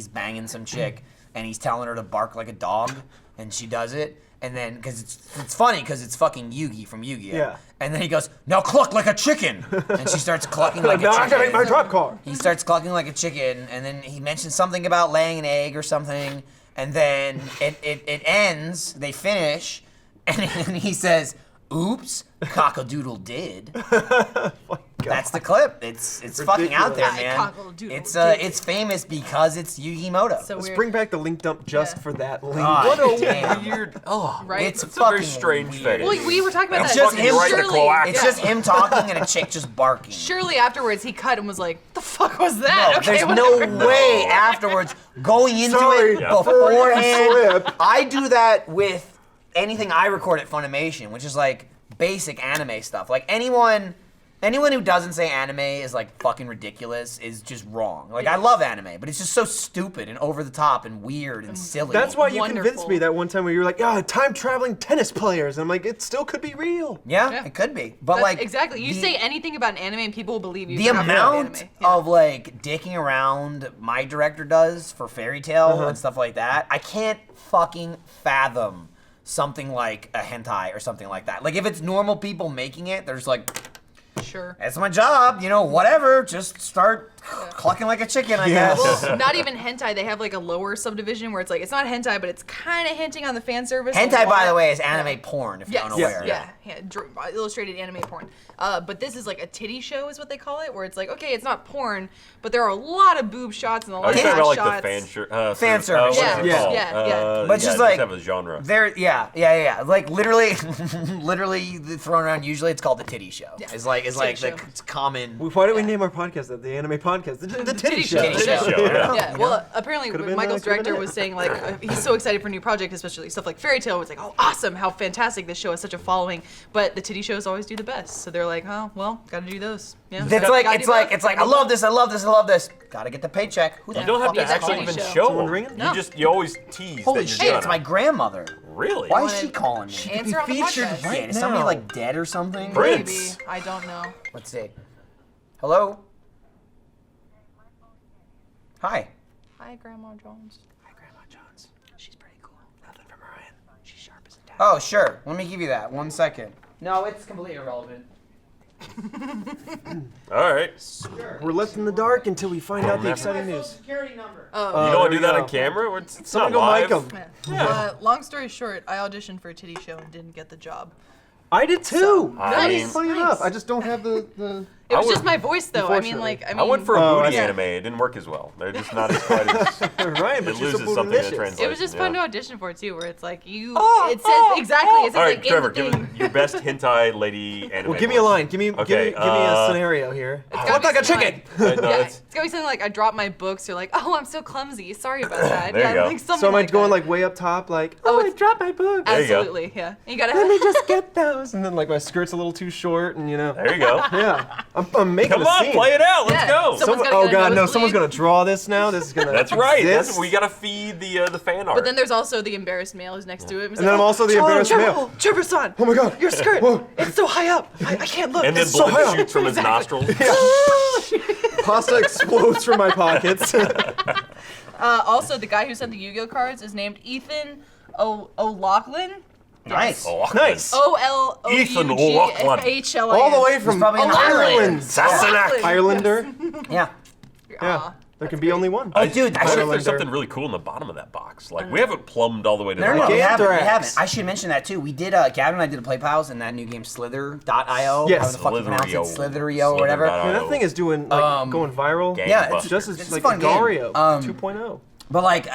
banging some chick and he's telling her to bark like a dog, and she does it. And then, because it's funny because it's fucking Yugi from Yu-Gi-Oh. Yeah. And then he goes, now cluck like a chicken, and she starts clucking like a now I gotta chicken. make my drop car. He starts clucking like a chicken, and then he mentions something about laying an egg or something, and then it ends. They finish, and then he says, "Oops, cock-a-doodle did." That's the clip. It's fucking out there, Ridiculous. man. Cock-a-doodle It's famous because it's Yu-Gi-Moto. So Let's weird. bring back the link dump just Yeah. for that link. God What a damn. Weird. Oh, Right? It's It's a very fucking strange weird. fetish. Well, we were talking about It's that. just him right in the cloaca. It's just him talking and a chick just barking. Surely afterwards he cut and was like, "The fuck was that?" No, okay, there's whatever. no way afterwards going into Sorry. it Yeah. beforehand. Slip. I do that with anything I record at Funimation, which is like basic anime stuff. Like anyone who doesn't say anime is like fucking ridiculous is just wrong. Like I love anime, but it's just so stupid and over the top and weird and silly. That's why you Wonderful. convinced me that one time where you were like, time traveling tennis players. And I'm like, it still could be real. Yeah, Yeah. it could be. But That's like exactly. You the- say anything about an anime and people will believe you. the if you're talking about amount anime. Yeah. of like dicking around my director does for Fairy Tale and stuff like that, I can't fucking fathom something like a hentai or something like that. Like if it's normal people making it, they're just like, Sure. that's my job, whatever. Just start clucking like a chicken, I guess. Well, not even hentai. They have like a lower subdivision where it's like it's not hentai, but it's kind of hinting on the fan service. Hentai, a by lot. the way, is anime porn, if you're Yes. unaware. Yeah. Illustrated anime porn. But this is like a titty show, is what they call it, where it's like, okay, it's not porn, but there are a lot of boob shots and a Are lot you of talking ass about like shots. the Fan service. what's Yeah, it yeah, called? yeah. But just it like- does have a genre. Yeah. Like literally thrown around. Usually, it's called the titty show. Yeah. It's like Titty the show. it's common. Why did we name our podcast that? The anime podcast? The titty show. Titty show. Show, yeah. Yeah, well, apparently Could've been, Michael's could've been director it. was saying like he's so excited for a new project, especially stuff like Fairy Tale. It's like, oh, awesome, how fantastic this show has such a following. But the titty shows always do the best, so they're like, oh, well, got to do those. Yeah, It's gotta like do it's like both. it's like I love this. Gotta get the paycheck. Who the You don't have fuck to is actually calling even me? show. show Someone them. ringing? No. You always tease Holy that you're shit! gonna. It's my grandmother. Really? Why is wanted- she calling me? Answer on the featured podcast. right Is somebody now. like dead or something? Prince. Maybe. I don't know. Let's see. Hello. Hi. Hi, Grandma Jones. Hi, Grandma Jones. She's pretty cool. Nothing from Ryan. She's sharp as a tack. Oh, sure. Let me give you that. 1 second. No, it's completely irrelevant. All right. We're left in the dark until we find out the never- exciting news. Security number. You don't want to there do we that go. on camera? It's Someone not go live. mic 'em. Yeah. Long story short, I auditioned for a titty show and didn't get the job. I did too. I mean, Funny enough, I just don't have the It was just my voice, though. I mean, I went for a Oh, booty I see. anime. It didn't work as well. They're just not as quite as. Right, but It you're so loses something in the bootylicious. translation. It was just fun to yeah. audition for too, where it's like it says exactly. It says All right, like Trevor, in the give thing. us your best hentai lady anime. Well, give me a voice. line. Give me a scenario here. gotta Look be like a something chicken. No, Yeah, it's- it's gonna be something like I dropped my books. You're like, oh, I'm so clumsy. Sorry about that. There you go. Like something So am I like going that. like way up top, like, Oh, I it's- dropped my book. There you go. Absolutely, yeah. And you gotta Let me just get those, and then like my skirt's a little too short, and There you go. yeah, I'm making Come a on, scene. play it out. Let's Yeah. go. Someone's gotta Oh get a god, no! nosebleed. Someone's gonna draw this now. This is gonna. That's right. exist. We gotta feed the fan art. But then there's also the embarrassed male who's next to it. And then I'm also the embarrassed male. Trevor-san, Oh my god! your skirt, Whoa. it's so high up. I can't look. and then It's so blood high up. shoots from his nostrils. Pasta explodes from my pockets. Also, the guy who sent the Yu-Gi-Oh cards is named Ethan O'Loughlin. Nice. Oh, Nice. Ethan O'Loughlin. O-L-O-U-G-H-L-I-N. All the way from probably in Ireland. Sassenach. Irelander. Yeah. Yeah. There can be only one. Oh, dude, I I think should. there's something really cool in the bottom of that box. Like, we haven't plumbed all the way to No, the no, no, bottom. we haven't. We Anthrax. haven't. I should mention that too. We did. Gavin and I did a play pals in that new game Slither.io. Yes. How the fuck you pronounce it? Slitherio. Slitherio or whatever. Slither.io. Man, that thing is doing like going viral. Gang Yeah, buster. Just as It's like a fun game. Dario 2.0. But like,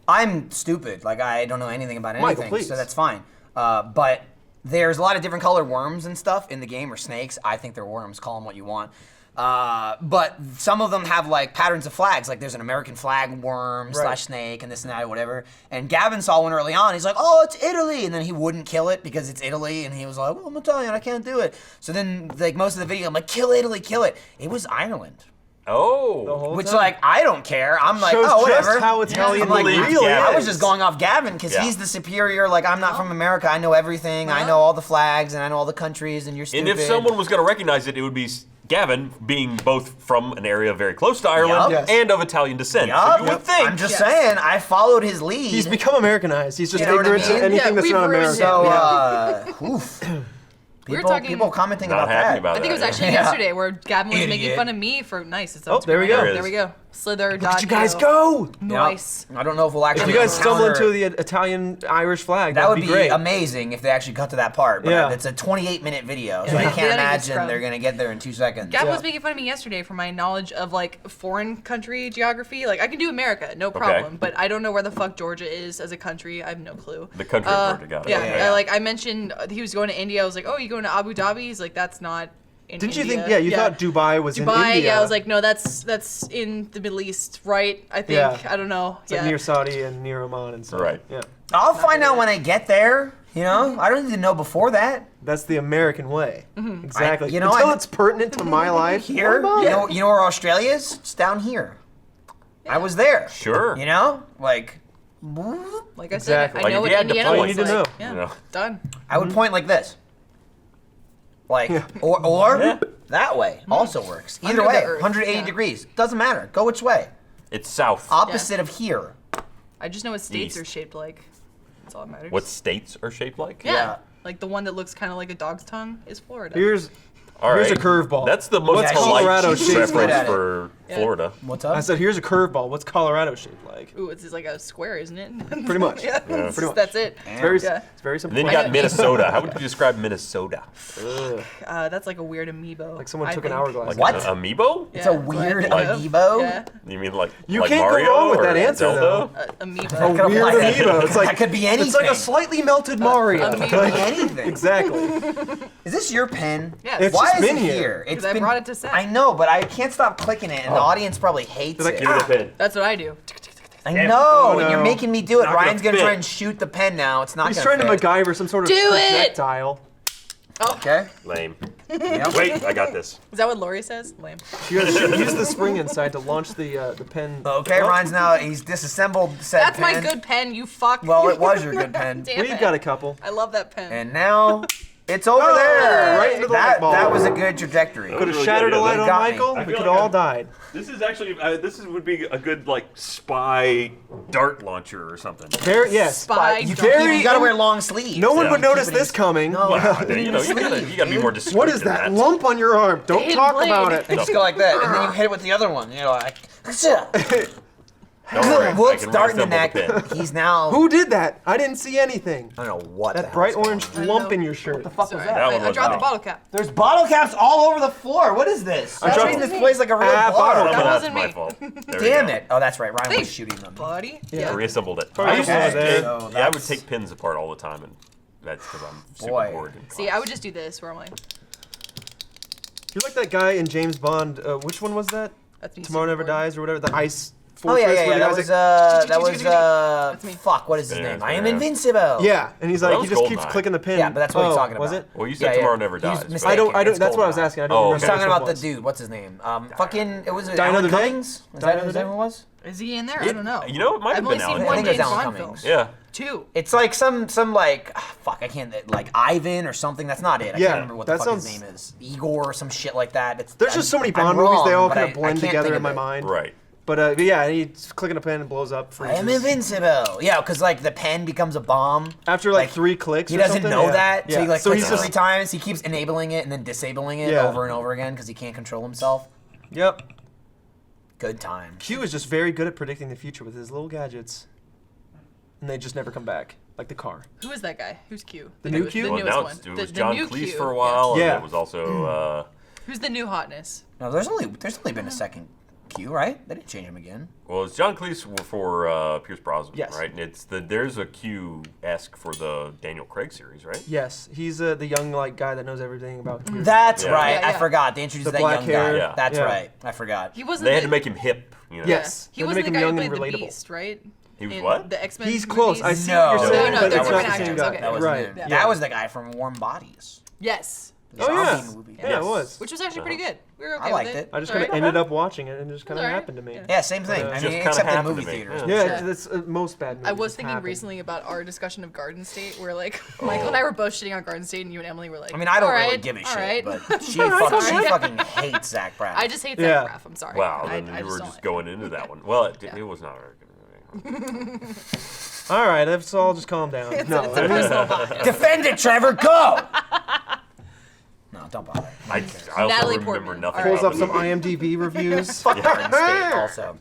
I'm stupid. Like I don't know anything about anything, Michael, please. so that's fine. But there's a lot of different colored worms and stuff in the game, or snakes. I think they're worms. Call them what you want. But some of them have like patterns of flags. Like there's an American flag worm / snake and this and that or whatever. And Gavin saw one early on. He's like, oh, it's Italy. And then he wouldn't kill it because it's Italy. And he was like, well, I'm Italian. I can't do it. So then like most of the video, I'm like, kill Italy, kill it. It was Ireland. Oh. Which, like, I don't care. I'm like, Shows oh, whatever. just how Italian I'm like, really I is. was just going off Gavin because Yeah. he's the superior. Like, I'm not from America. I know everything. I know all the flags and I know all the countries. And you're stupid. And if someone was going to recognize it, it would be Gavin, being both from an area very close to Ireland Yup. and of Italian descent. Yup. So you would think. I'm just saying, I followed his lead. He's become Americanized. He's just You know what I ignorant to mean? anything Yeah, that's we've not ruined American. so, oof. We were People, talking- people commenting Not about happy that. about I think it was that, actually Yeah. yesterday where Gavin was making Idiot. fun of me for nice. It's Oh, there we go. There we go. Slither. Look at you guys go! Yep. Nice. I don't know if we'll actually If you guys stumble encounter- into the Italian-Irish flag, that would be be great. amazing if they actually cut to that part. But Yeah. it's a 28-minute video, so Yeah. I They can't gotta get imagine scrubbed. they're gonna get there in 2 seconds. Gavin Yeah. was making fun of me yesterday for my knowledge of like foreign country geography. Like I can do America, no problem, but I don't know where the fuck Georgia is as a country. I have no clue. The country of Georgia, got it. Yeah, Okay. like I mentioned, he was going to India. I was like, oh, you going to Abu Dhabi? He's like, that's not in Didn't you India. think? Yeah, you thought Dubai was in Dubai, India. yeah. I was like, no, that's in the Middle East, right? I think. Yeah. I don't know. It's like near Saudi and near Oman and stuff. Right. Yeah. I'll find out when I get there. You know, I don't need to know before that. That's the American way. Mm-hmm. Exactly. You know, Until I- it's pertinent to my life. Here, what about it? you know where Australia is? It's down here. I was there. Sure. You know, like Like I Exactly. said, I Like, know if what you had to Indiana point- was you need to like. know. Yeah, You know. done. I would point like this, like or that way also works. Either Under the way, earth, 180 yeah. degrees doesn't matter. Go which way. It's south. Opposite of here. I just know what states East. are shaped like. That's all that matters. What states are shaped like? Yeah. Yeah. Like the one that looks kind of like a dog's tongue is Florida. Here's All Here's right. a curveball. That's the most What's polite Colorado shaped reference like? for Yeah. Florida. What's I up? said, here's a curveball. What's Colorado shaped like? Ooh, it's just like a square, isn't it? Pretty much. yeah. Yeah. Pretty much. That's it. It's very, Yeah. it's very simple. And then you got Minnesota. How would you describe Minnesota? Ugh. That's like a weird amiibo. Like someone I took an think. hourglass. Like What? an amiibo? It's a Yeah, that's what I weird think of. amiibo? Yeah, You mean like You like can't go Mario wrong with or that answer, Zelda? amiibo. A weird Like- amiibo. It's like that could be anything. It's like a slightly melted Mario. Amiibo. Could be anything. Exactly. Is this your pen? Yeah. It's Why just is been it here. here? It's 'Cause I been, brought it to set. I know, but I can't stop clicking it, and the audience probably hates Like, it. Give me the pin. That's what I do. I know, Oh, and you're no. making me do it. Not gonna Ryan's gonna fit. try and shoot the pen now. It's not He's gonna trying to fit. MacGyver some sort of Do it! projectile. Okay. Lame. Yep. Wait, I got this. Is that what Lori says? Lame. You gotta use the spring inside to launch the pen. Okay, Ryan's now he's disassembled said That's my pen. good pen, you fuck. Well, it was your good pen. Damn We've it. got a couple. I love that pen. And now it's over there. right into the that light bulb. that was a good trajectory. Could have really shattered good, a yeah, light that on got me. Michael. I We feel could like all I'm- died. This is actually would be a good like spy dart launcher or something. Very yes. Spy You, dart. you gotta wear long sleeves. No one Yeah. would notice Keep it in- this coming. No. Wow, you know, you gotta be more discreet. What is than that lump on your arm? Don't Hidden talk blade. about it. And just go like that, and then you hit it with the other one. You know, like. Don't worry, I Whoops, can dart in the reassemble neck. the pin. He's now. Who did that? I didn't see anything. I don't know what. That bright orange I lump know. in your shirt. What the fuck Sorry, was that? That one I was dropped the wrong. bottle cap. There's bottle caps all over the floor. What is this? I'm dropped- treating this place like a real Ah, bar. bottle Some of That that's wasn't my me. fault. There we Damn go. it! Oh, that's right. Ryan was Thanks, shooting them. Buddy. Yeah. I reassembled it. Probably I used to okay. just So I would that's- take pins apart all the time, and that's because I'm super Boy. bored. in See, class. I would just do this where I'm like, You're like that guy in James Bond. Which one was that? that's me. Tomorrow Never super bored. Dies or whatever. The ice Oh fortress. yeah, where the That guy's was like, that was That's me. fuck. What is his Yeah, name? it's I am been- invincible. yeah, and he's Well, like, that he was just keeps Goldeneye. clicking the pin. Yeah, but that's what he's talking about. Was it? Well, you said Tomorrow Never Dies. but- mistaken. I don't. It's That's what I was Goldeneye. asking. I don't Oh, remember. I was talking which about one the was. dude. What's his name? Fucking. It was Die Alan Another Day? Cummings. Is Die that Another his Day? name was? Is he in there? I don't know. You know, it might I've have only been seen Alan one I think it was James Alan Bond Cummings. film. Yeah. Two. It's like some like fuck. I can't like Ivan or something. That's not it. I Yeah, can't remember what the that fuck his sounds- name is. Igor or some shit like that. There's just so many Bond movies. They all kind of blend together in my mind. mind. Right. But yeah, he's clicking a pen and blows up. I am freezes. invincible. Yeah, because like the pen becomes a bomb. After like 3 clicks. He or doesn't something? know Yeah. that, so Yeah. he like so clicks he's it just 3 times. He keeps enabling it and then disabling it Yeah. over and over again because he can't control himself. Yep. Good time. Q is just very good at predicting the future with his little gadgets, and they just never come back, like the car. Who is that guy? Who's Q? The new newest- Q? The Well, newest now one. it The was John new Cleese Q. for a while, Yeah. and it was also Who's the new hotness? No, there's only been a second Q, right? They didn't change him again. well, it's John Cleese for Pierce Brosnan, Yes. right? And there's a Q-esque for the Daniel Craig series, right? Yes, he's the young like guy that knows everything about. Q. That's Yeah. right. Yeah, I yeah. forgot. They introduced The that black young hair. guy. Yeah. That's Yeah. right. I forgot. He wasn't. They had the- to make him hip, you know. Yes. He They had to wasn't make the him guy who young played and the relatable. Beast, right? He was In what? The X-Men. He's close. I movies? see what you're No, saying. no, but they're it's not different the same actors, guy. okay. That was right. him. Yeah. That was the guy from Warm Bodies. Yes. The Oh yeah. zombie movie. Yeah, it was. Which was actually pretty good. We were okay I liked with it. I just Alright. kind of ended up watching it, and it just kind of Alright. happened to me. Yeah. Yeah, same thing. But, I just mean, kinda except in happened movie to me. theaters. Yeah. Yeah, Yeah. that's most bad movies. I was thinking happen. recently about our discussion of Garden State, where like Michael and I were both shitting on Garden State, and you and Emily were like, I mean, I don't really "Alright, give a shit, alright." but she Sorry. fucking hates Zach Braff. I just hate Yeah. Zach Braff. I'm sorry. Wow, I, then I you were don't just like going into that one. Well, Yeah. it was not a very good movie. All right, let's all just calm down. No, It's a personal bias. Defend it, Trevor. Go. No, don't bother. I also Natalie remember Portman. nothing. pulls about up the some movie. IMDb reviews. Fuck Garden State. Also,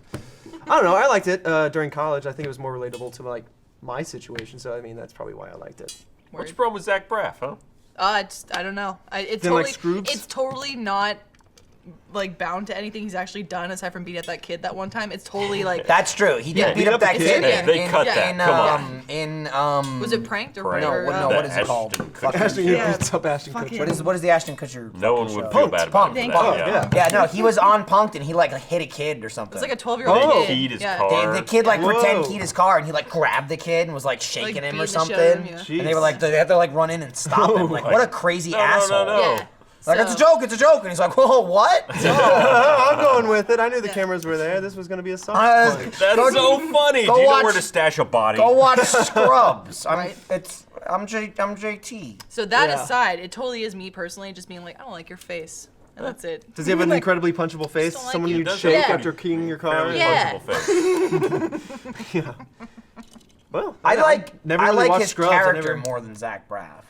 I don't know. I liked it during college. I think it was more relatable to like my situation. So I mean, that's probably why I liked it. What's the problem with Zach Braff, huh? I don't know. It's Didn't like totally, Scroobs? it's totally not like bound to anything he's actually done aside from beat up that kid that one time. It's totally like that's true. He did Yeah. beat up that kid. Yeah. They cut that. In was it pranked or Prank. No, or, no, The what is it called? Ashton Kutcher Fucking- Ashton Yeah. beats up Ashton Fucking- Kutcher. What is the Ashton Kutcher? No one fucking would show? feel bad about Punked. it. Punked. for that, Oh, yeah. yeah. Yeah, no, he was on Punked and he like hit a kid or something. It's like a 12-year-old Oh. kid. Keyed his yeah. car. The kid like Whoa. pretend keyed his car and he like grabbed the kid and was like shaking him beating or the shit out of something. him, yeah. Jeez. And they were like, they had to like run in and stop him. Like, what a crazy asshole. No. Yeah. Like, So- it's a joke, it's a joke. And he's like, whoa, what? Oh, I'm going with it. I knew the Yeah. cameras were there. This was going to be a soft Uh, punch. That's Go- so funny. go Do you know watch- where to stash a body? Go watch Scrubs. I'm Right. JT. So that Yeah. aside, it totally is me personally just being like, I don't like your face. And that's it. Does he have an Like, incredibly punchable face? don't like Someone you. you'd Does shake Yeah. after keying your car? Fairly Yeah. punchable face. Yeah. Well, I yeah, like never I really like watched his Scrubs. I character never- more than Zach Braff.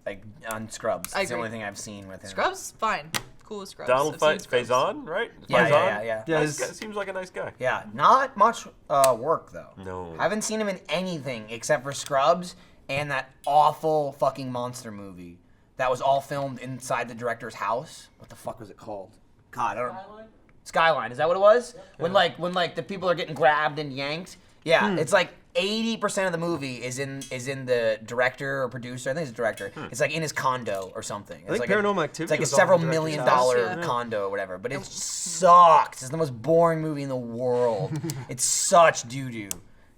Like on Scrubs. I It's the agree. only thing I've seen with him. Scrubs, fine. Cool as Scrubs. Donald I've seen Scrubs. Faison, right? Yeah, Faison? yeah. Yeah, Nice his- guy. Seems like a nice guy. Yeah, not much work though. No. I haven't seen him in anything except for Scrubs and that awful fucking monster movie that was all filmed inside the director's house. What the fuck was it called? God, I don't. Skyline. Is that what it was? When like the people are getting grabbed and yanked. Yeah, it's like 80% of the movie is in the director or producer. I think it's a director. It's like in his condo or something. It's think like Paranormal It's Activity like a was all several in the director's million house. dollar Yeah. condo or whatever. But it sucks. It's the most boring movie in the world. It's such doo doo.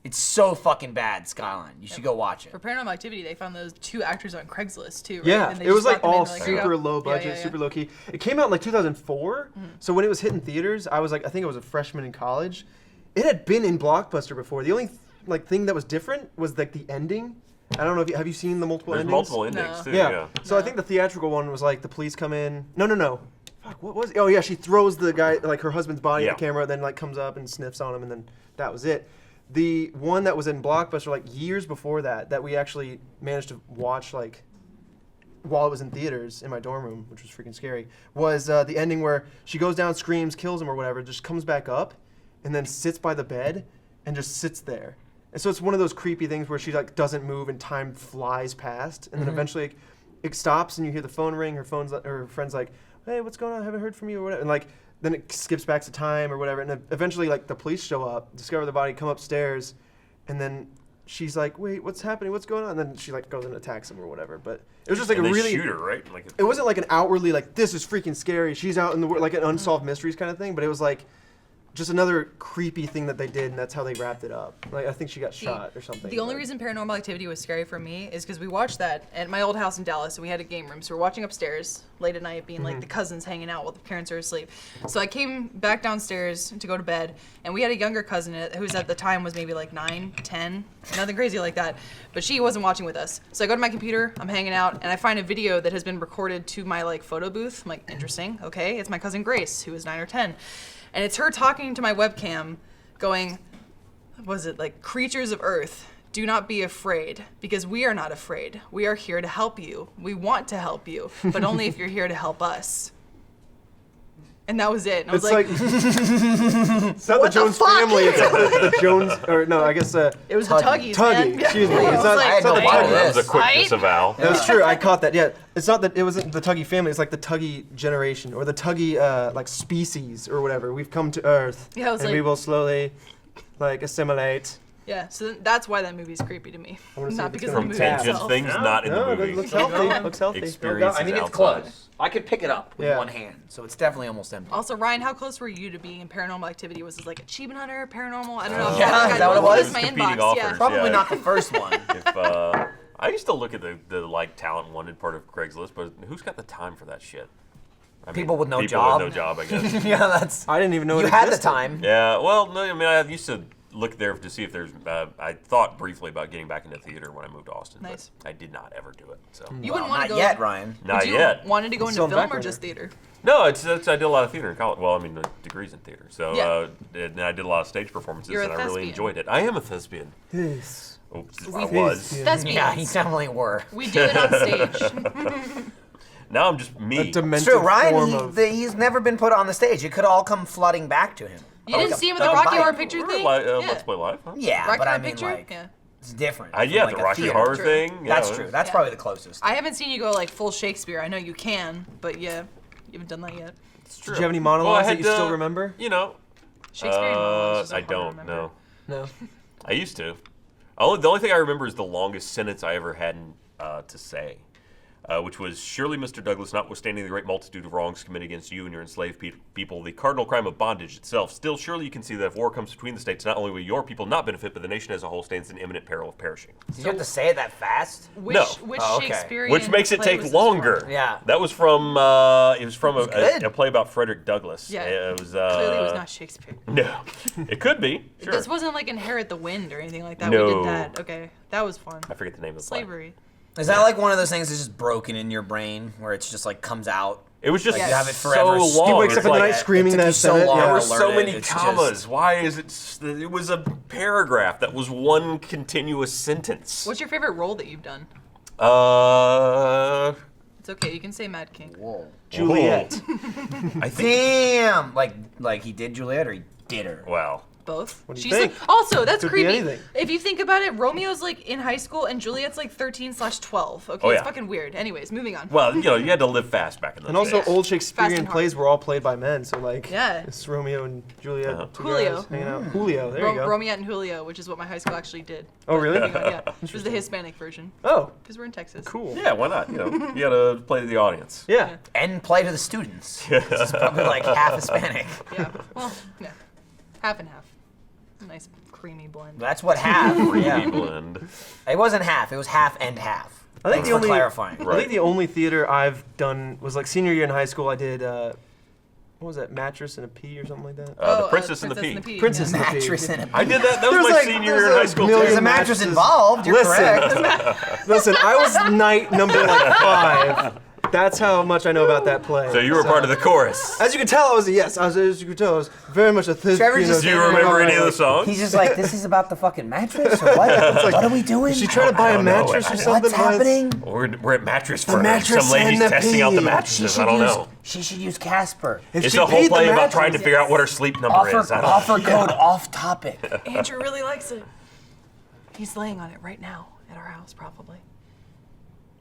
It's so fucking bad. Skyline. You should go watch it. For Paranormal Activity, they found those 2 actors on Craigslist too, right? Yeah, And they it was just like brought them in, all like, here you super go. low budget, Yeah. super low key. It came out in like 2004, so when it was hitting theaters, I was like, I think I was a freshman in college. It had been in Blockbuster before. The only like thing that was different was like the ending. I don't know if have you seen the multiple There's endings? multiple endings, No. too. Yeah. So I think the theatrical one was like the police come in. No. Fuck, what was it? Oh yeah, she throws the guy, like her husband's body at the Yeah. camera, then like comes up and sniffs on him, and then that was it. The one that was in Blockbuster like years before that we actually managed to watch like while it was in theaters in my dorm room, which was freaking scary, was the ending where she goes down, screams, kills him or whatever, just comes back up, and then sits by the bed, and just sits there. And so it's one of those creepy things where she like doesn't move and time flies past, and then eventually it stops and you hear the phone ring. Her friend's like, "Hey, what's going on? I haven't heard from you," or whatever. And like then it skips back to time or whatever, and then eventually like the police show up, discover the body, come upstairs, and then she's like, "Wait, what's happening? What's going on?" And then she like goes and attacks him or whatever. But it was just like and a they really shoot her, right? Like it wasn't like an outwardly like this is freaking scary. She's out in the world like an unsolved mysteries kind of thing, but it was like just another creepy thing that they did, and that's how they wrapped it up. Like I think she got shot or something. The only reason Paranormal Activity was scary for me is because we watched that at my old house in Dallas, and we had a game room. So we're watching upstairs late at night, being like the cousins hanging out while the parents are asleep. So I came back downstairs to go to bed, and we had a younger cousin who's at the time was maybe like 9, 10, nothing crazy like that. But she wasn't watching with us. So I go to my computer, I'm hanging out, and I find a video that has been recorded to my like photo booth. I'm like, interesting, okay. It's my cousin Grace, who is 9 or 10. And it's her talking to my webcam going, was it like, creatures of Earth, do not be afraid, because we are not afraid. We are here to help you. We want to help you, but only if you're here to help us. And that was it. And I was like it's not the Jones family. It's the Jones, or no, I guess it was the Tuggies, man. Excuse me. Yeah. It's not, Like, it's not the wow, Tuggies. that was a quick Right? disavow. That's true. I caught that. Yeah, it's not that it wasn't the Tuggy family. It's like the Tuggy generation or the Tuggy like species or whatever. We've come to Earth, Yeah, I was and like- we will slowly like assimilate. Yeah, so that's why that movie's creepy to me. wanna see Not if because it's of the From movie tangent itself. things, not in No, the it movie. looks healthy. Looks healthy. Experience. I mean, it's outside. close. I could pick it up with Yeah. one hand, so it's definitely almost empty. Also, Ryan, how close were you to being in Paranormal Activity? Was it like Achievement Hunter, Paranormal? I don't know. Yeah, is that what it was? My Competing inbox, yeah. offers. Probably Yeah. not the first one. If I used to look at the like talent wanted part of Craigslist, but who's got the time for that shit? I mean, People with no people job. with no job, I guess. Yeah, that's. I didn't even know You it had the existed. time. Yeah, well, no, I mean, I used to look there to see if there's. I thought briefly about getting back into theater when I moved to Austin, Nice. but I did not ever do it. So You Well, wouldn't want not to go. yet, Ryan. not Would you yet. wanted to go into Still in film or background. just theater? No, it's I did a lot of theater in college. Well, I mean, degrees in theater. So Yeah. and I did a lot of stage performances, You're a and I really thespian. enjoyed it. I am a thespian. Yes. Oops, We- I was. Yeah. That's Yeah, he definitely were. We do it on stage. Now I'm just me. A It's demented true, form Ryan. of. He's never been put on the stage. It could all come flooding back to him. You didn't see him at the Oh, Rocky bye. Horror Picture thing? Let's Play Live. Huh? Yeah, Rocky but Horror I mean, Picture? like, Yeah. it's different. Yeah, from, the like, a Rocky theater. Horror True. thing. That's yeah. true. That's Yeah. probably the closest. I haven't seen you go like full Shakespeare. I know you can, but yeah, you haven't done that yet. It's true. Did you have any Well, I monologues had that you still remember? You know, Shakespeare monologues is I hard to don't remember. know. No. I used to. The only thing I remember is the longest sentence I ever had to say, which was, "Surely, Mr. Douglas, notwithstanding the great multitude of wrongs committed against you and your enslaved people, the cardinal crime of bondage itself, still surely you can see that if war comes between the states, not only will your people not benefit, but the nation as a whole stands in imminent peril of perishing." Did you have to say it that fast? Which, No. Which Oh, okay. Shakespearean Which makes it play take was this longer. from? Yeah. That was from it was from good. a play about Frederick Douglass. Yeah. It was Clearly, it was not Shakespeare. No. It could be. Sure. This wasn't like Inherit the Wind or anything like that. No. We did that. Okay, that was fun. I forget the name of the play. Slavery. Is that like one of those things that's just broken in your brain where it's just like comes out? It was just Like, you have it so forever. He long. He wakes It's up in the like- night screaming it took that you so Senate. long. There Yeah. were to learn so it. many It's commas. just- Why is it? It was a paragraph that was one continuous sentence. What's your favorite role that you've done? Uh, It's okay. You can say Mad King. Whoa. Juliet. I think. Damn! Like he did Juliet or he did her? Well, Both. What do you She's think? like, also, that's Could be creepy. anything. If you think about it, Romeo's like in high school and Juliet's like 13/12. Okay, Oh, it's yeah. fucking weird. Anyways, moving on. well, you had to live fast back in those And also, days. old Fast Shakespearean and hard. plays were all played by men, so like, Yeah. it's Romeo and Juliet, Uh-huh. two Julio. guys hanging out. Julio, there you go. Romeo and Julio, which is what my high school actually did. Oh, really? Yeah, it was the Hispanic version Oh, because we're in Texas. cool. Yeah, why not? You gotta play to the audience. Yeah. And play to the students. It's probably like half Hispanic. Yeah. Well, yeah. Half and half. Nice creamy blend. That's what half. Yeah. Blend. It wasn't half. It was half and half. I think Thanks the for only- clarifying. Right. I think the only theater I've done was like senior year in high school. I did, what was that, Mattress and a Pea or something like that? The Princess and the Pea. Princess yeah. and the Pea. Mattress in a I did that. That There's was my like- senior there's year in a high school. million There's Too. a mattress mattresses. involved. You're Listen. correct. Listen, I was night number like 5. That's how much I know about that play. So you were part of the chorus. As you can tell, as you can tell, I was very much a Trevor's just Do you remember any of the songs? He's just like, this is about the fucking mattress or what? What are we doing? Is she trying to buy a don't know. mattress or something? What's happening? We're at Mattress Firm. Mattress Some lady's and the testing out the Pea. mattresses. I don't know. She should use Casper. If It's she a whole paid the play about trying to mattress- figure out what her sleep number Offer, is. I don't know. offer code off topic. Andrew really likes it. He's laying on it right now at our house, probably.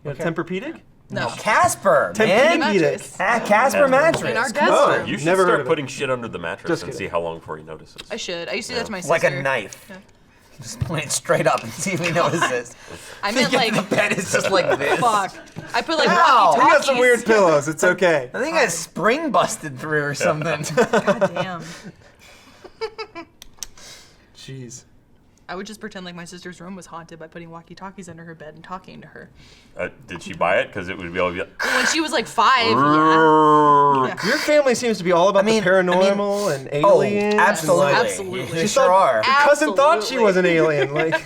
You got a Tempur-Pedic? No. Casper, man. Mattress. Casper mattress. In our guest Come on. room. You should Never heard start of it. putting shit under the mattress Just and kidding. see how long before he notices. I should. I used to do that to my sister. Like a knife. Yeah. Just point it straight up and see if he notices. I meant like, the bed is just like this. fuck. I put like Ow. We got some walkie-talkies. weird pillows. It's okay. I think a spring busted through or something. God damn. Jeez. I would just pretend like my sister's room was haunted by putting walkie-talkies under her bed and talking to her. Did she buy it? Because it would be all. When she was like 5, yeah. Your family seems to be all about the paranormal and aliens. absolutely. And, like, Absolutely. They She sure thought- are. Your cousin thought she Absolutely. was an alien. Like,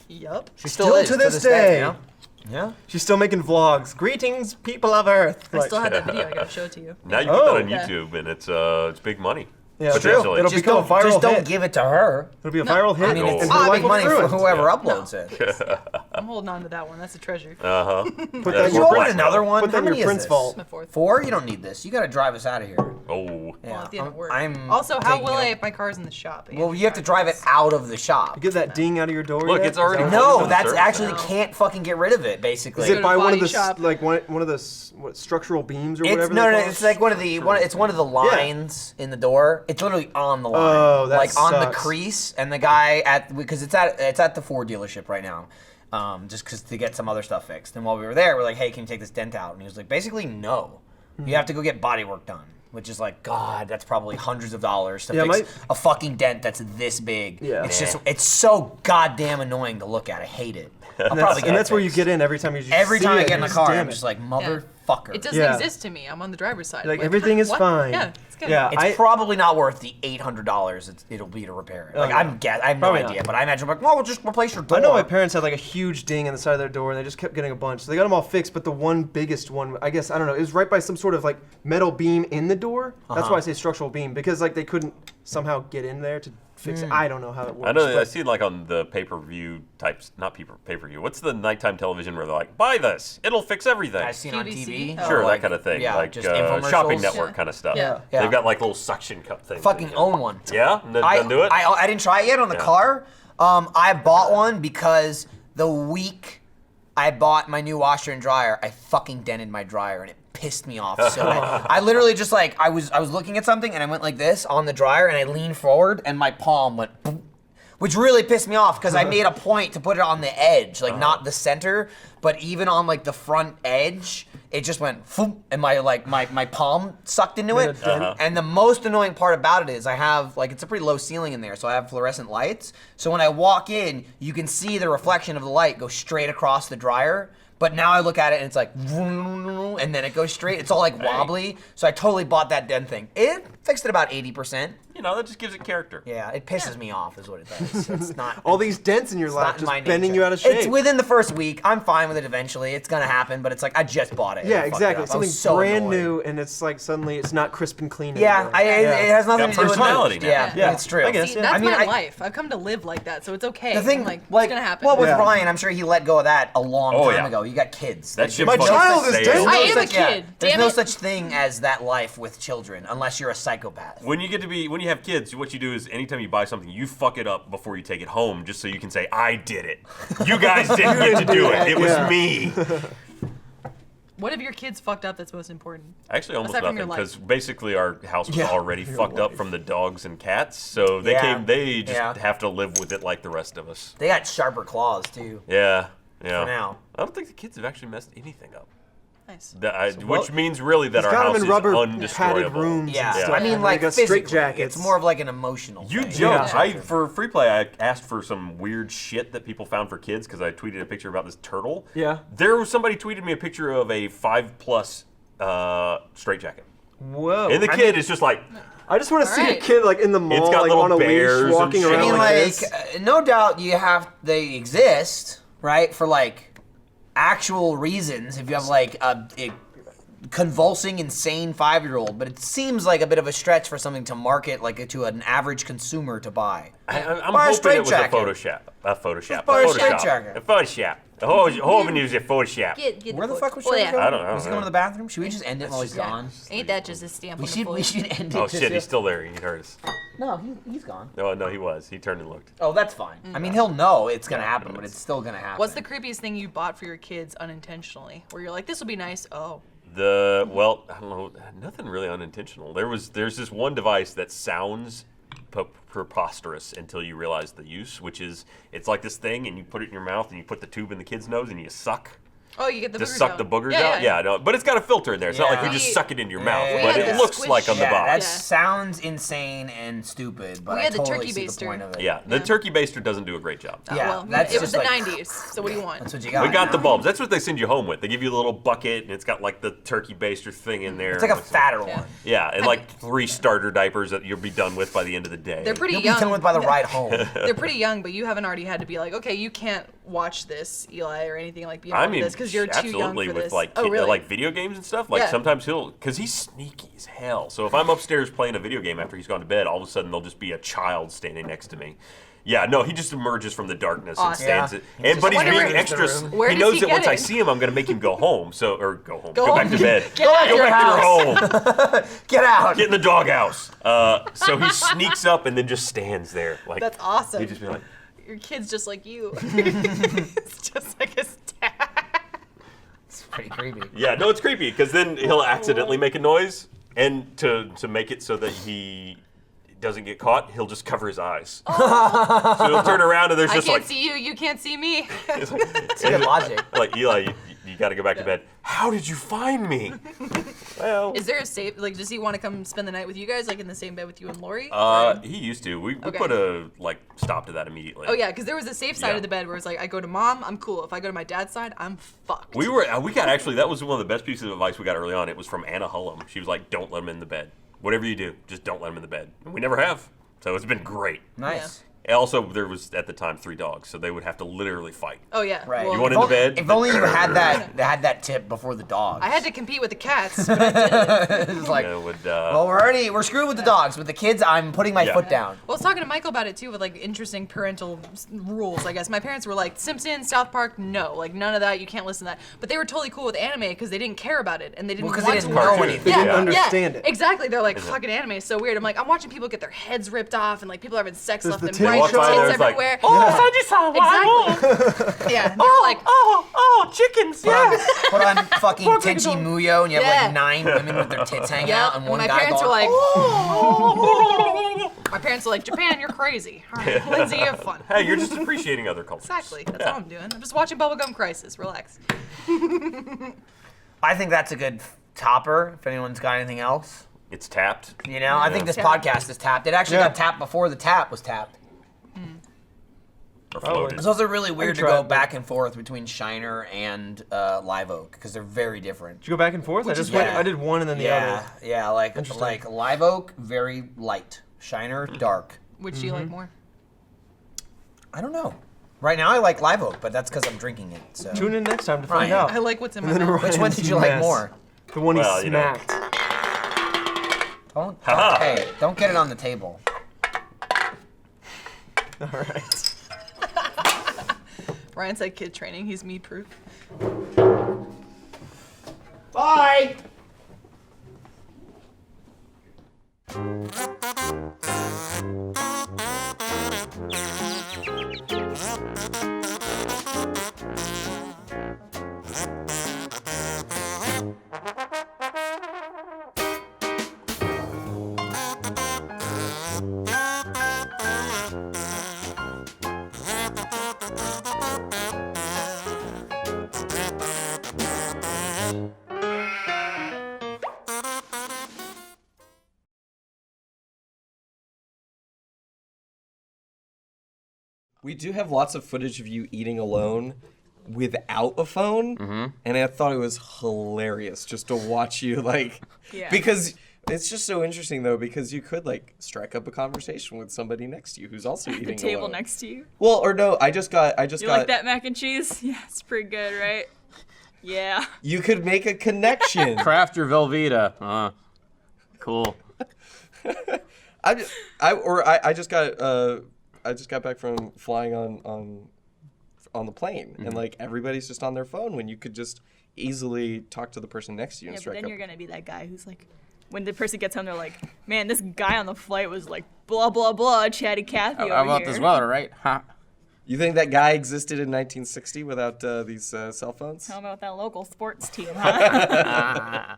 Yup. She still is to this day. yeah. Yeah. she's still making vlogs. Greetings, people of Earth. I Like, still have that video. I gotta show it to you. Now you put that Oh. on Yeah. YouTube, and it's big money. yeah, it's true. Potentially. It'll Just become a don't, viral just don't hit. give it to her. It'll be a viral hit. I mean, it's Oh. and her life big will be money for ruined. whoever uploads it. I'm holding on to that one. That's a treasure. Uh huh. Put that Did in you your open black print. another one? Put that How in your many is print's this? vault. My 4th. 4? You don't need this. You got to drive us out of here. Oh. Yeah. Well, it didn't work. I'm Also, how taking will I it- if my car's in the shop? Well, you have to drive it out of the shop. Get that ding out of your door. Look, yet? it's already- Is that No, Service. that's actually No. can't fucking get rid of it. Basically, Is Go it to by the one of body the shop. like one of the structural beams or it's whatever? no, they no, call it's it? like it's one of the lines in the door. It's literally on the line, Oh, that like on the sucks. crease. And the guy because it's at the Ford dealership right now. Just because to get some other stuff fixed. And while we were there, we're like, hey, can you take this dent out? And he was like, basically, no. You have to go get body work done. Which is like, God, that's probably hundreds of dollars to Yeah, fix a fucking dent that's this big. Yeah. It's so goddamn annoying to look at. I hate it. I'll probably get And it that's where you fixed. get in every time you just Every see time I it, get in you're the car, damn I'm it. just like, motherfucker. It doesn't Yeah. exist to me. I'm on the driver's side. Like, everything is what? fine. Yeah, it's good. Yeah. It's probably not worth the $800 it'll be to repair it. Like no. I have no Probably idea, not. but I imagine like, well, we'll just replace your door. I know my parents had like a huge ding on the side of their door, and they just kept getting a bunch. So they got them all fixed, but the one biggest one, I guess, I don't know, it was right by some sort of like metal beam in the door. That's why I say structural beam, because like they couldn't somehow get in there to fix it. I don't know how it works. I know. I but- see like on the pay-per-view types, not pay-per-view. What's the nighttime television where they're like, buy this, it'll fix everything. I've seen on QVC? TV. Oh. Sure, like, that kind of thing. Yeah, like just shopping infomercials. network Yeah. kind of stuff. Yeah. Yeah. They've got like little suction cup things. Fucking own one. Yeah? Done I do it? I didn't try it yet on the Yeah. car. I bought one because the week I bought my new washer and dryer, I fucking dented my dryer and it pissed me off so bad. I literally just like I was looking at something and I went like this on the dryer and I leaned forward and my palm went boom, which really pissed me off because I made a point to put it on the edge, like not the center, but even on like the front edge, it just went foom, and my palm sucked into Made a it. dent. And the most annoying part about it is I have like it's a pretty low ceiling in there, so I have fluorescent lights. So when I walk in, you can see the reflection of the light go straight across the dryer. But now I look at it and it's like, and then it goes straight. It's all like wobbly. So I totally bought that dent thing. It fixed it about 80%. You know, that just gives it character. Yeah, it pisses me off is what it does. It's not. all these dents in your it's life not in just my bending nature. you out of shape. It's within the first week. I'm fine with it eventually. It's gonna happen, but it's like I just bought it. and yeah, it fucked it exactly. up. I Something was so brand annoyed. new, and it's like suddenly it's not crisp and clean Yeah, anymore. it has nothing Got to do with personality now. Yeah, Yeah, it's true. I guess. See, Yeah. that's I mean, my life. I've come to live like that, so it's okay. The thing, I'm like, like, it's gonna happen. well, with Yeah. Ryan, I'm sure he let go of that a long Oh, time yeah. ago. You got kids. That Like, shit My fucking child is sails. dead. I am a yeah, kid. There's Damn no it. such thing as that life with children, unless you're a psychopath. When you have kids, what you do is anytime you buy something, you fuck it up before you take it home, just so you can say, "I did it. You guys didn't get to do it. It was Yeah. me." What have your kids fucked up that's most important? Actually, almost Aside from nothing, your because life. basically our house was Yeah. already fucked up from the dogs and cats, so they Yeah. They just Yeah. have to live with it like the rest of us. They got sharper claws too. Yeah. For now. I don't think the kids have actually messed anything up. Nice. Which means really that He's our got house them is in rubber undestroyable. padded rooms. Yeah, and stuff. I mean, And like they got physically, straitjackets. it's more of like an emotional. You thing. joked. Yeah. For free play, I asked for some weird shit that people found for kids because I tweeted a picture about this turtle. Yeah. There was somebody tweeted me a picture of a 5+ straitjacket, Whoa. and the kid is just like, I just want to see a Alright. kid like in the mall, got like little on a bears leash, and walking shit. I around mean, like like, this. no doubt they exist, right? For like actual reasons. If you have like convulsing, insane 5-year-old, but it seems like a bit of a stretch for something to market like to an average consumer to buy. I'm Buy a hoping straight it was jacket. a Photoshop. buy a straight jacket. A Photoshop. Hoping it was a Photoshop. Get Where the photo- fuck was Oh, Shane yeah. going? I don't know. Was he going to the bathroom? Should we just end it while he's gone? Ain't that just a stamp We on the should, foil? we should end it. Oh just shit, he's still there. He heard us. No, he's gone. No, he was. He turned and looked. Oh, that's fine. I mean, he'll know it's going to happen, but it's still going to happen. What's the creepiest thing you bought for your kids unintentionally? Where you're like, this will be nice. Oh. I don't know, nothing really unintentional. There's this one device that sounds preposterous until you realize the use, which is it's like this thing, and you put it in your mouth, and you put the tube in the kid's nose, and you suck. Oh, you get the Just boogers suck out. the boogers out? Yeah, no, but it's got a filter in there. It's not like you Yeah. just suck it into your Yeah, mouth, yeah, but yeah. it looks Squish. like on the Yeah, box. that Yeah. sounds insane and stupid, but We I had the totally turkey see the baster. point of it. Yeah, the turkey baster doesn't do a great job. Oh, Yeah, well, that's it was just the like- 90s, so what do you want? That's what you got. We got the now. bulbs. That's what they send you home with. They give you a little bucket, and it's got like the turkey baster thing in there. It's like a fatter Yeah. one. Yeah, and like 3 starter diapers that you'll be done with by the end of the day. They're pretty You'll be young. done with by the ride home. They're pretty young, but you haven't already had to be like, okay, you can't watch this, Eli, or anything like beyond I mean, this because you're too young absolutely for with this. like Oh, really? like video games and stuff. Like Yeah. sometimes because he's sneaky as hell. So if I'm upstairs playing a video game after he's gone to bed, all of a sudden there'll just be a child standing next to me. Yeah, no, he just emerges from the darkness and Awesome. stands Yeah. it. He's And but he's just being wondering- extra. Where He does knows he that get once I it? see him, I'm gonna make him go home. Go home. Go Go back home. to bed. Get out of Go your back to your home. Get out. Get in the doghouse. So he sneaks up and then just stands there. Like That's awesome. He just be like, Your kid's just like you. It's just like his dad. It's pretty creepy. yeah, no, it's creepy because then he'll accidentally make a noise, and to make it so that he doesn't get caught, he'll just cover his eyes. So he'll turn around and there's I just can't like, see you, you can't see me. it's like, It's good logic. like Eli, you got to go back to bed. How did you find me? Well, Is there a safe, like, does he want to come spend the night with you guys, like in the same bed with you and Lori? he used to. We Okay. put a stop to that immediately. Oh yeah, because there was a safe side Yeah. of the bed where it's like, I go to mom, I'm cool. If I go to my dad's side, I'm fucked. We got actually, that was one of the best pieces of advice we got early on. It was from Anna Hullum. She was like, don't let him in the bed. Whatever you do, just don't let him in the bed. And we never have. So it's been great. Nice. And also, there was at the time 3 dogs, so they would have to literally fight. Oh yeah. Right. Well, You want in the bed? If only you had that tip before the dogs. I had to compete with the cats. But I did. It's like, Yeah, it would, well, we're screwed with the dogs. With the kids, I'm putting my Yeah. foot down. Well, I was talking to Michael about it too, with like interesting parental rules. I guess my parents were like, Simpsons, South Park, no, like none of that. You can't listen to that. But they were totally cool with anime because they didn't care about it and they didn't Well, 'cause want they to didn't watch know it. anything. They didn't understand yeah, it. Exactly. They're like, fucking anime is so weird. I'm like, I'm watching people get their heads ripped off and like people are having sex There's left the and titty right, Walk their by tits there, it's like, everywhere. oh, Exactly. Yeah. They were like, chickens, Put on fucking Tenchi Muyo, and you have Yeah. like 9 women with their tits hanging yeah. out, and one my guy parents going, were like, "Oh." my parents were like, Japan, you're crazy. All right, Lindsay, you have fun. Hey, you're just appreciating other cultures. Exactly. That's Yeah. all I'm doing. I'm just watching Bubblegum Crisis. Relax. I think that's a good topper. If anyone's got anything else, It's tapped. you know, I think this Tapped. podcast is tapped. It actually Yeah. got tapped before the tap was tapped. Or Probably. floated. It's also really weird to tried, go but- back and forth between Shiner and Live Oak because they're very different. Did you go back and forth? I Which just is went. yeah. I did one and then the Yeah, other. yeah, like Interesting. Live Oak, very light. Shiner, dark. Which do you like more? I don't know. Right now, I like Live Oak, but that's because I'm drinking it. So. Tune in next time to find Ryan. out. I like what's in my And then mouth. Which one Ryan's did you like mess. more? The one Well, he you know. smacked. Don't, hey, don't get it on the table. All right. Ryan said kid training. He's me proof. Bye. We do have lots of footage of you eating alone without a phone, and I thought it was hilarious just to watch you, like, Yeah. because it's just so interesting though, because you could like strike up a conversation with somebody next to you who's also eating The table alone. next to you. Well, or no, I just You got like that mac and cheese? Yeah, it's pretty good, right? Yeah. You could make a connection. Craft your Velveeta. Cool. I just got back from flying on the plane, and like everybody's just on their phone when you could just easily talk to the person next to you and Yeah, but strike then up. you're gonna be that guy who's like, when the person gets home, they're like, man, this guy on the flight was like, blah blah blah, chatty Cathy over How about here. this weather, right? Ha. You think that guy existed in 1960 without these cell phones? How about that local sports team, huh?